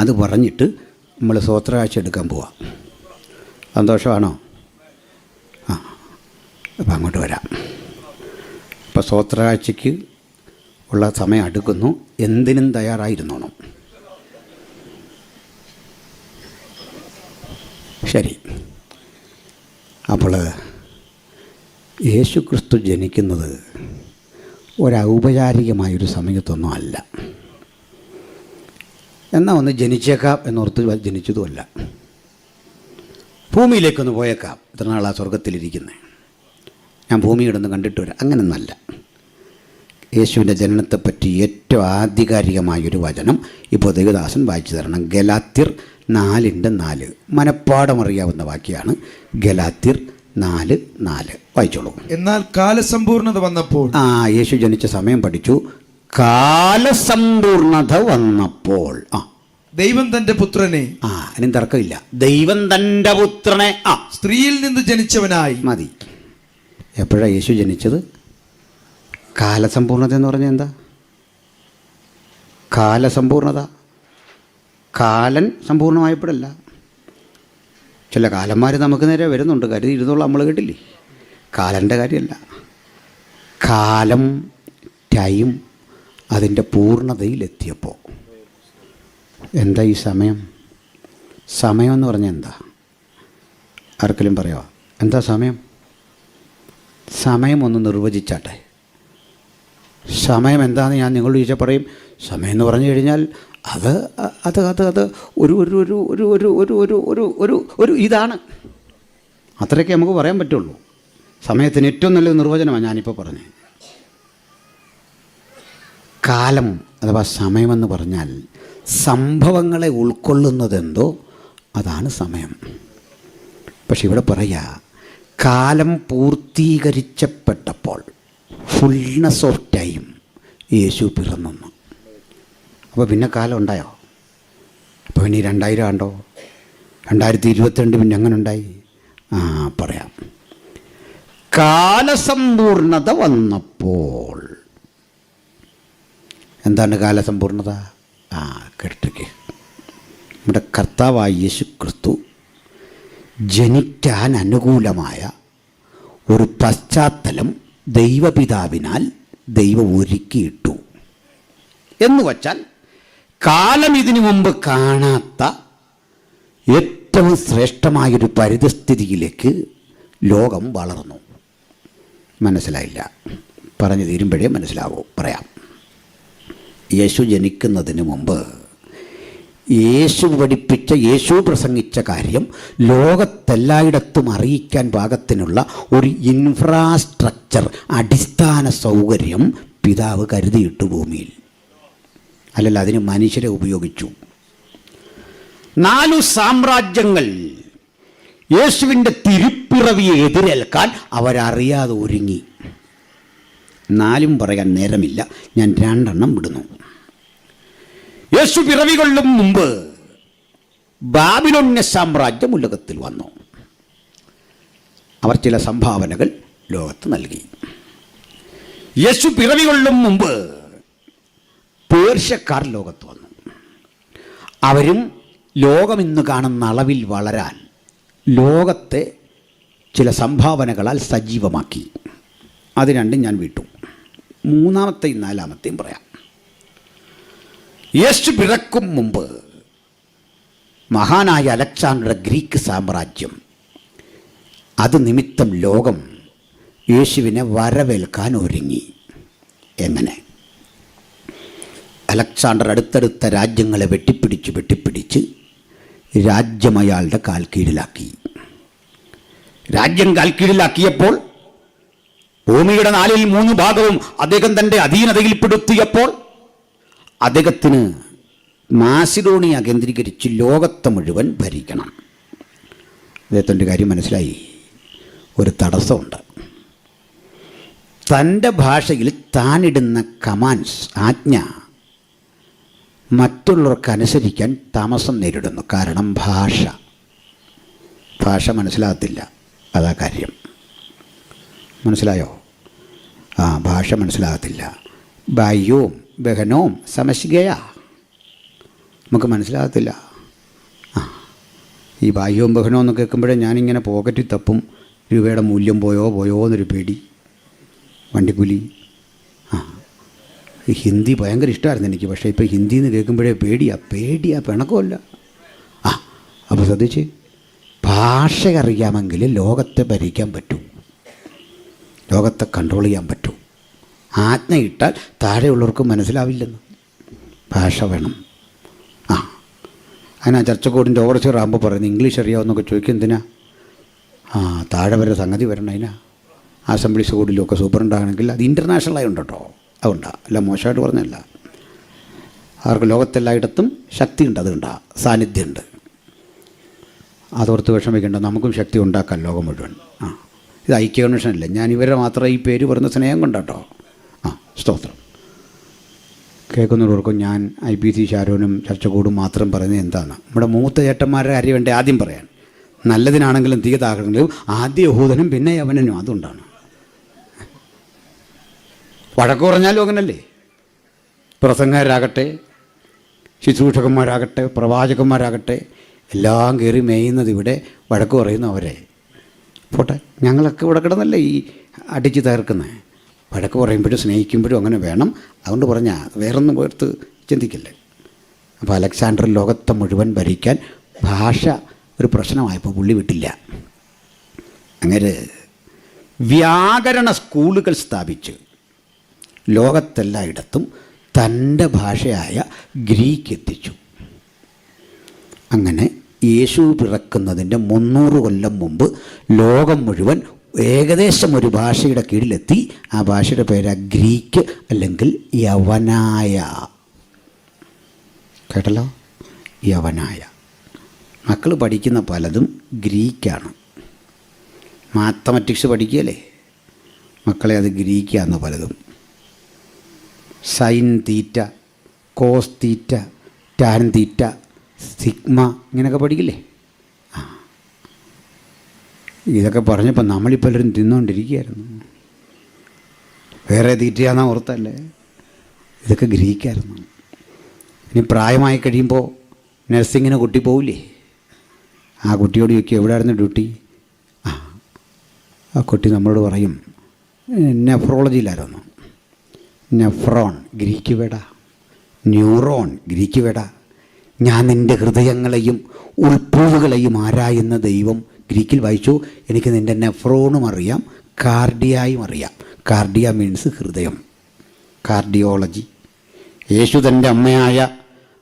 അത് പറഞ്ഞിട്ട് നമ്മൾ സ്വോത്രകാഴ്ച എടുക്കാൻ പോവാം. സന്തോഷമാണോ? അപ്പം അങ്ങോട്ട് വരാം. ഇപ്പോൾ സ്വോത്രകാഴ്ചയ്ക്ക് ഉള്ള സമയം അടുക്കുന്നു. എന്തിനും തയ്യാറായിരുന്നോണം. ശരി. അപ്പോൾ യേശുക്രിസ്തു ജനിക്കുന്നത് ഒരൗപചാരികമായൊരു സമയത്തൊന്നും അല്ല. എന്നാൽ ഒന്ന് ജനിച്ചേക്കാം എന്നോർത്ത് ജനിച്ചതുമല്ല. ഭൂമിയിലേക്കൊന്ന് പോയേക്കാം, ഇത്ര നാളാ സ്വർഗത്തിലിരിക്കുന്നത്, ഞാൻ ഭൂമിയോടൊന്ന് കണ്ടിട്ട് വരാം, അങ്ങനെയൊന്നല്ല. യേശുവിൻ്റെ ജനനത്തെപ്പറ്റി ഏറ്റവും ആധികാരികമായൊരു വചനം ഇപ്പോൾ ദേവദാസൻ വായിച്ചു തരണം. ഗലാത്യർ 4:4 മനപ്പാഠം അറിയാവുന്ന വാക്യാണ്. ഗലാത്യർ 4:4 വായിച്ചോളൂ. എന്നാൽ കാലസമ്പൂർണത വന്നപ്പോൾ, യേശു ജനിച്ച സമയം പഠിച്ചു. കാലസമ്പൂർണത വന്നപ്പോൾ ദൈവം തന്റെ പുത്രനെ, അതിനും തർക്കമില്ല, ദൈവം തന്റെ പുത്രനെ സ്ത്രീയിൽ നിന്ന് ജനിച്ചവനായി മതി. എപ്പോഴാണ് യേശു ജനിച്ചത്? കാലസമ്പൂർണത എന്ന് പറഞ്ഞാൽ എന്താ? കാലസമ്പൂർണത കാലൻ സമ്പൂർണമായപ്പോഴല്ല. ചില കാലന്മാർ നമുക്ക് നേരെ വരുന്നുണ്ട്, കരുതി ഇരുന്നോളം നമ്മൾ കേട്ടില്ലേ. കാലൻ്റെ കാര്യമല്ല, കാലം ടൈം അതിൻ്റെ പൂർണ്ണതയിലെത്തിയപ്പോൾ. എന്താ ഈ സമയം? സമയം എന്ന് പറഞ്ഞാൽ എന്താ? ആർക്കെങ്കിലും പറയാമോ എന്താ സമയം? സമയം ഒന്ന് നിർവചിച്ചാട്ടെ. സമയം എന്താണെന്ന് ഞാൻ നിങ്ങളോട് ചോദിച്ചാൽ പറയും, സമയം എന്ന് പറഞ്ഞു കഴിഞ്ഞാൽ അത് അത് അത് അത് ഒരു ഒരു ഒരു ഒരു ഒരു ഒരു ഒരു ഒരു ഒരു ഒരു ഇതാണ്. അത്രയൊക്കെ നമുക്ക് പറയാൻ പറ്റുള്ളൂ. സമയത്തിന് ഏറ്റവും നല്ലൊരു നിർവചനമാണ് ഞാനിപ്പോൾ പറഞ്ഞത്. കാലം അഥവാ സമയമെന്ന് പറഞ്ഞാൽ സംഭവങ്ങളെ ഉൾക്കൊള്ളുന്നതെന്തോ അതാണ് സമയം. പക്ഷെ ഇവിടെ പറയുക, കാലം പൂർത്തീകരിച്ചപ്പെട്ടപ്പോൾ ഫുൾനെസ് ഓഫ് ടൈം യേശു പിറന്നു. അപ്പോൾ പിന്നെ കാലം ഉണ്ടായോ? അപ്പോൾ ഇനി 2000 ആണ്ടോ? 2022 പിന്നെ എങ്ങനെ ഉണ്ടായി? പറയാം. കാലസമ്പൂർണത വന്നപ്പോൾ. എന്താണ് കാലസമ്പൂർണത? കേട്ടിരിക്കുക. നമ്മുടെ കർത്താവായ യേശു ക്രിസ്തു ജനിക്കാൻ അനുകൂലമായ ഒരു പശ്ചാത്തലം ദൈവപിതാവിനാൽ ദൈവം ഒരുക്കിയിട്ടു എന്ന് വച്ചാൽ, കാലം ഇതിനു മുമ്പ് കാണാത്ത ഏറ്റവും ശ്രേഷ്ഠമായൊരു പരിതസ്ഥിതിയിലേക്ക് ലോകം വളർന്നു. മനസ്സിലായില്ല? പറഞ്ഞു തീരുമ്പോഴേ മനസ്സിലാവൂ. പറയാം. യേശു ജനിക്കുന്നതിന് മുമ്പ് യേശു പഠിപ്പിച്ച, യേശു പ്രസംഗിച്ച കാര്യം ലോകത്തെല്ലായിടത്തും അറിയിക്കാൻ പാകത്തിനുള്ള ഒരു ഇൻഫ്രാസ്ട്രക്ചർ, അടിസ്ഥാന സൗകര്യം പിതാവ് കരുതിയിട്ടു ഭൂമിയിൽ. അല്ലല്ല, അതിന് മനുഷ്യരെ ഉപയോഗിച്ചു. 4 സാമ്രാജ്യങ്ങൾ യേശുവിൻ്റെ തിരുപ്പിറവിയെ എതിരേൽക്കാൻ അവരറിയാതെ ഒരുങ്ങി. 4 പറയാൻ നേരമില്ല, ഞാൻ 2 വിടുന്നു. യേശു പിറവി കൊള്ളും മുമ്പ് ബാബിലോണ്യ സാമ്രാജ്യം ഉലകത്തിൽ വന്നു. അവർ ചില സംഭാവനകൾ ലോകത്ത് നൽകി. യേശു പിറവി കൊള്ളും മുമ്പ് പേർഷ്യക്കാർ ലോകത്ത് വന്നു. അവരും ലോകം ഇന്ന് കാണുന്ന അളവിൽ വളരാൻ ലോകത്തെ ചില സംഭാവനകളാൽ സജീവമാക്കി. അത് 2 ഞാൻ വിട്ടു. 3-ത്തെയും 4-ത്തെയും പറയാം. യേശു പിറക്കും മുമ്പ് മഹാനായ അലക്സാണ്ടറുടെ ഗ്രീക്ക് സാമ്രാജ്യം, അത് നിമിത്തം ലോകം യേശുവിനെ വരവേൽക്കാൻ ഒരുങ്ങി. എങ്ങനെ? അലക്സാണ്ടർ അടുത്തടുത്ത രാജ്യങ്ങളെ വെട്ടിപ്പിടിച്ച് രാജ്യം അയാളുടെ കാൽ കീഴിലാക്കി. രാജ്യം കാൽ കീഴിലാക്കിയപ്പോൾ ഭൂമിയുടെ 3 ഭാഗവും അദ്ദേഹം തൻ്റെ അധീനതയിൽപ്പെടുത്തിയപ്പോൾ അദ്ദേഹത്തിന് മാസിഡോണിയ കേന്ദ്രീകരിച്ച് ലോകത്തെ മുഴുവൻ ഭരിക്കണം. അദ്ദേഹത്തിൻ്റെ കാര്യം മനസ്സിലായി. ഒരു തടസ്സമുണ്ട്. തൻ്റെ ഭാഷയിൽ താനിടുന്ന കമാൻഡ്സ്, ആജ്ഞ മറ്റുള്ളവർക്ക് അനുസരിക്കാൻ താമസം നേരിടുന്നു. കാരണം ഭാഷ മനസ്സിലാകത്തില്ല. അതാ കാര്യം. മനസ്സിലായോ? ഭാഷ മനസ്സിലാകത്തില്ല. ബാഹ്യവും ബഹനവും സമശികയാ, നമുക്ക് മനസ്സിലാകത്തില്ല. ഈ ബാഹ്യവും ബഹനവും എന്ന് കേൾക്കുമ്പോഴേ ഞാനിങ്ങനെ പോക്കറ്റിൽ തപ്പും. രൂപയുടെ മൂല്യം പോയോ എന്നൊരു പേടി, വണ്ടിക്കൂലി. ഹിന്ദി ഭയങ്കര ഇഷ്ടമായിരുന്നു എനിക്ക്. പക്ഷേ ഇപ്പോൾ ഹിന്ദി എന്ന് കേൾക്കുമ്പോഴേ പേടിയാ പിണക്കമല്ല. അപ്പോൾ ശ്രദ്ധിച്ച്, ഭാഷ അറിയാമെങ്കിൽ ലോകത്തെ ഭരിക്കാൻ പറ്റൂ, ലോകത്തെ കൺട്രോൾ ചെയ്യാൻ പറ്റൂ. ആജ്ഞ ഇട്ടാൽ താഴെയുള്ളവർക്ക് മനസ്സിലാവില്ലെന്ന്. ഭാഷ വേണം. അതിനാ ചർച്ചക്കോടിൻ്റെ ഓവർസിയർ ആകുമ്പോൾ പറയുന്നത് ഇംഗ്ലീഷ് അറിയാമെന്നൊക്കെ ചോദിക്കും. എന്തിനാ? താഴെ വരെ സംഗതി വരണം. അതിനാ അസംബ്ലീസ് കോഡിലൊക്കെ സൂപ്രണ്ടാണെങ്കിൽ അത് ഇൻ്റർനാഷണലായി ഉണ്ട് കേട്ടോ. അതുകൊണ്ടാണ്, അല്ല മോശമായിട്ട് പറഞ്ഞല്ല. അവർക്ക് ലോകത്തെല്ലായിടത്തും ശക്തിയുണ്ട്, അതുകൊണ്ടാ സാന്നിധ്യമുണ്ട്. അതോർത്ത് വിഷമിക്കേണ്ട, നമുക്കും ശക്തി ഉണ്ടാക്കാം ലോകം മുഴുവൻ. ഇത് ഐക്യ കൺവെൻഷനല്ല, ഞാൻ ഇവരെ മാത്രം ഈ പേര് പറയുന്ന സ്നേഹം കൊണ്ടാട്ടോ. സ്തോത്രം. കേൾക്കുന്നവർക്കും ഞാൻ IPC ഷാരോനും ചർച്ചക്കൂടും മാത്രം പറയുന്നത് എന്താണ്? നമ്മുടെ മൂത്ത ചേട്ടന്മാരുടെ കാര്യം വേണ്ടി ആദ്യം പറയാൻ. നല്ലതിനാണെങ്കിലും തീയതാകണമെങ്കിലും ആദ്യ യഹൂദനും പിന്നെ യവനനും. അതുകൊണ്ടാണ്. വഴക്ക് പറഞ്ഞാലും അങ്ങനല്ലേ? പ്രസംഗകരാകട്ടെ, ശുശ്രൂഷകന്മാരാകട്ടെ, പ്രവാചകന്മാരാകട്ടെ, എല്ലാം കയറി മേയുന്നത് ഇവിടെ വഴക്ക് പറയുന്നവരെ. പോട്ടെ, ഞങ്ങളൊക്കെ ഇവിടെ കിടന്നല്ലേ ഈ അടിച്ച് തകർക്കുന്നത്. വഴക്ക് പറയുമ്പോഴും സ്നേഹിക്കുമ്പോഴും അങ്ങനെ വേണം. അതുകൊണ്ട് പറഞ്ഞാൽ വേറൊന്നും പേർത്ത് ചിന്തിക്കില്ലേ. അപ്പോൾ അലക്സാണ്ടർ ലോകത്തെ മുഴുവൻ ഭരിക്കാൻ ഭാഷ ഒരു പ്രശ്നമായപ്പോൾ പുള്ളി വിട്ടില്ല. അങ്ങനെ വ്യാകരണ സ്കൂളുകൾ സ്ഥാപിച്ച് ലോകത്തെല്ലായിടത്തും തൻ്റെ ഭാഷയായ ഗ്രീക്ക് എത്തിച്ചു. അങ്ങനെ യേശു പിറക്കുന്നതിൻ്റെ 300 കൊല്ലം മുമ്പ് ലോകം മുഴുവൻ ഏകദേശം ഒരു ഭാഷയുടെ കീഴിലെത്തി. ആ ഭാഷയുടെ പേര് ഗ്രീക്ക് അല്ലെങ്കിൽ യവനായ. കേട്ടല്ലോ? യവനായ. മക്കൾ പഠിക്കുന്ന പലതും ഗ്രീക്കാണ്. മാത്തമാറ്റിക്സ് പഠിക്കുകയല്ലേ മക്കളെ, അത് ഗ്രീക്കാന്ന് പലതും. Sine theta, cos theta, tan theta, sigma, ഇങ്ങനെയൊക്കെ പഠിക്കില്ലേ? ഇതൊക്കെ പറഞ്ഞപ്പോൾ നമ്മളിപ്പോൾ എല്ലാവരും തിന്നുകൊണ്ടിരിക്കുകയായിരുന്നു. വേറെ തീറ്റയാണെന്നാ ഓർത്തല്ലേ? ഇതൊക്കെ ഗ്രീക്കായിരുന്നു. ഇനി പ്രായമായി കഴിയുമ്പോൾ നഴ്സിങ്ങിന് കുട്ടി പോവില്ലേ? ആ കുട്ടിയോട് ചോദിക്കും എവിടെയായിരുന്നു ഡ്യൂട്ടി? ആ കുട്ടി നമ്മളോട് പറയും നെഫ്രോളജിയിലായിരുന്നു. Nephron Greek word, neuron Greek word. ഞാൻ നിൻ്റെ ഹൃദയങ്ങളെയും ഉൾപ്പൂവുകളെയും ആരായുന്ന ദൈവം ഗ്രീക്കിൽ വായിച്ചു. എനിക്ക് നിൻ്റെ നെഫ്രോണും അറിയാം, കാർഡിയായും അറിയാം. കാർഡിയ മീൻസ് ഹൃദയം, കാർഡിയോളജി. യേശു തൻ്റെ അമ്മയായ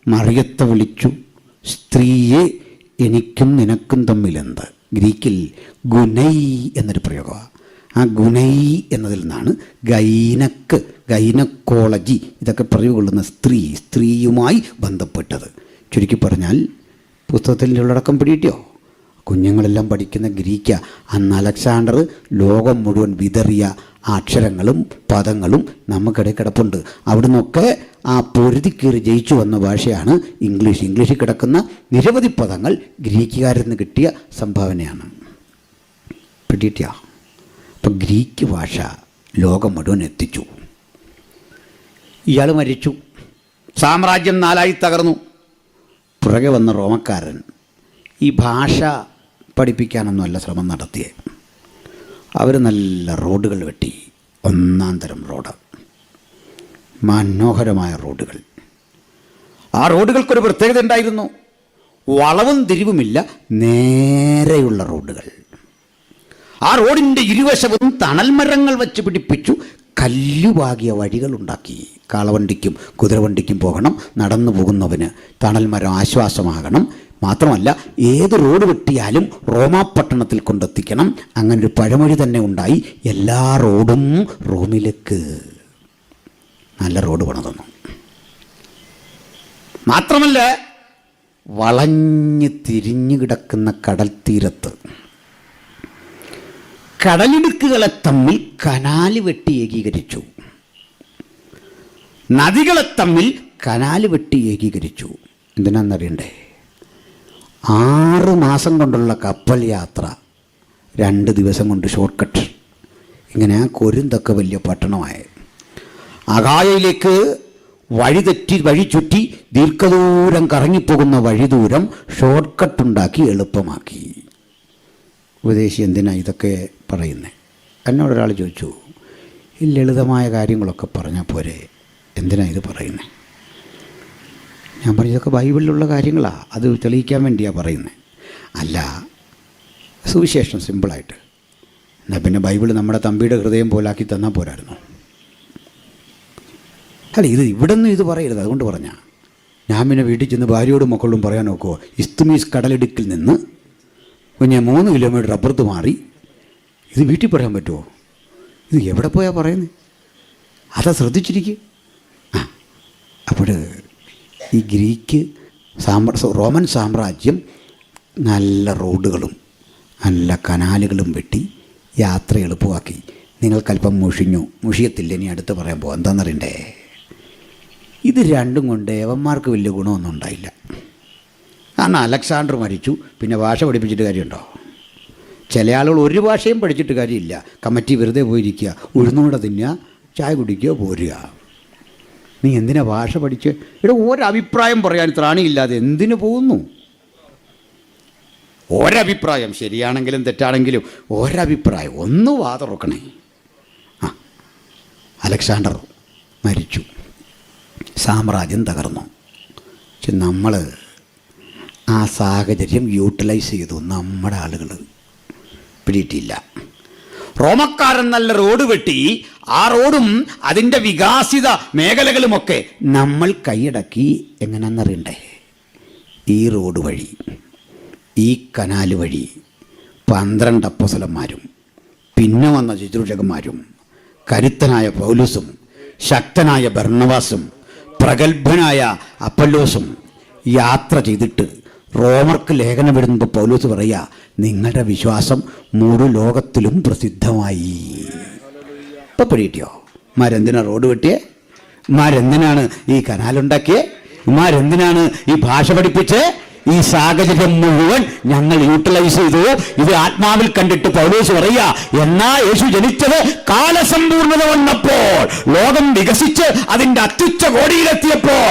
മറിയത്തെ വിളിച്ചു, സ്ത്രീയെ എനിക്കും നിനക്കും തമ്മിലെന്ത്? ഗ്രീക്കിൽ ഗുനൈ എന്നൊരു പ്രയോഗമാണ്. ആ ഗുനൈ എന്നതിൽ നിന്നാണ് ഗൈനക്കോളജി ഇതൊക്കെ പ്രയോഗമുള്ളുന്ന സ്ത്രീയുമായി ബന്ധപ്പെട്ടത്. ചുരുക്കി പറഞ്ഞാൽ പുസ്തകത്തിൻ്റെ ഉള്ളടക്കം പിടിയിട്ടോ? കുഞ്ഞുങ്ങളെല്ലാം പഠിക്കുന്ന ഗ്രീക്ക. അന്ന് അലക്സാണ്ടർ ലോകം മുഴുവൻ വിതറിയ അക്ഷരങ്ങളും പദങ്ങളും നമുക്കിടയിൽ കിടപ്പുണ്ട്. അവിടുന്നൊക്കെ ആ പൊരുതിക്കേറി ജയിച്ചു വന്ന ഭാഷയാണ് ഇംഗ്ലീഷ്. ഇംഗ്ലീഷിൽ കിടക്കുന്ന നിരവധി പദങ്ങൾ ഗ്രീക്കുകാരിൽ നിന്ന് കിട്ടിയ സംഭാവനയാണ്. പിടിയിട്ടോ? അപ്പം ഗ്രീക്ക് ഭാഷ ലോകം മുഴുവൻ എത്തിച്ചു. ഇയാൾ മരിച്ചു, സാമ്രാജ്യം നാലായി തകർന്നു. പുറകെ വന്ന റോമക്കാരൻ ഈ ഭാഷ പഠിപ്പിക്കാനൊന്നുമല്ല ശ്രമം നടത്തിയത്. അവർ നല്ല റോഡുകൾ വെട്ടി, ഒന്നാം തരം റോഡ്, മനോഹരമായ റോഡുകൾ. ആ റോഡുകൾക്കൊരു പ്രത്യേകത ഉണ്ടായിരുന്നു. വളവും തിരിവുമില്ല, നേരെയുള്ള റോഡുകൾ. ആ റോഡിൻ്റെ ഇരുവശവും തണൽ മരങ്ങൾ വച്ച് പിടിപ്പിച്ചു കല്ലുപാകിയ വഴികളുണ്ടാക്കി. കാളവണ്ടിക്കും കുതിരവണ്ടിക്കും പോകണം, നടന്നു പോകുന്നവന് തണൽ മരം ആശ്വാസമാകണം. മാത്രമല്ല, ഏത് റോഡ് വെട്ടിയാലും റോമാപട്ടണത്തിൽ കൊണ്ടെത്തിക്കണം. അങ്ങനൊരു പഴമൊഴി തന്നെ ഉണ്ടായി. എല്ലാ റോഡും റോമിലേക്ക്. നല്ല റോഡ് പണിതന്നു. മാത്രമല്ല, വളഞ്ഞ് തിരിഞ്ഞു കിടക്കുന്ന കടൽ തീരത്ത് കടലിടുക്കുകളെ തമ്മിൽ കനാല് വെട്ടി ഏകീകരിച്ചു. നദികളെ തമ്മിൽ കനാല് വെട്ടി ഏകീകരിച്ചു. എന്തിനാണെന്നറിയണ്ടേ? 6 മാസം കൊണ്ടുള്ള കപ്പൽ യാത്ര 2 ദിവസം കൊണ്ട് ഷോർട്ട് കട്ട്. ഇങ്ങനെ ആ കൊരിന്തൊക്കെ വലിയ പട്ടണമായി. അഗായയിലേക്ക് വഴി ചുറ്റി ദീർഘദൂരം കറങ്ങിപ്പോകുന്ന വഴിദൂരം ഷോർട്ട് കട്ടുണ്ടാക്കി എളുപ്പമാക്കി. ഉപദേശി എന്തിനാ ഇതൊക്കെ പറയുന്നത്? എന്നോടൊരാൾ ചോദിച്ചു, ഈ ലളിതമായ കാര്യങ്ങളൊക്കെ പറഞ്ഞാൽ പോരെ, എന്തിനാ ഇത് പറയുന്നത്? ഞാൻ പറഞ്ഞു, ഇതൊക്കെ ബൈബിളിലുള്ള കാര്യങ്ങളാണ്, അത് തെളിയിക്കാൻ വേണ്ടിയാണ് പറയുന്നത്. അല്ല, സുവിശേഷം സിമ്പിളായിട്ട്. എന്നാൽ പിന്നെ ബൈബിൾ നമ്മുടെ തമ്പിയുടെ ഹൃദയം പോലാക്കി തന്നാൽ പോരായിരുന്നു? അല്ല, ഇവിടെ നിന്ന് ഇത് പറയരുത്, അതുകൊണ്ട് പറഞ്ഞാൽ. ഞാൻ പിന്നെ വീട്ടിൽ ചെന്ന് ഭാര്യയോടും മക്കളോടും പറയാൻ നോക്കുമോ? ഇസ്തുമീസ് കടലിടുക്കിൽ നിന്ന് കുഞ്ഞെ 3 കിലോമീറ്റർ അപ്പുറത്ത് മാറി ഇത് വീട്ടിൽ പറയാൻ പറ്റുമോ? ഇത് എവിടെ പോയാൽ പറയുന്നത്? അതാ ശ്രദ്ധിച്ചിരിക്കുക. അപ്പോൾ ഈ ഗ്രീക്ക് റോമൻ സാമ്രാജ്യം നല്ല റോഡുകളും നല്ല കനാലുകളും വെട്ടി യാത്ര എളുപ്പമാക്കി. നിങ്ങൾക്കല്പം മുഷിയത്തില്ല, ഇനി അടുത്ത് പറയാൻ പോകാം. എന്താണെന്നറിയണ്ടേ? ഇത് രണ്ടും കൊണ്ട് യവന്മാർക്ക് വലിയ ഗുണമൊന്നും ഉണ്ടായില്ല. കാരണം അലക്സാണ്ടർ മരിച്ചു, പിന്നെ ഭാഷ പഠിപ്പിച്ചിട്ട് കാര്യമുണ്ടോ? ചില ആളുകൾ ഒരു ഭാഷയും പഠിച്ചിട്ട് കാര്യമില്ല. കമ്മിറ്റി വെറുതെ പോയിരിക്കുക, ഉഴുന്നുകൂടെ തിന്നുക, ചായ കുടിക്കുക, പോരുക. നീ എന്തിനാ ഭാഷ പഠിച്ച്? ഇവിടെ ഒരഭിപ്രായം പറയാൻ ത്രാണിയില്ലാതെ എന്തിനു പോകുന്നു? ഒരഭിപ്രായം, ശരിയാണെങ്കിലും തെറ്റാണെങ്കിലും ഒരഭിപ്രായം, ഒന്ന് വാതുറക്കണേ. അലക്സാണ്ടർ മരിച്ചു, സാമ്രാജ്യം തകർന്നു. പക്ഷെ നമ്മൾ ആ സാഹചര്യം യൂട്ടിലൈസ് ചെയ്തു. നമ്മുടെ ആളുകൾ പിടിയിട്ടില്ല. റോമക്കാരൻ നല്ല റോഡ് വെട്ടി, ആ റോഡും അതിൻ്റെ വികാസിത മേഖലകളുമൊക്കെ നമ്മൾ കൈയടക്കി. എങ്ങനെയാണെന്നറിയണ്ടേ? ഈ റോഡ് വഴി, ഈ കനാല് വഴി 12 അപ്പോസ്തലന്മാരും പിന്നെ വന്ന ശുശ്രൂഷകന്മാരും കരുത്തനായ പൗലോസും ശക്തനായ ബർന്നബാസും പ്രഗത്ഭനായ അപ്പൊല്ലോസും യാത്ര ചെയ്തിട്ട് റോമർക്ക് ലേഖനം എഴുതുമ്പോൾ പൗലോസ് പറയുക, നിങ്ങളുടെ വിശ്വാസം മുഴു ലോകത്തിലും പ്രസിദ്ധമായി. ഇപ്പം പിടികിട്ടിയോ? മാരെന്തിനാണ് റോഡ് വെട്ടിയേ? മാരെന്തിനാണ് ഈ കനാലുണ്ടാക്കിയേ? മാരെന്തിനാണ് ഈ ഭാഷ പഠിപ്പിച്ചേ? ഈ സാഹചര്യം മുഴുവൻ ഞങ്ങൾ യൂട്ടിലൈസ് ചെയ്തു. ഇത് ആത്മാവിൽ കണ്ടിട്ട് പൗലോസ് പറയുക, എന്നാ യേശു ജനിച്ചത് കാലസമ്പൂർണത വന്നപ്പോൾ, ലോകം വികസിച്ച് അതിന്റെ അത്യുച്ച കോടിയിലെത്തിയപ്പോൾ,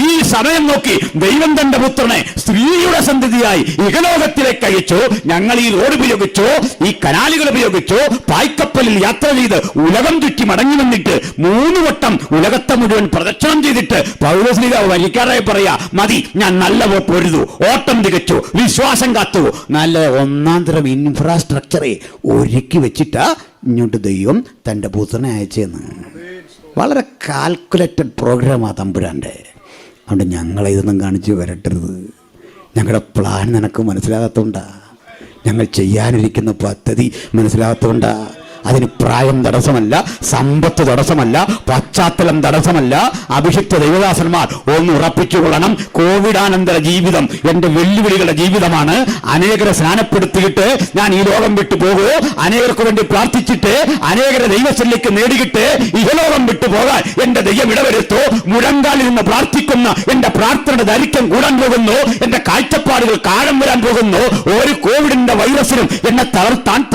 ഈ സമയം നോക്കി ദൈവം തന്റെ പുത്രനെ സ്ത്രീയുടെ സന്തതിയായി ഇഹലോകത്തിലേക്ക് അയച്ചു. ഞങ്ങൾ ഈ റോഡ് ഉപയോഗിച്ചു, ഈ കനാലുകൾ ഉപയോഗിച്ചു, പായ്ക്കപ്പലിൽ യാത്ര ചെയ്ത് ഉലകം ചുറ്റി മടങ്ങി വന്നിട്ട് 3 വട്ടം ഉലകത്തെ മുഴുവൻ പ്രദക്ഷിണം ചെയ്തിട്ട് പൗലോസ് വരിക്കാറായി പറയാ, മതി, ഞാൻ നല്ല പൊരുതു, ഓട്ടം തികച്ചു, വിശ്വാസം കാത്തു. നല്ല ഒന്നാം തരം ഇൻഫ്രാസ്ട്രക്ചറെ ഒരുക്കി വെച്ചിട്ടാ ഇങ്ങോട്ട് ദൈവം തൻ്റെ പുത്രനെ അയച്ചെന്ന്. വളരെ കാൽക്കുലേറ്റഡ് പ്രോഗ്രാമാണ് തമ്പുരാൻ്റെ. അതുകൊണ്ട് ഞങ്ങളെ ഇതൊന്നും കാണിച്ച് വരട്ടരുത്. ഞങ്ങളുടെ പ്ലാൻ നിനക്ക് മനസ്സിലാകാത്തതുകൊണ്ടാ, ഞങ്ങൾ ചെയ്യാനിരിക്കുന്ന പദ്ധതി മനസ്സിലാകാത്തതുകൊണ്ടാ. അതിന് പ്രായം തടസ്സമല്ല, സമ്പത്ത് തടസ്സമല്ല, പശ്ചാത്തലം തടസ്സമല്ല. അഭിഷിക്ത ദൈവദാസന്മാർ ഒന്ന് ഉറപ്പിച്ചുകൊള്ളണം, കോവിഡാനന്തര ജീവിതം എൻ്റെ വെല്ലുവിളികളുടെ ജീവിതമാണ്. അനേകരെ സ്നാനപ്പെടുത്തിയിട്ട് ഞാൻ ഈ ലോകം വിട്ടു പോകുമോ, അനേകർക്ക് വേണ്ടി പ്രാർത്ഥിച്ചിട്ട് അനേകരെ ദൈവശല്യക്ക് നേടിയിട്ട് ഇഹലോകം വിട്ടു പോകാൻ എൻ്റെ ദൈവം ഇടവരുത്തോ. മുഴങ്കാലിൽ നിന്ന് പ്രാർത്ഥിക്കുന്ന എൻ്റെ പ്രാർത്ഥനയുടെ ദൈർഘ്യം കൂടാൻ പോകുന്നു, എൻ്റെ കാഴ്ചപ്പാടുകൾ കാലം വരാൻ പോകുന്നു. ഒരു കോവിഡിന്റെ വൈറസിനും എന്നെ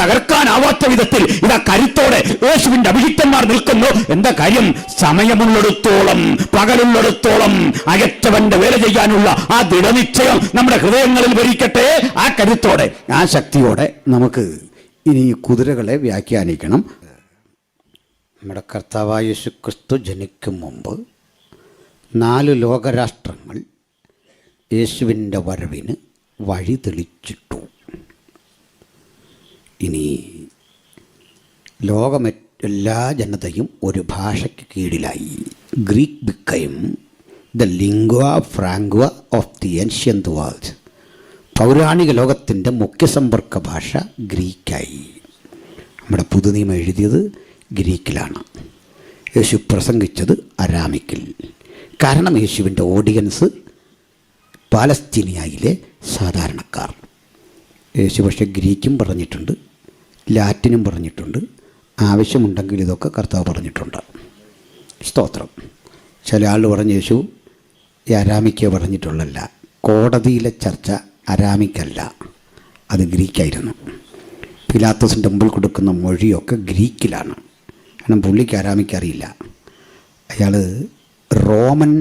തകർക്കാനാവാത്ത വിധത്തിൽ കരുത്തോടെ യേശുവിന്റെ അഭിഷിക്തന്മാർ നിൽക്കുന്നു. എന്താ കാര്യം? സമയമുള്ളിടത്തോളം, പകലുള്ളിടത്തോളം അകറ്റവന്റെ വേല ചെയ്യാനുള്ള ആ ദൃഢനിശ്ചയം നമ്മുടെ ഹൃദയങ്ങളിൽ ഭരിക്കട്ടെ. ആ കരുത്തോടെ, ആ ശക്തിയോടെ നമുക്ക് ഇനി കുതിരകളെ വ്യാഖ്യാനിക്കണം. നമ്മുടെ കർത്താവായ യേശു ക്രിസ്തു ജനിക്കും മുമ്പ് 4 ലോകരാഷ്ട്രങ്ങൾ യേശുവിൻ്റെ വരവിന് വഴി തെളിച്ചിട്ടു. ഇനി എല്ലാ ജനതയും ഒരു ഭാഷയ്ക്ക് കീഴിലായി. ഗ്രീക്ക് ബിക്കയും the lingua franca of the ancient world. പൗരാണിക ലോകത്തിൻ്റെ മുഖ്യസമ്പർക്ക ഭാഷ ഗ്രീക്കായി. നമ്മുടെ പുതുനിയമം എഴുതിയത് ഗ്രീക്കിലാണ്, യേശു പ്രസംഗിച്ചത് അരാമിക്കിൽ. കാരണം യേശുവിൻ്റെ ഓഡിയൻസ് പാലസ്തീനിയയിലെ സാധാരണക്കാർ. യേശു പക്ഷേ ഗ്രീക്കും പറഞ്ഞിട്ടുണ്ട്, ലാറ്റിനും പറഞ്ഞിട്ടുണ്ട്. ആവശ്യമുണ്ടെങ്കിൽ ഇതൊക്കെ കർത്താവ് പറഞ്ഞിട്ടുണ്ട്. സ്തോത്രം. ചില ആൾ പറഞ്ഞ് യേശു ഈ അരാമിക്കേ പറഞ്ഞിട്ടുള്ളല്ല. കോടതിയിലെ ചർച്ച അരാമിക്കല്ല, അത് ഗ്രീക്കായിരുന്നു. പിലാത്തോസിൻ്റെ മുമ്പിൽ കൊടുക്കുന്ന മൊഴിയൊക്കെ ഗ്രീക്കിലാണ്. കാരണം പുള്ളിക്ക് അരാമിക്കറിയില്ല. അയാൾ റോമൻ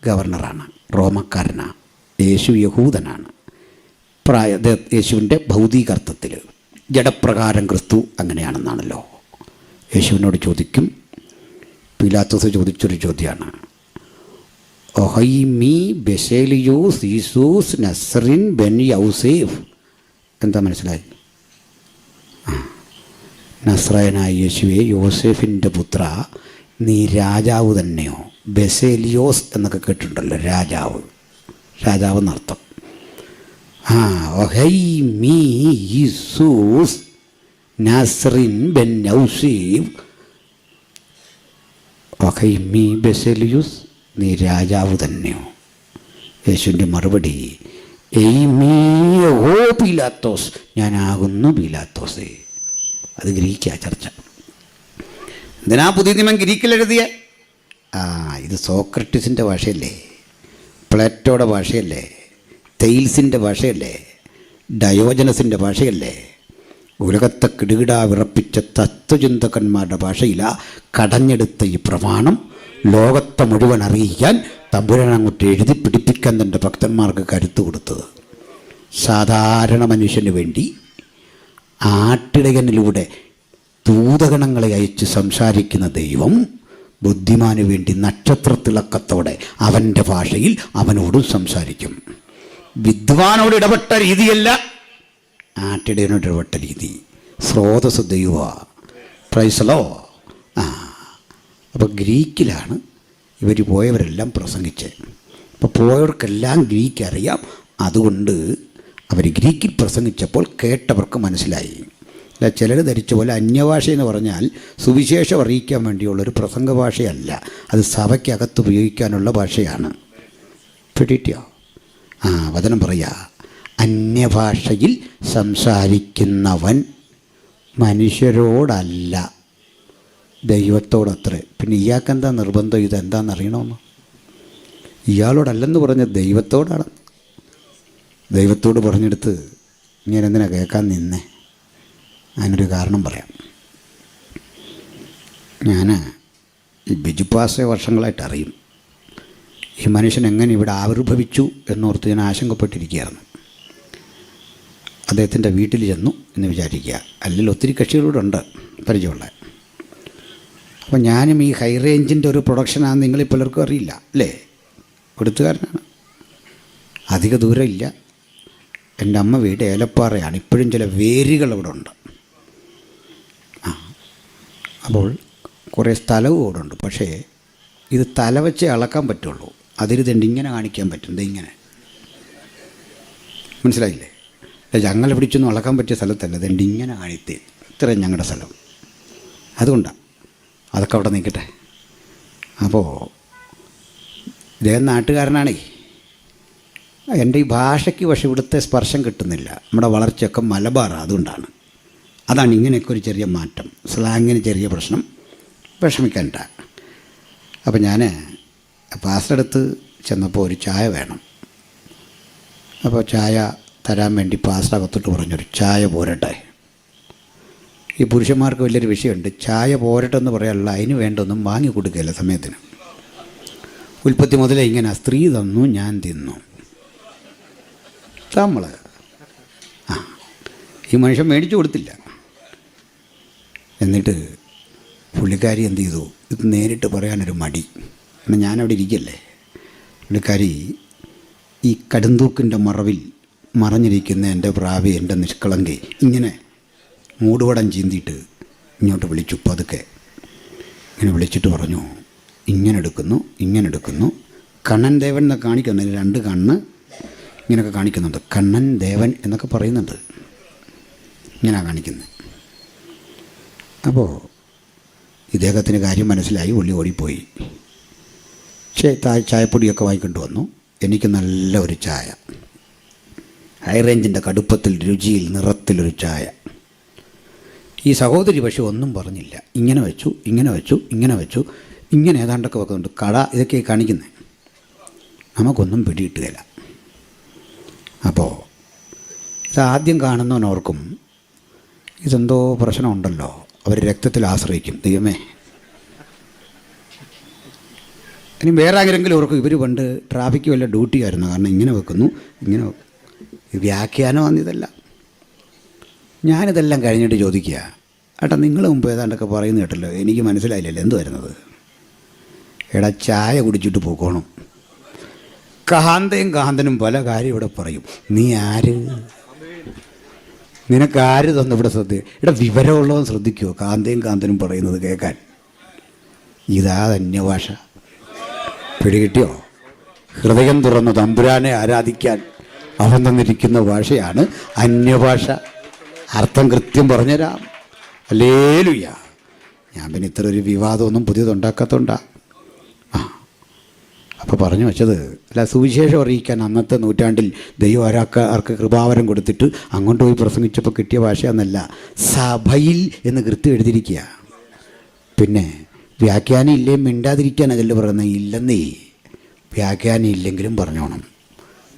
ഗവർണറാണ്, റോമക്കാരനാണ്. യേശു യഹൂദനാണ്. യേശുവിൻ്റെ ഭൗതികാർത്ഥത്തിൽ ജഡപ്രകാരം ക്രിസ്തു അങ്ങനെയാണെന്നാണല്ലോ. യേശുവിനോട് ചോദിക്കും, പിലാത്തോസ് ചോദിച്ചൊരു ചോദ്യമാണ്, ഒഹൈമി ബെസേലിയൂസ് ഈസൂസ് നസ്രിൻ ബെൻ യൗസേഫ്. എന്താ മനസ്സിലായി? നസ്രായനായ യേശുവെ, യോസേഫിൻ്റെ പുത്ര, നീ രാജാവ് തന്നെയോ? ബെസേലിയോസ് എന്നൊക്കെ കേട്ടിട്ടുണ്ടല്ലോ, രാജാവ്, രാജാവ് എന്നർത്ഥം. ഒഹൈമി ഈസൂസ് നസ്രിൻ ബെൻ യൗസേഫ്. ഒഹൈമി ബെസേലിയൂസ്, നീ രാജാവ് തന്നെയോ? യേശുവിൻ്റെ മറുപടി, ഓ പീലാത്തോസ്, ഞാനാകുന്നു പീലാത്തോസേ. അത് ഗ്രീക്കാ ചർച്ച. എന്തിനാ പുതിയ നിയമം ഗ്രീക്കിലെഴുതിയ? ഇത് സോക്രട്ടീസിൻ്റെ ഭാഷയല്ലേ, പ്ലേറ്റോയുടെ ഭാഷയല്ലേ, തെയിൽസിൻ്റെ ഭാഷയല്ലേ, ഡയോജനസിൻ്റെ ഭാഷയല്ലേ, ഉലകത്തെ കിടുകിടാ വിറപ്പിച്ച തത്വചിന്തകന്മാരുടെ ഭാഷയിലാ കടഞ്ഞെടുത്ത ഈ പ്രമാണം ലോകത്തെ മുഴുവൻ അറിയിക്കാൻ തമ്പുരാൻ അങ്ങോട്ട് എഴുതി പിടിപ്പിക്കാൻ തൻ്റെ ഭക്തന്മാർക്ക് കരുത്ത് കൊടുത്തത്. സാധാരണ മനുഷ്യന് വേണ്ടി ആട്ടിടയനിലൂടെ ദൂതഗണങ്ങളെ അയച്ച് സംസാരിക്കുന്ന ദൈവം ബുദ്ധിമാന് വേണ്ടി നക്ഷത്രത്തിളക്കത്തോടെ അവൻ്റെ ഭാഷയിൽ അവനോട് സംസാരിക്കും. വിദ്വാനോട് ഇടപെട്ട രീതിയല്ല, ആട്ടിടയനോട് ഇടപെട്ട രീതി. സ്രോതസ് ദൈവ. പ്രൈസലോ. അപ്പോൾ ഗ്രീക്കിലാണ് ഇവർ പോയവരെല്ലാം പ്രസംഗിച്ചത്. അപ്പോൾ പോയവർക്കെല്ലാം ഗ്രീക്ക് അറിയാം. അതുകൊണ്ട് അവർ ഗ്രീക്കിൽ പ്രസംഗിച്ചപ്പോൾ കേട്ടവർക്ക് മനസ്സിലായി. അല്ല, ചിലർ ധരിച്ച പോലെ അന്യഭാഷ എന്ന് പറഞ്ഞാൽ സുവിശേഷം അറിയിക്കാൻ വേണ്ടിയുള്ളൊരു പ്രസംഗ ഭാഷയല്ല, അത് സഭയ്ക്കകത്ത് ഉപയോഗിക്കാനുള്ള ഭാഷയാണ്. പിടിയോ? വചനം പറയാ, അന്യഭാഷയിൽ സംസാരിക്കുന്നവൻ മനുഷ്യരോടല്ല ദൈവത്തോടത്രേ. പിന്നെ ഇയാൾക്കെന്താ നിർബന്ധം ഇതെന്താണെന്നറിയണമെന്ന്? ഇയാളോടല്ലെന്ന് പറഞ്ഞ ദൈവത്തോടാണ്. ദൈവത്തോട് പറഞ്ഞെടുത്ത് ഇങ്ങനെ എന്തിനാ കേൾക്കാൻ നിന്നേ? അതിനൊരു കാരണം പറയാം. ഞാൻ ഈ ബിജുപാസെ വർഷങ്ങളായിട്ട് അറിയും. ഈ മനുഷ്യൻ എങ്ങനെ ഇവിടെ ആവിർഭവിച്ചു എന്നോർത്ത് ഞാൻ ആശങ്കപ്പെട്ടിരിക്കുകയായിരുന്നു. അദ്ദേഹത്തിൻ്റെ വീട്ടിൽ ചെന്നു എന്ന് വിചാരിക്കുക. അല്ലെങ്കിൽ ഒത്തിരി കക്ഷികളൂടെ ഉണ്ട് പരിചയമുള്ള. അപ്പോൾ ഞാനും ഈ ഹൈ റേഞ്ചിൻ്റെ ഒരു പ്രൊഡക്ഷനാണെന്ന് നിങ്ങളിൽ പലർക്കും അറിയില്ല അല്ലേ? കൊടുത്തുകാരനാണ്. അധിക ദൂരം ഇല്ല. എൻ്റെ അമ്മ വീട് ഏലപ്പാറയാണ്. ഇപ്പോഴും ചില വേരുകൾ അവിടെ ഉണ്ട്. അപ്പോൾ കുറേ സ്ഥലവും അവിടെ ഉണ്ട്. പക്ഷേ ഇത് തല വെച്ച് അളക്കാൻ പറ്റുള്ളൂ. അതിരുതണ്ട് ഇങ്ങനെ കാണിക്കാൻ പറ്റും. ഇങ്ങനെ മനസ്സിലായില്ലേ? ഞങ്ങളെ പിടിച്ചൊന്നും അളക്കാൻ പറ്റിയ സ്ഥലത്തല്ല. ഇതെണ്ട് ഇങ്ങനെ കാണിത്തേ. ഇത്രയും ഞങ്ങളുടെ സ്ഥലം. അതുകൊണ്ടാണ്. അതൊക്കെ അവിടെ നിൽക്കട്ടെ. അപ്പോൾ ഇദ്ദേഹം നാട്ടുകാരനാണേ. എൻ്റെ ഈ ഭാഷയ്ക്ക് പക്ഷേ ഇവിടുത്തെ സ്പർശം കിട്ടുന്നില്ല. നമ്മുടെ വളർച്ചയൊക്കെ മലബാറാണ്. അതുകൊണ്ടാണ്. അതാണ് ഇങ്ങനെയൊക്കെ ഒരു ചെറിയ മാറ്റം. സ്ലാങ്ങിന് ചെറിയ പ്രശ്നം. വിഷമിക്കണ്ട. അപ്പോൾ ഞാൻ പാസ്റ്ററുടെ അടുത്ത് ചെന്നപ്പോൾ ഒരു ചായ വേണം. അപ്പോൾ ചായ തരാൻ വേണ്ടി പാസ്റ്റർ അകത്തോട്ട് പറഞ്ഞൊരു ചായ പോരട്ടെ. ഈ പുരുഷന്മാർക്ക് വലിയൊരു വിഷയമുണ്ട്. ചായ പോരട്ടെ എന്ന് പറയാനുള്ള അതിന് വേണ്ടൊന്നും വാങ്ങി കൊടുക്കുകയില്ല സമയത്തിന്. ഉൽപ്പത്തി മുതലേ ഇങ്ങനെ സ്ത്രീ തന്നു ഞാൻ തിന്നു. നമ്മൾ ഈ മനുഷ്യൻ മേടിച്ചു കൊടുത്തില്ല. എന്നിട്ട് പുള്ളിക്കാരി എന്ത് ചെയ്തു? ഇത് നേരിട്ട് പറയാനൊരു മടി. കാരണം ഞാനവിടെ ഇരിക്കല്ലേ. പുള്ളിക്കാരി ഈ കടുന്തൂക്കിൻ്റെ മറവിൽ മറഞ്ഞിരിക്കുന്ന എൻ്റെ പ്രാവി, എൻ്റെ നിഷ്കളങ്കി ഇങ്ങനെ മൂടുവടം ചീന്തിയിട്ട് ഇങ്ങോട്ട് വിളിച്ചു. പതുക്കെ ഇങ്ങനെ വിളിച്ചിട്ട് പറഞ്ഞു, ഇങ്ങനെ എടുക്കുന്നു. കണ്ണൻ ദേവൻ എന്നൊക്കെ കാണിക്കുന്നുണ്ട്. 2 കണ്ണ് ഇങ്ങനെയൊക്കെ കാണിക്കുന്നുണ്ട്. കണ്ണൻ ദേവൻ എന്നൊക്കെ പറയുന്നുണ്ട്. ഇങ്ങനെ കാണിക്കുന്നത്. അപ്പോൾ ഇദ്ദേഹത്തിന് കാര്യം മനസ്സിലായി. ഉള്ളി ഓടിപ്പോയി. ചായപ്പൊടിയൊക്കെ വാങ്ങിക്കൊണ്ട് വന്നു. എനിക്ക് നല്ല ഒരു ചായ, ഹൈ റേഞ്ചിൻ്റെ കടുപ്പത്തിൽ, രുചിയിൽ, നിറത്തിലൊരു ചായ. ഈ സഹോദരി പക്ഷെ ഒന്നും പറഞ്ഞില്ല. ഇങ്ങനെ വെച്ചു. ഇങ്ങനെ ഏതാണ്ടൊക്കെ വെക്കുന്നുണ്ട്. കട ഇതൊക്കെ കാണിക്കുന്നത്. നമുക്കൊന്നും പിടികിട്ടുകയില്ല. അപ്പോൾ ഇതാദ്യം കാണുന്നവനോർക്കും ഇതെന്തോ പ്രശ്നമുണ്ടല്ലോ. അവർ രക്തത്തിൽ ആശ്രയിക്കും. ദൈവമേ, ഇനി വേറെ ആരെങ്കിലും ഓർക്കും ഇവർ പണ്ട് ട്രാഫിക്ക് വല്ല ഡ്യൂട്ടി ആയിരുന്നു. കാരണം ഇങ്ങനെ വെക്കുന്നു. വ്യാഖ്യാനം വന്നിതല്ല. ഞാനിതെല്ലാം കഴിഞ്ഞിട്ട് ചോദിക്കുക, ഏട്ടാ നിങ്ങൾ മുമ്പ് ഏതാണ്ടൊക്കെ പറയുന്നത് കേട്ടല്ലോ, എനിക്ക് മനസ്സിലായില്ലല്ലോ എന്തു വരുന്നത്? എടാ ചായ കുടിച്ചിട്ട് പോക്കോണം. കാന്തനും പല കാര്യം ഇവിടെ പറയും. നീ ആര്? നിനക്കാര് തന്നു ഇവിടെ എടാ വിവരമുള്ളവൻ ശ്രദ്ധിക്കുമോ കാന്തനും പറയുന്നത് കേൾക്കാൻ? ഇതാ അന്യഭാഷ. പിടികിട്ടിയോ? ഹൃദയം തുറന്ന് തമ്പുരാനെ ആരാധിക്കാൻ അവൻ തന്നിരിക്കുന്ന ഭാഷയാണ് അന്യഭാഷ. അർത്ഥം കൃത്യം പറഞ്ഞുതരാം. ഹല്ലേലൂയ. ഞാൻ പിന്നെ ഇത്ര ഒരു വിവാദമൊന്നും പുതിയതുണ്ടാക്കാത്തതുകൊണ്ടാ. അപ്പോൾ പറഞ്ഞു വെച്ചത് അല്ല, സുവിശേഷം അറിയിക്കാൻ അന്നത്തെ നൂറ്റാണ്ടിൽ ദൈവം ആർക്ക് കൃപാവരം കൊടുത്തിട്ട് അങ്ങോട്ട് പോയി പ്രസംഗിച്ചപ്പോൾ കിട്ടിയ ഭാഷയെന്നല്ല, സഭയിൽ എന്ന് കൃത്യം എഴുതിയിരിക്കുക. പിന്നെ വ്യാഖ്യാനം ഇല്ലേ മിണ്ടാതിരിക്കാൻ അതല്ലേ പറയുന്നത്? ഇല്ലെന്നേ, വ്യാഖ്യാനം ഇല്ലെങ്കിലും പറഞ്ഞോണം.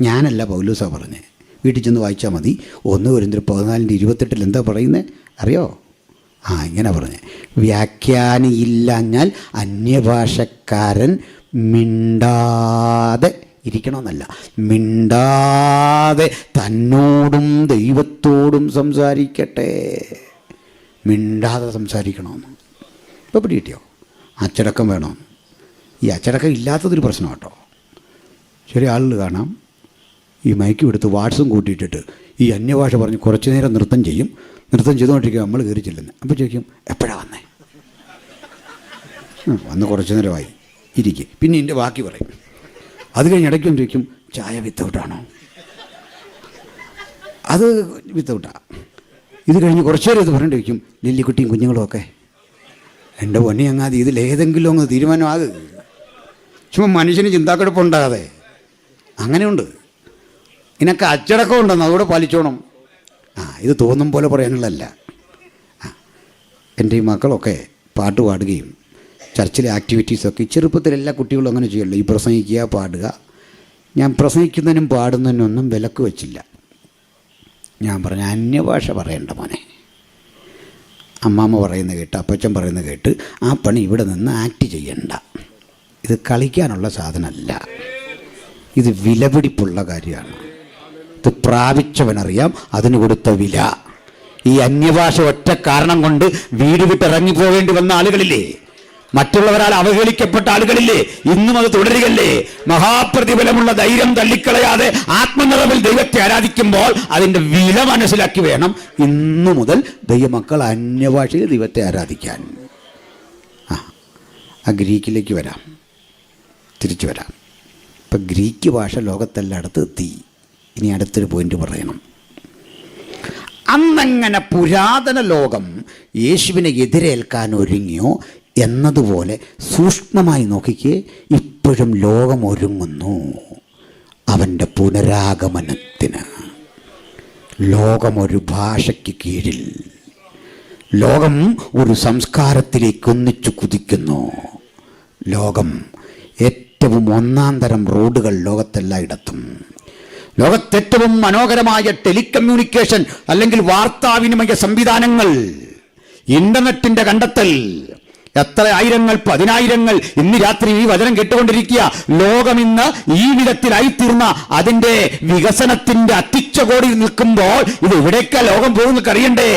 ഞാനല്ല, പൗലോസാ പറഞ്ഞേ. വീട്ടിൽ ചെന്ന് വായിച്ചാൽ മതി. 1 കൊരിന്ത്യർ 14:28 എന്താ പറയുന്നത് അറിയോ? ഇങ്ങനെ പറഞ്ഞേ, വ്യാഖ്യാനം ഇല്ലാഞ്ഞാൽ അന്യഭാഷക്കാരൻ മിണ്ടാതെ ഇരിക്കണമെന്നല്ല, മിണ്ടാതെ തന്നോടും ദൈവത്തോടും സംസാരിക്കട്ടെ. മിണ്ടാതെ സംസാരിക്കണമെന്ന്. ഇപ്പോൾ പിടികിട്ടിയോ? അച്ചടക്കം വേണം. ഈ അച്ചടക്കം ഇല്ലാത്തതൊരു പ്രശ്നം കേട്ടോ. ചില ആളുകൾ കാണാം, ഈ മൈക്കും എടുത്ത് വാട്സും കൂട്ടിയിട്ടിട്ട് ഈ അന്യഭാഷ പറഞ്ഞ് കുറച്ച് നേരം നൃത്തം ചെയ്തുകൊണ്ടിരിക്കുക. നമ്മൾ കയറി ചെല്ലുന്നത്. അപ്പോൾ ചോദിക്കും, എപ്പോഴാണ് വന്നേ? വന്ന് കുറച്ച് നേരമായി ഇരിക്കും. പിന്നെ ഇതിൻ്റെ ബാക്കി പറയും. അത് കഴിഞ്ഞ് ഇടയ്ക്കും ചോദിക്കും, ചായ വിത്തൗട്ടാണോ? അത് വിത്തൗട്ടാ. ഇത് കഴിഞ്ഞ് കുറച്ച് നേരം ഇത് പറഞ്ഞിട്ട് ചോദിക്കും, ലില്ലിക്കുട്ടിയും കുഞ്ഞുങ്ങളും ഒക്കെ. എൻ്റെ പൊന്നി അങ്ങാതി ഇതിലേതെങ്കിലും അങ്ങ് തീരുമാനമാകും. ചുമ്മാ മനുഷ്യന് ചിന്താക്കിടപ്പുണ്ടാകാതെ അങ്ങനെയുണ്ട്. ഇതിനൊക്കെ അച്ചടക്കം ഉണ്ടെന്ന് അതുകൂടെ പാലിച്ചോണം. ഇത് തോന്നും പോലെ പറയാനുള്ളതല്ല. എൻ്റെ ഈ മക്കളൊക്കെ പാട്ട് പാടുകയും ചർച്ചിലെ ആക്ടിവിറ്റീസൊക്കെ ചെറുപ്പത്തിൽ എല്ലാ കുട്ടികളും അങ്ങനെ ചെയ്യുമല്ലോ. ഈ പ്രസംഗിക്കുക, പാടുക. ഞാൻ പ്രസംഗിക്കുന്നതിനും പാടുന്നതിനും ഒന്നും വിലക്ക് വെച്ചില്ല. ഞാൻ പറഞ്ഞ അന്യഭാഷ പറയണ്ട മോനെ. അമ്മാമ്മ പറയുന്നത് കേട്ട്, അപ്പച്ചൻ പറയുന്നത് കേട്ട് ആ പണി ഇവിടെ നിന്ന് ആക്ട് ചെയ്യണ്ട. ഇത് കളിക്കാനുള്ള സാധനമല്ല, ഇത് വിലപിടിപ്പുള്ള കാര്യമാണ്. ഇത് പ്രാപിച്ചവനറിയാം അതിന് കൊടുത്ത വില. ഈ അന്യഭാഷ ഒറ്റ കാരണം കൊണ്ട് വീട് വിട്ട് ഇറങ്ങിപ്പോവേണ്ടി വന്ന ആളുകളില്ലേ, മറ്റുള്ളവരാൽ അവഹേളിക്കപ്പെട്ട ആളുകളില്ലേ, ഇന്നും അത് തുടരുകയല്ലേ. മഹാപ്രതിഫലമുള്ള ധൈര്യം തള്ളിക്കളയാതെ ആത്മനിറവിൽ ദൈവത്തെ ആരാധിക്കുമ്പോൾ അതിൻ്റെ വില മനസ്സിലാക്കി വേണം ഇന്നു മുതൽ ദൈവമക്കൾ അന്യഭാഷയിൽ ദൈവത്തെ ആരാധിക്കാൻ. ആ ഗ്രീക്കിലേക്ക് വരാം, തിരിച്ചു വരാം. ഇപ്പം ഗ്രീക്ക് ഭാഷ ലോകത്തെല്ലായിടത്തും എത്തി. ഇനി അടുത്തൊരു പോയിന്റ് പറയണം. അന്നങ്ങനെ പുരാതന ലോകം യേശുവിനെ എതിരേൽക്കാൻ ഒരുങ്ങിയോ എന്നതുപോലെ സൂക്ഷ്മമായി നോക്കിക്കേ, ഇപ്പോഴും ലോകം ഒരുങ്ങുന്നു അവൻ്റെ പുനരാഗമനത്തിന്. ലോകം ഒരു ഭാഷയ്ക്ക് കീഴിൽ, ലോകം ഒരു സംസ്കാരത്തിലേക്ക് ഒന്നിച്ചു കുതിക്കുന്നു. ലോകം ഏറ്റവും ഒന്നാം തരം റോഡുകൾ ലോകത്തെല്ലായിടത്തും, ലോകത്തേറ്റവും മനോഹരമായ ടെലികമ്മ്യൂണിക്കേഷൻ അല്ലെങ്കിൽ വാർത്താവിനിമയ സംവിധാനങ്ങൾ, ഇൻ്റർനെറ്റിൻ്റെ കണ്ടെത്തൽ, എത്ര ആയിരങ്ങൾ പതിനായിരങ്ങൾ ഇന്ന് രാത്രി ഈ വചനം കേട്ടുകൊണ്ടിരിക്കുക. ലോകം ഇന്ന് ഈ വിധത്തിലായിത്തീർന്ന അതിൻ്റെ വികസനത്തിൻ്റെ അത്തിച്ചകോടിയിൽ നിൽക്കുമ്പോൾ ഇത് എവിടേക്കാ ലോകം പോകുന്നൊക്കെ അറിയണ്ടേ?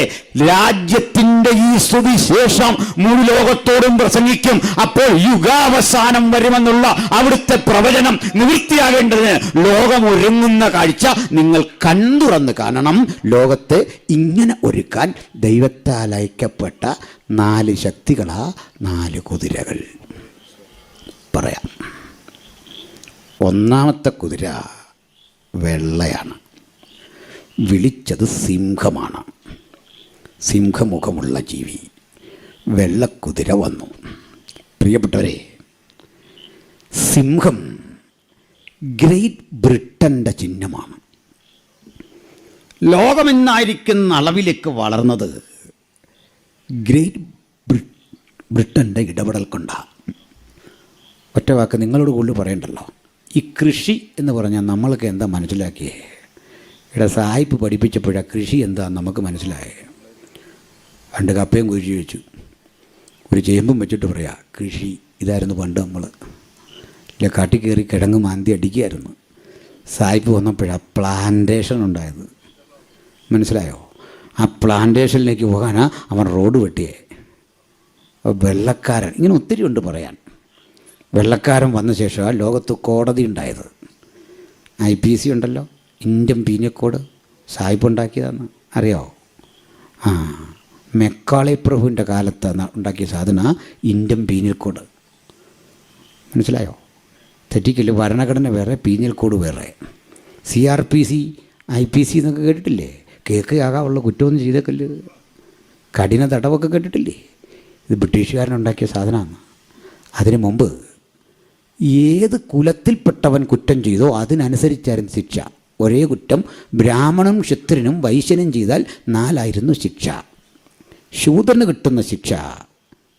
രാജ്യത്തിൻ്റെ ഈ സുവിശേഷം മുഴു ലോകത്തോടും പ്രസംഗിക്കും. അപ്പോൾ യുഗാവസാനം വരുമെന്നുള്ള അവിടുത്തെ പ്രവചനം നിവൃത്തിയാകേണ്ടതിന് ലോകം ഒരുങ്ങുന്ന കാഴ്ച നിങ്ങൾ കണ്ടുറന്ന് കാണണം. ലോകത്തെ ഇങ്ങനെ ഒരുക്കാൻ ദൈവത്താൽ അയക്കപ്പെട്ട 4 ശക്തികളാ, 4 കുതിരകൾ. പറയാം. ഒന്നാമത്തെ കുതിര വെള്ളയാണ്, വിളിച്ചത് സിംഹമാണ്. സിംഹമുഖമുള്ള ജീവി, വെള്ളക്കുതിര വന്നു. പ്രിയപ്പെട്ടവരെ, സിംഹം ഗ്രേറ്റ് ബ്രിട്ടൻ്റെ ചിഹ്നമാണ്. ലോകമെന്നായിരിക്കുന്ന അളവിലേക്ക് വളർന്നത് ഗ്രേറ്റ് ബ്രിട്ടൻ്റെ ഇടപെടൽ കൊണ്ടാണ്. ഒറ്റ വാക്ക് നിങ്ങളോട് കൂടുതൽ പറയണ്ടല്ലോ. ഈ കൃഷി എന്ന് പറഞ്ഞാൽ നമ്മളൊക്കെ എന്താ മനസ്സിലാക്കിയേ? ഇവിടെ സായിപ്പ് പഠിപ്പിച്ചപ്പോഴാണ് കൃഷി എന്താണെന്ന് നമുക്ക് മനസ്സിലായേ. 2 കപ്പയും കുഴിച്ച് വെച്ചു, ഒരു ചേമ്പും വെച്ചിട്ട് പറയാം കൃഷി. ഇതായിരുന്നു പണ്ട് നമ്മൾ. ഇല്ല, കാട്ടി കയറി കിഴങ്ങ് മാന്തി അടിക്കുകയായിരുന്നു. സായിപ്പ് വന്നപ്പോഴാണ് പ്ലാന്റേഷൻ ഉണ്ടായത്. മനസ്സിലായോ? ആ പ്ലാന്റേഷനിലേക്ക് പോകാനാ അവൻ റോഡ് വെട്ടിയേ. വെള്ളക്കാരൻ, ഇങ്ങനെ ഒത്തിരി ഉണ്ട് പറയാൻ. വെള്ളക്കാരൻ വന്ന ശേഷമാണ് ലോകത്ത് കോടതി ഉണ്ടായത്. IPC ഉണ്ടല്ലോ, ഇന്ത്യൻ പീനൽ കോഡ്, സായിപ്പ് ഉണ്ടാക്കിയതാണ്, അറിയാമോ? മെക്കാളെ പ്രഭുവിൻ്റെ കാലത്ത് ഉണ്ടാക്കിയ സാധന ഇന്ത്യൻ പീനൽ കോഡ്. മനസ്സിലായോ? തെറ്റിക്കല്. ഭരണഘടന വേറെ, പീനൽ കോഡ് വേറെ. CRPC IPC എന്നൊക്കെ കേട്ടിട്ടില്ലേ? കേൾക്കുകയാകാവുള്ള കുറ്റമൊന്നും ചെയ്തേക്കല്ല്. കഠിന തടവൊക്കെ കേട്ടിട്ടില്ലേ? ഇത് ബ്രിട്ടീഷുകാരനുണ്ടാക്കിയ സാധനമാണ്. അതിനു മുമ്പ് ഏത് കുലത്തിൽപ്പെട്ടവൻ കുറ്റം ചെയ്തോ അതിനനുസരിച്ചായിരുന്നു ശിക്ഷ. ഒരേ കുറ്റം ബ്രാഹ്മണനും ക്ഷത്രിയനും വൈശ്യനും ചെയ്താൽ 4 ആയിരുന്നു ശിക്ഷ. ശൂദ്രന് കിട്ടുന്ന ശിക്ഷ,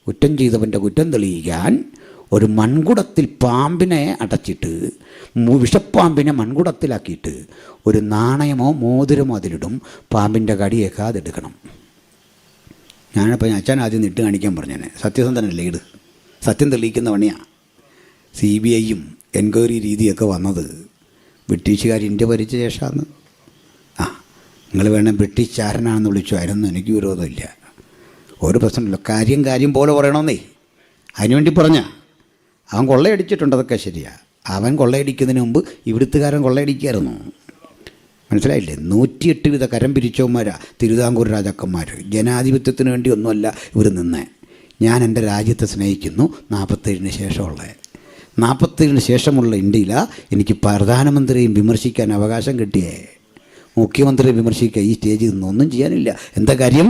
കുറ്റം ചെയ്തവൻ്റെ കുറ്റം തെളിയിക്കാൻ ഒരു മൺകുടത്തിൽ പാമ്പിനെ അടച്ചിട്ട്, വിഷപ്പാമ്പിനെ മൺകുടത്തിലാക്കിയിട്ട് ഒരു നാണയമോ മോതിരമോ അതിലിടും. പാമ്പിൻ്റെ കടിയേക്കാതെ എടുക്കണം. ഞാനപ്പോൾ അച്ഛൻ ആദ്യം ഇട്ട് കാണിക്കാൻ പറഞ്ഞേനെ. സത്യസന്ധനല്ലേ ഇത്? സത്യം തെളിയിക്കുന്ന പണിയാണ്. CBIയും എൻക്വയറി രീതിയൊക്കെ വന്നത് ബ്രിട്ടീഷുകാർ ഇന്ത്യ ഭരിച്ച ശേഷമാണ്. നിങ്ങൾ വേണേൽ ബ്രിട്ടീഷുകാരനാണെന്ന് വിളിച്ചു, അതിനൊന്നും എനിക്ക് വിരോധമില്ല. ഒരു പ്രശ്നമില്ല. കാര്യം പോലെ പറയണമെന്നേ. അതിനുവേണ്ടി പറഞ്ഞാൽ അവൻ കൊള്ളയടിച്ചിട്ടുണ്ട്, അതൊക്കെ ശരിയാണ്. അവൻ കൊള്ളയടിക്കുന്നതിന് മുമ്പ് ഇവിടുത്തുകാരൻ കൊള്ളയടിക്കായിരുന്നു. മനസ്സിലായില്ലേ? 108 വിധ കരം പിരിച്ചവന്മാരാ തിരുവിതാംകൂർ രാജാക്കന്മാർ. ജനാധിപത്യത്തിന് വേണ്ടി ഒന്നുമല്ല ഇവർ നിന്നേ. ഞാൻ എൻ്റെ രാജ്യത്തെ സ്നേഹിക്കുന്നു. 47 ശേഷമുള്ള 47 ശേഷമുള്ള ഇന്ത്യയിലാണ് എനിക്ക് പ്രധാനമന്ത്രിയും വിമർശിക്കാൻ അവകാശം കിട്ടിയേ. മുഖ്യമന്ത്രിയെ വിമർശിക്കുക ഈ സ്റ്റേജിൽ നിന്നൊന്നും ചെയ്യാനില്ല. എന്താ കാര്യം?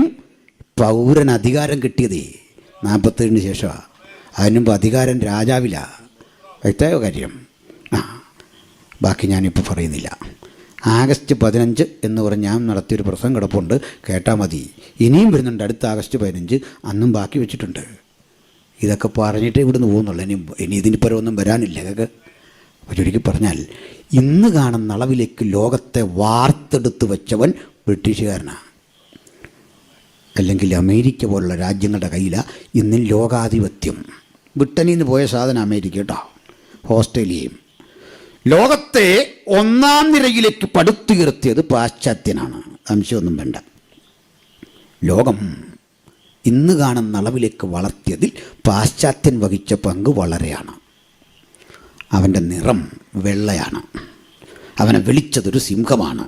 പൗരൻ അധികാരം കിട്ടിയതേ 47 ശേഷമാണ്. അതിനുമുമ്പ് അധികാരം രാജാവിലാണ്. വ്യക്തമായ കാര്യം. ബാക്കി ഞാനിപ്പോൾ പറയുന്നില്ല. ആഗസ്റ്റ് 15 എന്ന് പറഞ്ഞ് ഞാൻ നടത്തിയൊരു പ്രസംഗം കിടപ്പുണ്ട്, കേട്ടാൽ മതി. ഇനിയും വരുന്നുണ്ട് അടുത്ത ആഗസ്റ്റ് 15, അന്നും ബാക്കി വെച്ചിട്ടുണ്ട്. ഇതൊക്കെ പറഞ്ഞിട്ടേ ഇവിടുന്ന് പോകുന്നുള്ളൂ. ഇനി ഇതിന് പരമൊന്നും വരാനില്ല. ഇതൊക്കെ ചുരുക്കി പറഞ്ഞാൽ ഇന്ന് കാണുന്ന അളവിലേക്ക് ലോകത്തെ വാർത്തെടുത്ത് വെച്ചവൻ ബ്രിട്ടീഷുകാരനാണ്. അല്ലെങ്കിൽ അമേരിക്ക പോലുള്ള രാജ്യങ്ങളുടെ കയ്യിലാണ് ഇന്നും ലോകാധിപത്യം. ബ്രിട്ടനിൽ നിന്ന് പോയ സാധനം അമേരിക്ക കേട്ടോ, ഓസ്ട്രേലിയയും. ലോകത്തെ ഒന്നാം നിരയിലേക്ക് പടുത്തുയർത്തിയത് പാശ്ചാത്യനാണ്, സംശയമൊന്നും വേണ്ട. ലോകം ഇന്ന് കാണുന്ന അളവിലേക്ക് വളർത്തിയതിൽ പാശ്ചാത്യൻ വഹിച്ച പങ്ക് വളരെയാണ്. അവൻ്റെ നിറം വെള്ളയാണ്, അവനെ വിളിച്ചതൊരു സിംഹമാണ്.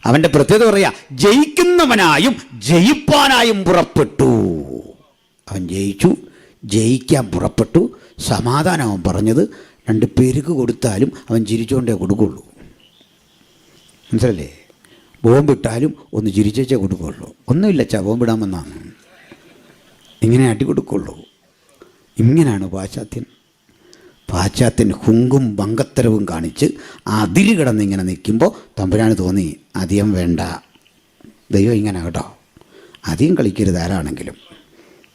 അവൻ്റെ പ്രത്യേകത പറയാ, ജയിക്കുന്നവനായും ജയിപ്പാനായും പുറപ്പെട്ടു. അവൻ ജയിച്ചു, ജയിക്കാൻ പുറപ്പെട്ടു. സമാധാനം അവൻ പറഞ്ഞത്, 2 പേർക്ക് കൊടുത്താലും അവൻ ചിരിച്ചുകൊണ്ടേ കൊടുക്കുള്ളൂ. മനസ്സിലല്ലേ? ബോംബിട്ടാലും ഒന്ന് ചിരിച്ചേ കൊടുക്കുകയുള്ളൂ. ഒന്നുമില്ല ചാ ബോംബിടാൻ വന്നാണ്, ഇങ്ങനെ അടി കൊടുക്കുള്ളൂ. ഇങ്ങനെയാണ് പാശ്ചാത്യൻ ഹുങ്കും വങ്കത്തരവും കാണിച്ച് അതിര് കിടന്നിങ്ങനെ നിൽക്കുമ്പോൾ തമ്പുരാന് തോന്നി അധികം വേണ്ട, ദൈവം ഇങ്ങനെ കേട്ടോ, അധികം കളിക്കരുത് ആരാണെങ്കിലും.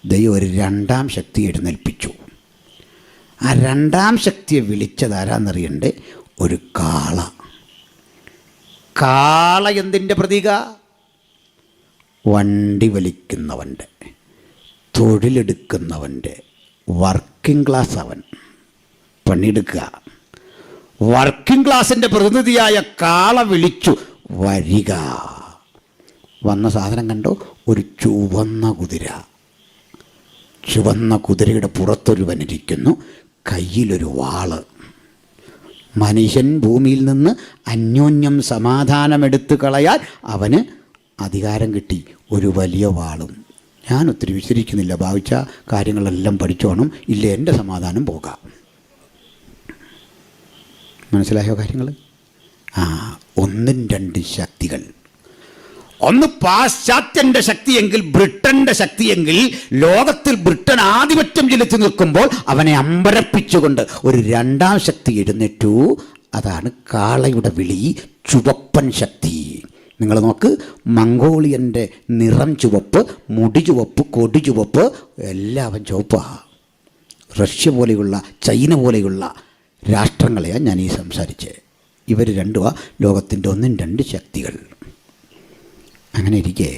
ദൈവം ഒരു 2ാം ശക്തി എഴുന്നേൽപ്പിച്ചു. ആ 2ാം ശക്തിയെ വിളിച്ചത് ആരാന്നറിയണ്ടേ? ഒരു കാള. കാള എന്തിൻ്റെ പ്രതീക? വണ്ടി വലിക്കുന്നവൻ്റെ, തൊഴിലെടുക്കുന്നവൻ്റെ, വർക്കിംഗ് ക്ലാസ്. അവൻ പണിയെടുക്കുക. വർക്കിംഗ് ക്ലാസിൻ്റെ പ്രതിനിധിയായ കാള വിളിച്ചു, വരിക. വന്ന സാധനം കണ്ടോ? ഒരു ചുവന്ന കുതിര. ചുവന്ന കുതിരയുടെ പുറത്തൊരുവനിരിക്കുന്നു, കയ്യിലൊരു വാള്. മനുഷ്യൻ ഭൂമിയിൽ നിന്ന് അന്യോന്യം സമാധാനമെടുത്തു കളയാൻ അവന് അധികാരം കിട്ടി, ഒരു വലിയ വാളും. ഞാൻ ഒത്തിരി വിശദീകരിക്കുന്നില്ല, ഭാവിച്ച കാര്യങ്ങളെല്ലാം പഠിച്ചോണം, ഇല്ല എൻ്റെ സമാധാനം പോകാം. മനസ്സിലായോ കാര്യങ്ങൾ? 1 2 ശക്തികൾ. ഒന്ന് പാശ്ചാത്യൻ്റെ ശക്തിയെങ്കിൽ, ബ്രിട്ടൻ്റെ ശക്തിയെങ്കിൽ, ലോകത്തിൽ ബ്രിട്ടൻ ആധിപത്യം ചെലുത്തി നിൽക്കുമ്പോൾ അവനെ അമ്പരപ്പിച്ചുകൊണ്ട് ഒരു 2ാം ശക്തി എഴുന്നേറ്റു. അതാണ് കാളയുടെ വിളി, ചുവപ്പൻ ശക്തി. നിങ്ങൾ നോക്ക്, മംഗോളിയൻ്റെ നിറം ചുവപ്പ്, മുടി ചുവപ്പ്, കൊടി ചുവപ്പ്, എല്ലാം ചുവപ്പാണ്. റഷ്യ പോലെയുള്ള, ചൈന പോലെയുള്ള രാഷ്ട്രങ്ങളെയാണ് ഞാൻ ഈ സംസാരിച്ചത്. ഇവർ 2 ലോകത്തിൻ്റെ 1 2 ശക്തികൾ. അങ്ങനെ ഇരിക്കെ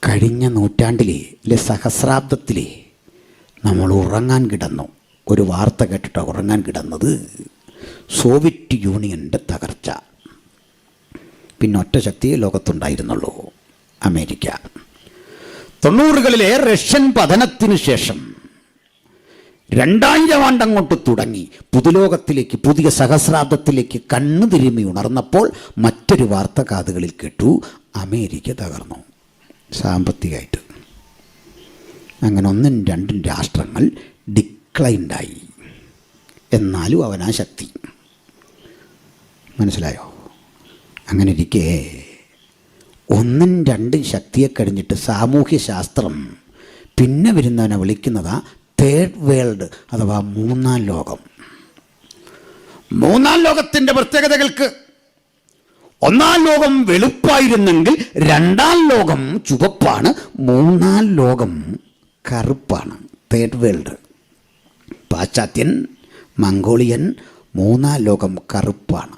കഴിഞ്ഞ നൂറ്റാണ്ടിലെ സഹസ്രാബ്ദത്തിലെ നമ്മൾ ഉറങ്ങാൻ കിടന്നു. ഒരു വാർത്ത കേട്ടിട്ട് ഉറങ്ങാൻ കിടന്നത്, സോവിയറ്റ് യൂണിയൻ്റെ തകർച്ച. പിന്നെ ഒറ്റ ശക്തിയെ ലോകത്തുണ്ടായിരുന്നുള്ളൂ, അമേരിക്ക. 90കളിലെ റഷ്യൻ പതനത്തിന് ശേഷം 2000 ആണ്ടങ്ങോട്ട് തുടങ്ങി പുതുലോകത്തിലേക്ക്, പുതിയ സഹസ്രാബ്ദത്തിലേക്ക് കണ്ണു തിരുമ്മി ഉണർന്നപ്പോൾ മറ്റൊരു വാർത്ത കാതുകളിൽ കേട്ടു, അമേരിക്ക തകർന്നു സാമ്പത്തികമായിട്ട്. അങ്ങനെ 1 2 രാഷ്ട്രങ്ങൾ ഡിക്ലൈൻഡായി. എന്നാലും അവനാ ശക്തി. മനസ്സിലായോ? അങ്ങനെ ഇരിക്കെ 1 2 ശക്തിയെ കഴിഞ്ഞിട്ട് സാമൂഹ്യ ശാസ്ത്രം പിന്നെ വരുന്നവനെ വിളിക്കുന്നതാ തേർഡ് വേൾഡ്, അഥവാ 3ാം ലോകം. 3ാം ലോകത്തിൻ്റെ പ്രത്യേകതകൾക്ക് 1ാം ലോകം വെളുപ്പായിരുന്നെങ്കിൽ 2ാം ലോകം ചുവപ്പാണ്, 3ാം ലോകം കറുപ്പാണ്. Third world. പാശ്ചാത്യൻ, മംഗോളിയൻ, 3ാം ലോകം കറുപ്പാണ്.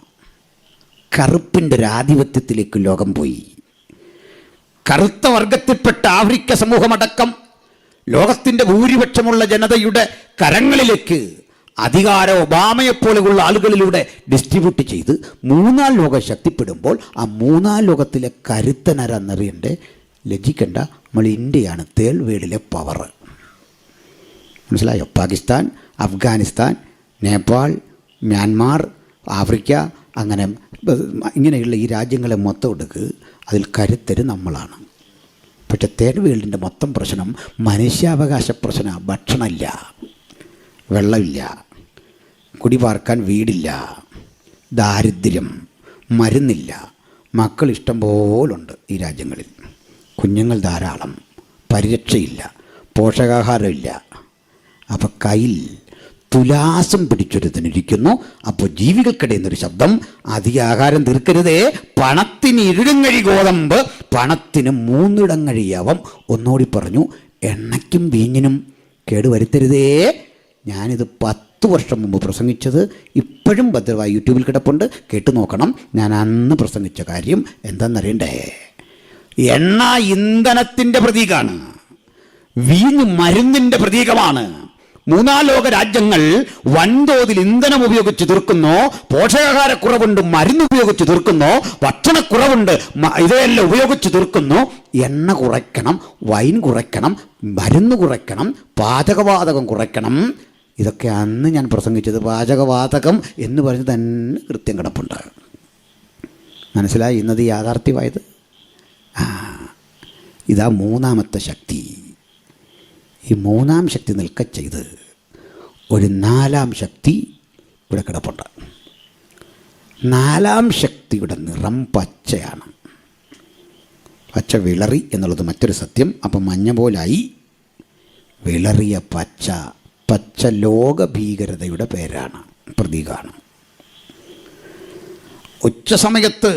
കറുപ്പിൻ്റെ ഒരു ആധിപത്യത്തിലേക്ക് ലോകം പോയി. കറുത്ത വർഗത്തിൽപ്പെട്ട ആഫ്രിക്ക സമൂഹമടക്കം ലോകത്തിൻ്റെ ഭൂരിപക്ഷമുള്ള ജനതയുടെ കരങ്ങളിലേക്ക് അധികാരം ഒബാമയെപ്പോലെയുള്ള ആളുകളിലൂടെ ഡിസ്ട്രിബ്യൂട്ട് ചെയ്ത് 3ാം ലോകം ശക്തിപ്പെടുമ്പോൾ ആ 3ാം ലോകത്തിലെ കരുത്തനരെന്നറിയണ്ടേ? ലജ്ജിക്കണ്ട, നമ്മൾ ഇന്ത്യയാണ് തേർഡ് വേൾഡിലെ പവർ. മനസ്സിലായോ? പാകിസ്ഥാൻ, അഫ്ഗാനിസ്ഥാൻ, നേപ്പാൾ, മ്യാൻമാർ, ആഫ്രിക്ക, അങ്ങനെ ഇങ്ങനെയുള്ള ഈ രാജ്യങ്ങളെ മൊത്തം എടുക്ക്, അതിൽ കരുത്തര് നമ്മളാണ്. പക്ഷേ തേർഡ് വേൾഡിൻ്റെ മൊത്തം പ്രശ്നം മനുഷ്യാവകാശ പ്രശ്നമാണ്. ഭക്ഷണമില്ല, വെള്ളമില്ല, കുടിപാർക്കാൻ വീടില്ല, ദാരിദ്ര്യം, മരുന്നില്ല, മക്കൾ ഇഷ്ടം പോലുണ്ട് ഈ രാജ്യങ്ങളിൽ, കുഞ്ഞുങ്ങൾ ധാരാളം, പരിരക്ഷയില്ല, പോഷകാഹാരമില്ല. അപ്പോൾ കയ്യിൽ തുലാസം പിടിച്ചൊരുത്തനിരിക്കുന്നു. അപ്പോൾ ജീവികൾക്കിടയിൽ നിന്നൊരു ശബ്ദം, അധിക ആഹാരം തീർക്കരുതേ, പണത്തിന് ഇരുടങ്ങഴി ഗോതമ്പ്, പണത്തിന് 3 ഇടങ്ങഴി യവം. ഒന്നുകൂടി പറഞ്ഞു, എണ്ണയ്ക്കും വീഞ്ഞിനും കേടുവരുത്തരുതേ. ഞാനിത് 10 വർഷം മുമ്പ് പ്രസംഗിച്ചത് ഇപ്പോഴും ഭദ്രമായി യൂട്യൂബിൽ കിടപ്പുണ്ട്, കേട്ടു നോക്കണം. ഞാൻ അന്ന് പ്രസംഗിച്ച കാര്യം എന്താണെന്നറിയണ്ടേ? എണ്ണ ഇന്ധനത്തിൻ്റെ പ്രതീകമാണ്, വീഞ്ഞ് മരുന്നിൻ്റെ പ്രതീകമാണ്. 3-ാം ലോക രാജ്യങ്ങൾ വൻതോതിൽ ഇന്ധനം ഉപയോഗിച്ച് തീർക്കുന്നു, പോഷകാഹാരക്കുറവുണ്ട് മരുന്ന് ഉപയോഗിച്ച് തീർക്കുന്നു, ഭക്ഷണക്കുറവുണ്ട് ഇവയെല്ലാം ഉപയോഗിച്ച് തീർക്കുന്നു. എണ്ണ കുറയ്ക്കണം, വൈൻ കുറയ്ക്കണം, മരുന്ന് കുറയ്ക്കണം, പാചകവാതകം കുറയ്ക്കണം. ഇതൊക്കെ അന്ന് ഞാൻ പ്രസംഗിച്ചത്. പാചകവാതകം എന്ന് പറഞ്ഞ് തന്നെ കൃത്യം കിടപ്പുണ്ട്. മനസ്സിലായി ഇന്നത് യാഥാർത്ഥ്യമായത്? ഇതാ 3ാമത്തെ ശക്തി. ഈ 3ാം ശക്തി നിൽക്ക ചെയ്ത് ഒരു 4ാം ശക്തി ഇവിടെ കിടപ്പുണ്ട്. 4ാം ശക്തിയുടെ നിറം പച്ചയാണ്. പച്ച വിളറി എന്നുള്ളത് മറ്റൊരു സത്യം. അപ്പം മഞ്ഞ പോലായി വിളറിയ പച്ച. പച്ച ലോകഭീകരതയുടെ പേരാണ്, പ്രതീകമാണ്. ഉച്ചസമയത്ത്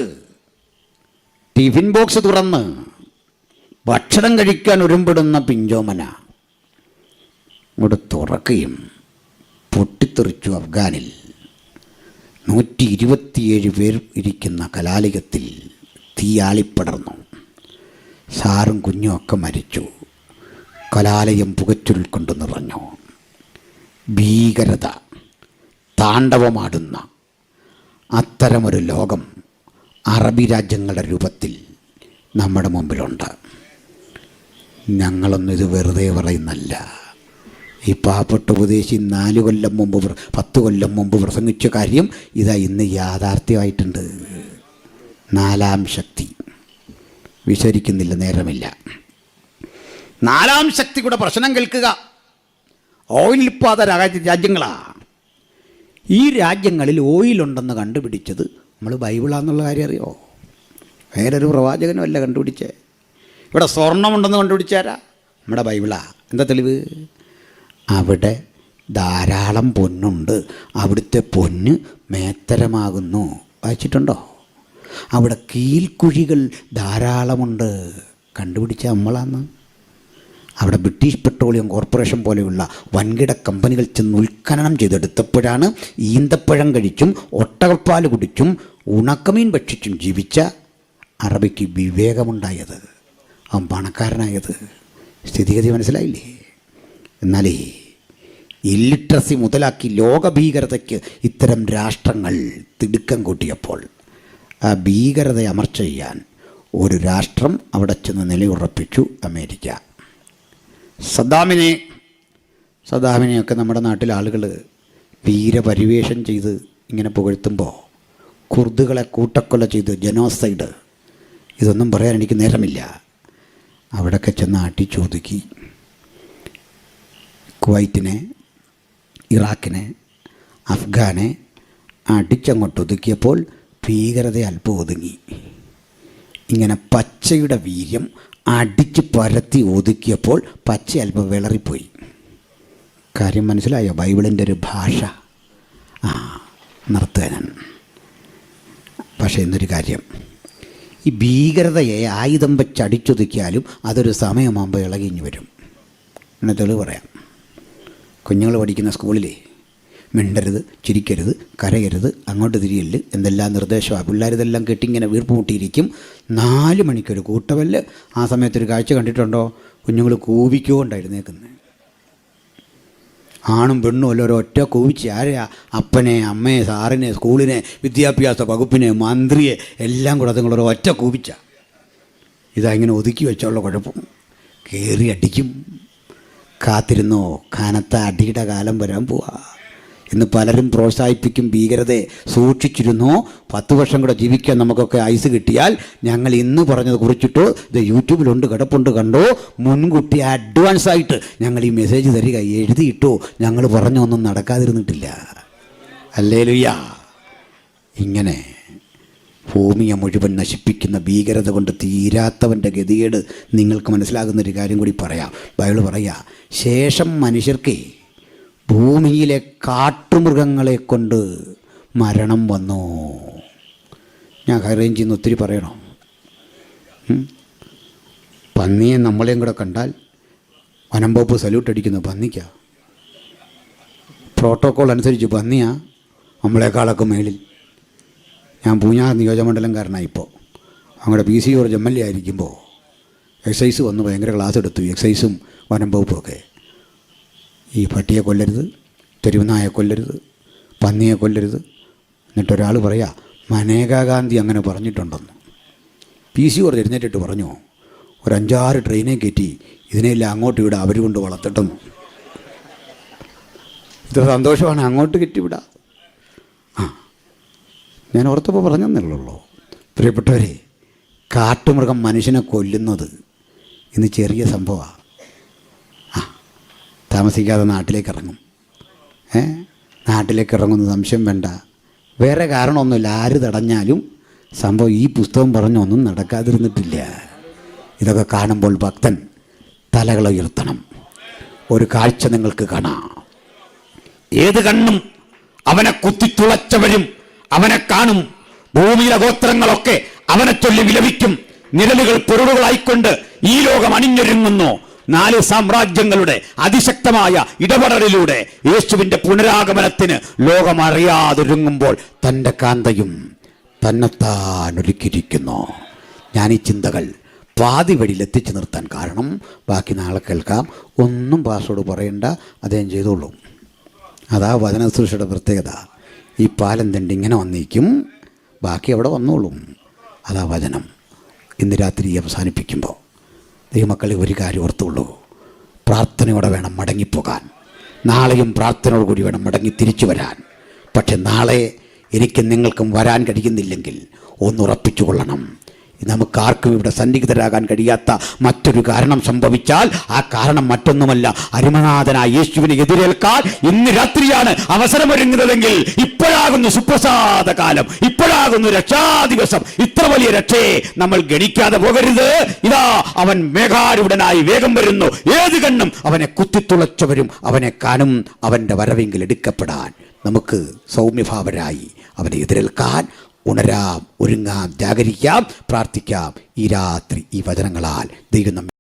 ടിഫിൻ ബോക്സ് തുറന്ന് ഭക്ഷണം കഴിക്കാൻ ഒരുമ്പെടുന്ന പിഞ്ചോമന ഇവിടെ തുറക്കുകയും പൊട്ടിത്തെറിച്ചു. അഫ്ഗാനിൽ 127 പേർ ഇരിക്കുന്ന കലാലയത്തിൽ തീയാളിപ്പടർന്നു. സാറും കുഞ്ഞും ഒക്കെ മരിച്ചു. കലാലയം പുകച്ചുരുൾ കൊണ്ട് നിറഞ്ഞു. ഭീകരത താണ്ഡവമാടുന്ന അത്തരമൊരു ലോകം അറബി രാജ്യങ്ങളുടെ രൂപത്തിൽ നമ്മുടെ മുമ്പിലുണ്ട്. ഞങ്ങളൊന്നും ഇത് വെറുതെ പറയുന്നല്ല. ഈ പാവപ്പെട്ട ഉപദേശി 4 കൊല്ലം മുമ്പ് 10 കൊല്ലം മുമ്പ് പ്രസംഗിച്ച കാര്യം ഇതാ ഇന്ന് യാഥാർത്ഥ്യമായിട്ടുണ്ട്. 4ാം ശക്തി വിചാരിക്കുന്നില്ല, നേരമില്ല. 4ാം ശക്തിയുടെ പ്രശ്നം കേൾക്കുക. ഓയിൽ ഉൽപ്പാദന രാജ്യങ്ങളാണ്. ഈ രാജ്യങ്ങളിൽ ഓയിലുണ്ടെന്ന് കണ്ടുപിടിച്ചത് നമ്മൾ ബൈബിളാന്നുള്ള കാര്യം അറിയോ? വേറൊരു പ്രവാചകനും അല്ല കണ്ടുപിടിച്ചേ. ഇവിടെ സ്വർണ്ണമുണ്ടെന്ന് കണ്ടുപിടിച്ചാരാ? നമ്മുടെ ബൈബിളാ. എന്താ തെളിവ്? അവിടെ ധാരാളം പൊന്നുണ്ട്, അവിടുത്തെ പൊന്ന് മേത്തരമാകുന്നു. വായിച്ചിട്ടുണ്ടോ? അവിടെ കീൽക്കുഴികൾ ധാരാളമുണ്ട്. കണ്ടുപിടിച്ച നമ്മളാന്ന്. അവിടെ ബ്രിട്ടീഷ് പെട്രോളിയം കോർപ്പറേഷൻ പോലെയുള്ള വൻകിട കമ്പനികൾ ചെന്ന് ഉത്ഖനനം ചെയ്തെടുത്തപ്പോഴാണ് ഈന്തപ്പഴം കഴിച്ചും ഒട്ടകപ്പാൽ കുടിച്ചും ഉണക്കമീൻ ഭക്ഷിച്ചും ജീവിച്ച അറബിക്ക് വിവേകമുണ്ടായത്, അവൻ പണക്കാരനായത്. സ്ഥിതിഗതി മനസ്സിലായില്ലേ? എന്നാലേ ഇല്ലിട്രസി മുതലാക്കി ലോകഭീകരതയ്ക്ക് ഇത്തരം രാഷ്ട്രങ്ങൾ തിടുക്കം കൂട്ടിയപ്പോൾ ആ ഭീകരതയെ അമർച്ച ചെയ്യാൻ ഒരു രാഷ്ട്രം അവിടെ ചെന്ന് നിലയുറപ്പിച്ചു, അമേരിക്ക. സദ്ദാമിനെയൊക്കെ നമ്മുടെ നാട്ടിലെ ആളുകൾ വീരപരിവേഷം ചെയ്ത് ഇങ്ങനെ പുകഴ്ത്തുമ്പോൾ കുർദുകളെ കൂട്ടക്കൊല ചെയ്ത് ജനോസൈഡ്, ഇതൊന്നും പറയാൻ എനിക്ക് നേരമില്ല. അവിടെയൊക്കെ ചെന്ന് ആട്ടിച്ചൊതുക്കി. കുവൈറ്റിനെ, ഇറാഖിനെ, അഫ്ഗാനെ അടിച്ചങ്ങോട്ടൊതുക്കിയപ്പോൾ ഭീകരത അല്പം ഒതുങ്ങി. ഇങ്ങനെ പച്ചയുടെ വീര്യം അടിച്ച് പരത്തി ഒതുക്കിയപ്പോൾ പച്ച അല്പം വിളറിപ്പോയി. കാര്യം മനസ്സിലായോ? ബൈബിളിൻ്റെ ഒരു ഭാഷ. നിർത്തുക ഞാൻ. പക്ഷേ എന്നൊരു കാര്യം, ഈ ഭീകരതയെ ആയുധം വെച്ച് അടിച്ചൊതുക്കിയാലും അതൊരു സമയമാകുമ്പോൾ ഇളകിഞ്ഞ് വരും. എന്നെ തെളിവ് പറയാം. കുഞ്ഞുങ്ങൾ പഠിക്കുന്ന സ്കൂളിലെ മിണ്ടരുത്, ചിരിക്കരുത്, കരയരുത്, അങ്ങോട്ട് തിരിയല്ല് എന്തെല്ലാം നിർദ്ദേശമാണ്. പിള്ളേരിതെല്ലാം കെട്ടിങ്ങനെ വീർപ്പ് മുട്ടിയിരിക്കും. 4 മണിക്കൊരു കൂട്ടവല്ല്. ആ സമയത്തൊരു കാഴ്ച കണ്ടിട്ടുണ്ടോ? കുഞ്ഞുങ്ങൾ കൂവിക്കൊണ്ടായിരുന്നേക്കുന്നത്. ആണും പെണ്ണും അല്ല, ഒരൊറ്റ കൂവിച്ച്. ആരെയാ? അപ്പനെ, അമ്മയെ, സാറിനെ, സ്കൂളിനെ, വിദ്യാഭ്യാസ വകുപ്പിനെ, മന്ത്രിയെ എല്ലാം കൂടെ അതുങ്ങളൊരു ഒറ്റ കൂവിച്ച. ഇതാ ഇങ്ങനെ ഒതുക്കി വെച്ചുള്ള കുഴപ്പം. കയറി അടിക്കും. കാത്തിരുന്നോ, കനത്ത അടിയുടെ കാലം വരാൻ പോവാ. ഇന്ന് പലരും പ്രോത്സാഹിപ്പിക്കും ഭീകരതയെ. സൂക്ഷിച്ചിരുന്നോ, 10 വർഷം കൂടെ ജീവിക്കാൻ നമുക്കൊക്കെ ആയുസ് കിട്ടിയാൽ ഞങ്ങൾ ഇന്ന് പറഞ്ഞത് കുറിച്ചിട്ടോ, ഇത് യൂട്യൂബിലുണ്ട്, കിടപ്പുണ്ട്, കണ്ടോ, മുൻകൂട്ടി അഡ്വാൻസായിട്ട് ഞങ്ങൾ ഈ മെസ്സേജ് തരിക, എഴുതിയിട്ടോ. ഞങ്ങൾ പറഞ്ഞൊന്നും നടക്കാതിരുന്നിട്ടില്ല. ഹല്ലേലൂയ. ഇങ്ങനെ ഭൂമിയെ മുഴുവൻ നശിപ്പിക്കുന്ന ഭീകരത കൊണ്ട് തീരാത്തവൻ്റെ ഗതികേട് നിങ്ങൾക്ക് മനസ്സിലാകുന്നൊരു കാര്യം കൂടി പറയാം. ബൈബിൾ പറയാ, ശേഷം മനുഷ്യർക്ക് ഭൂമിയിലെ കാട്ടുമൃഗങ്ങളെ കൊണ്ട് മരണം വന്നു. ഞാൻ ഹൈറേഞ്ചിൽ നിന്ന് ഒത്തിരി പറയണോ? പന്നിയെ നമ്മളെയും കൂടെ കണ്ടാൽ വനംവകുപ്പ് സല്യൂട്ട് അടിക്കുന്നു. പന്നിക്കാ പ്രോട്ടോക്കോൾ അനുസരിച്ച് പന്നിയാ നമ്മളെക്കാളൊക്കെ മേളിൽ. ഞാൻ പൂഞ്ഞാർ നിയോജകമണ്ഡലംകാരനാണ്. ഇപ്പോൾ അങ്ങോട്ട് PC ജോർജ് MLA ആയിരിക്കുമ്പോൾ എക്സൈസ് വന്ന് ഭയങ്കര ക്ലാസ് എടുത്തു. എക്സൈസും വനംവകുപ്പും ഒക്കെ. ഈ പട്ടിയെ കൊല്ലരുത്, തെരുവുനായെ കൊല്ലരുത്, പന്നിയെ കൊല്ലരുത്. എന്നിട്ടൊരാൾ പറയാ മനേകാ ഗാന്ധി അങ്ങനെ പറഞ്ഞിട്ടുണ്ടെന്ന്. PC ജോർജ് എഴുന്നേറ്റിട്ട് പറഞ്ഞു, ഒരു 5-6 ട്രെയിനെ കയറ്റി ഇതിനെല്ലാം അങ്ങോട്ട് വിടാം, അവർ കൊണ്ട് വളർത്തട്ടെന്ന്. ഇത്ര സന്തോഷമാണ്, അങ്ങോട്ട് കയറ്റിവിടാം. ഞാൻ ഓർത്തപ്പോൾ പറഞ്ഞെന്നുള്ളൂ. പ്രിയപ്പെട്ടവരെ, കാട്ടുമൃഗം മനുഷ്യനെ കൊല്ലുന്നത് ഇന്ന് ചെറിയ സംഭവമാണ്. താമസിക്കാതെ നാട്ടിലേക്ക് ഇറങ്ങും. നാട്ടിലേക്ക് ഇറങ്ങുന്ന സംശയം വേണ്ട. വേറെ കാരണമൊന്നുമില്ല. ആര് തടഞ്ഞാലും സംഭവം ഈ പുസ്തകം പറഞ്ഞൊന്നും നടക്കാതിരുന്നിട്ടില്ല. ഇതൊക്കെ കാണുമ്പോൾ ഭക്തൻ തലകൾ ഉയർത്തണം. ഒരു കാഴ്ച നിങ്ങൾക്ക് കാണാം. ഏത് കണ്ണും അവനെ കുത്തിത്തുളച്ചവരും അവനെ കാണും. ഭൂമിയിലെ ഗോത്രങ്ങളൊക്കെ അവനെ ചൊല്ലി വിലപിക്കും. നിഴലുകൾ പൊരുളുകളായിക്കൊണ്ട് ഈ ലോകം അണിഞ്ഞൊരുങ്ങുന്നു. 4 സാമ്രാജ്യങ്ങളുടെ അതിശക്തമായ ഇടപെടലിലൂടെ യേശുവിൻ്റെ പുനരാഗമനത്തിന് ലോകം അറിയാതൊരുങ്ങുമ്പോൾ തൻ്റെ കാന്തയും തന്നെത്താൻ ഒരുക്കിയിരിക്കുന്നു. ഞാൻ ഈ ചിന്തകൾ പാതി വഴിയിൽ എത്തിച്ചു നിർത്താൻ കാരണം, ബാക്കി നാളെ കേൾക്കാം. ഒന്നും പാസ്റ്ററോട് പറയണ്ട, അദ്ദേഹം ചെയ്തോളൂ. അതാ വചനശുശ്രൂഷയുടെ പ്രത്യേകത. ഈ പാലം തണ്ടി ഇങ്ങനെ വന്നിരിക്കും, ബാക്കി അവിടെ വന്നോളും. അതാ വചനം. ഇന്ന് രാത്രി അവസാനിപ്പിക്കുമ്പോൾ ദൈവമക്കളെ ഒരു കാര്യം ഓർത്തുള്ളൂ. പ്രാർത്ഥനയോടെ വേണം മടങ്ങിപ്പോകാൻ. നാളെയും പ്രാർത്ഥനയോട് കൂടി വേണം മടങ്ങി തിരിച്ചു വരാൻ. പക്ഷെ നാളെ എനിക്കും നിങ്ങൾക്കും വരാൻ കഴിയുന്നില്ലെങ്കിൽ ഒന്നുറപ്പിച്ചു കൊള്ളണം. നമുക്കാർക്കും ഇവിടെ സന്നിഗ്ധരാകാൻ കഴിയാത്ത മറ്റൊരു കാരണം സംഭവിച്ചാൽ ആ കാരണം മറ്റൊന്നുമല്ല, അരുമനാഥനായ യേശുവിനെ എതിരേൽക്കാൻ ഇന്ന് രാത്രിയാണ് അവസരമൊരുങ്ങുന്നതെങ്കിൽ ഇപ്പോഴാകുന്നു സുപ്രസാദ കാലം, ഇപ്പോഴാകുന്നു രക്ഷാദിവസം. ഇത്ര വലിയ രക്ഷയെ നമ്മൾ ഗണിക്കാതെ പോകരുത്. ഇതാ അവൻ മേഘാരൂഢനായി വേഗം വരുന്നു. ഏത് കണ്ണും അവനെ കുത്തിത്തുളച്ചവരും അവനെ കാണും. അവൻ്റെ വരവെങ്കിൽ എടുക്കപ്പെടാൻ നമുക്ക് സൗമ്യഭാവരായി അവനെ എതിരേൽക്കാൻ ഉണരാം, ഒരുങ്ങാം, ജാഗരിക്കാം, പ്രാർത്ഥിക്കാം. ഈ രാത്രി ഈ വചനങ്ങളാൽ ദൈവം നമ്മെ